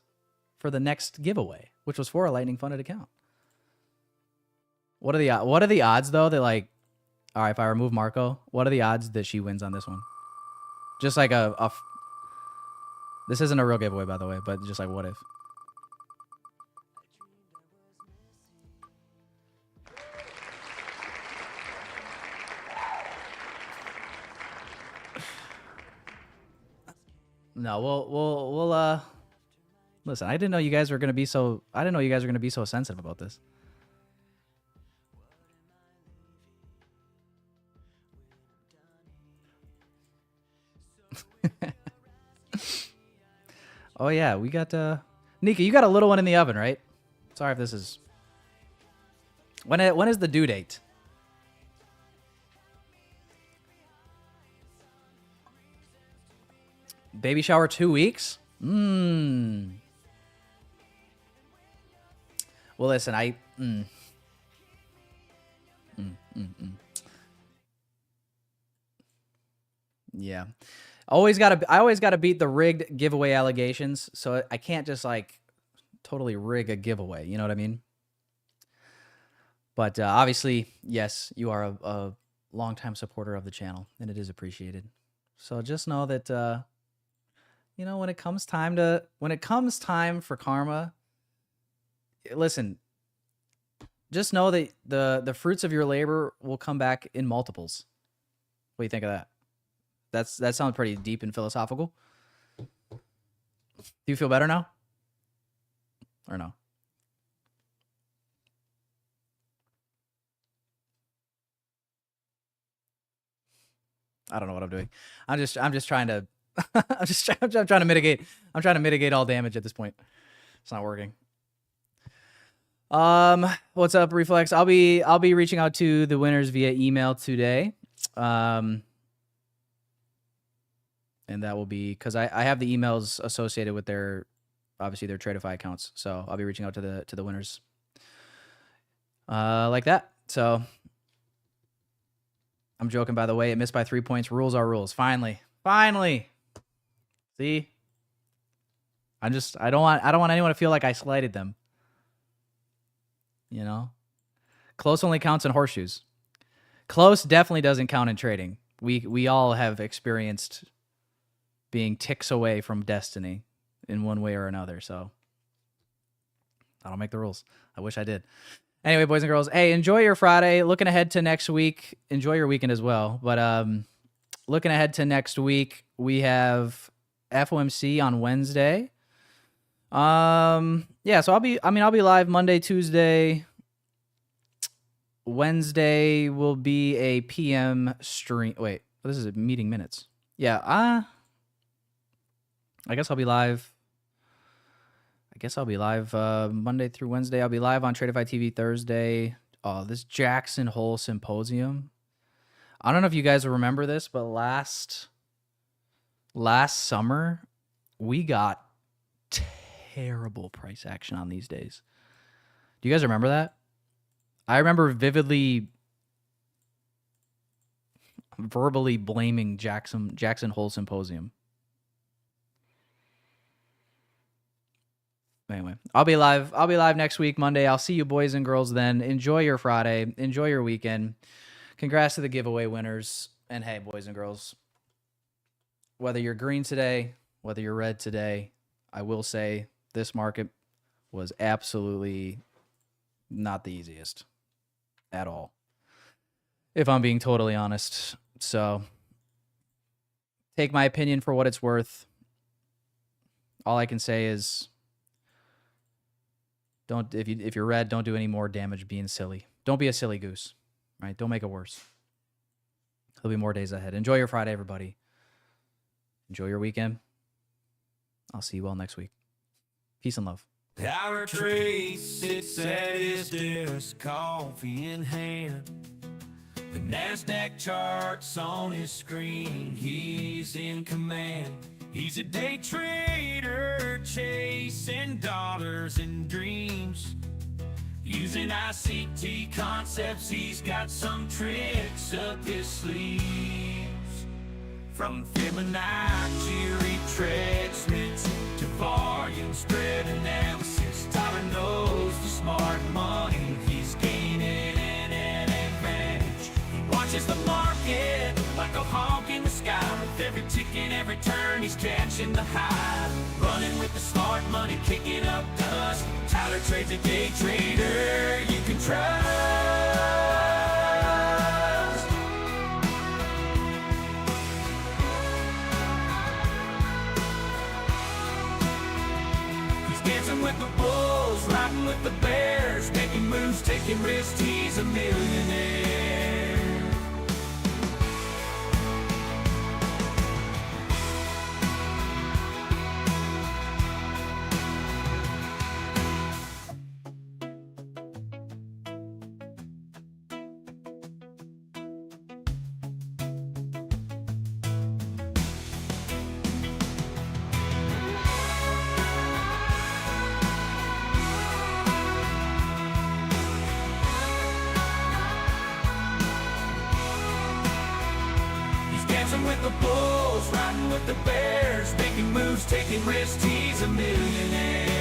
for the next giveaway, which was for a lightning funded account. What are the odds though that, like, all right, if I remove Marco, what are the odds that she wins on this one? Just like this isn't a real giveaway, by the way, but just like, what if? No, we'll listen, I didn't know you guys were gonna be so sensitive about this. Oh yeah, we got Nika, you got a little one in the oven, right? Sorry if this is when is the due date? Baby shower 2 weeks? Well, listen, yeah. I always gotta beat the rigged giveaway allegations, so I can't just like totally rig a giveaway. You know what I mean? But obviously, yes, you are a longtime supporter of the channel, and it is appreciated. So just know that you know, when it comes time for karma, listen. Just know that the fruits of your labor will come back in multiples. What do you think of that? That sounds pretty deep and philosophical. Do you feel better now? Or no? I don't know what I'm doing. I'm just trying to I'm trying to mitigate. I'm trying to mitigate all damage at this point. It's not working. What's up, Reflex? I'll be reaching out to the winners via email today. And that will be because I have the emails associated with their Tradeify accounts. So I'll be reaching out to the winners like that. So I'm joking, by the way. It missed by 3 points. Rules are rules. Finally. See? I don't want anyone to feel like I slighted them. You know? Close only counts in horseshoes. Close definitely doesn't count in trading. We all have experienced being ticks away from destiny in one way or another. So I don't make the rules. I wish I did. Anyway, boys and girls, hey, enjoy your Friday. Looking ahead to next week. Enjoy your weekend as well. But looking ahead to next week, we have FOMC on Wednesday. Yeah, so I'll be live Monday, Tuesday. Wednesday will be a PM stream. Wait, this is meeting minutes. Yeah, I guess I'll be live. Monday through Wednesday. I'll be live on Tradeify TV Thursday. Oh, this Jackson Hole Symposium. I don't know if you guys remember this, but last summer we got terrible price action on these days. Do you guys remember that? I remember vividly verbally blaming Jackson Hole Symposium. Anyway, I'll be live. I'll be live next week, Monday. I'll see you boys and girls then. Enjoy your Friday. Enjoy your weekend. Congrats to the giveaway winners. And hey, boys and girls, whether you're green today, whether you're red today, I will say this market was absolutely not the easiest at all, if I'm being totally honest. So take my opinion for what it's worth. All I can say is don't, if you're red, don't do any more damage being silly. Don't be a silly goose, right? Don't make it worse. There'll be more days ahead. Enjoy your Friday, everybody. Enjoy your weekend. I'll see you all next week. Peace and love. Our Trace sits at his desk, coffee in hand. The NASDAQ charts on his screen, he's in command. He's a day trader, chasing dollars and dreams. Using ICT concepts, he's got some tricks up his sleeves. From Fibonacci retracements to volume spread analysis, Tyler knows the smart money, he's gaining an advantage. He watches the market like a hawk in the sky. With every tick and every turn, he's catching the high. Running with the smart money, kicking up dust. Tyler trades a day trader you can trust. Dancing with the bulls, riding with the bears, making moves, taking risks, he's a millionaire. With the bulls, riding with the bears, making moves, taking risks, he's a millionaire.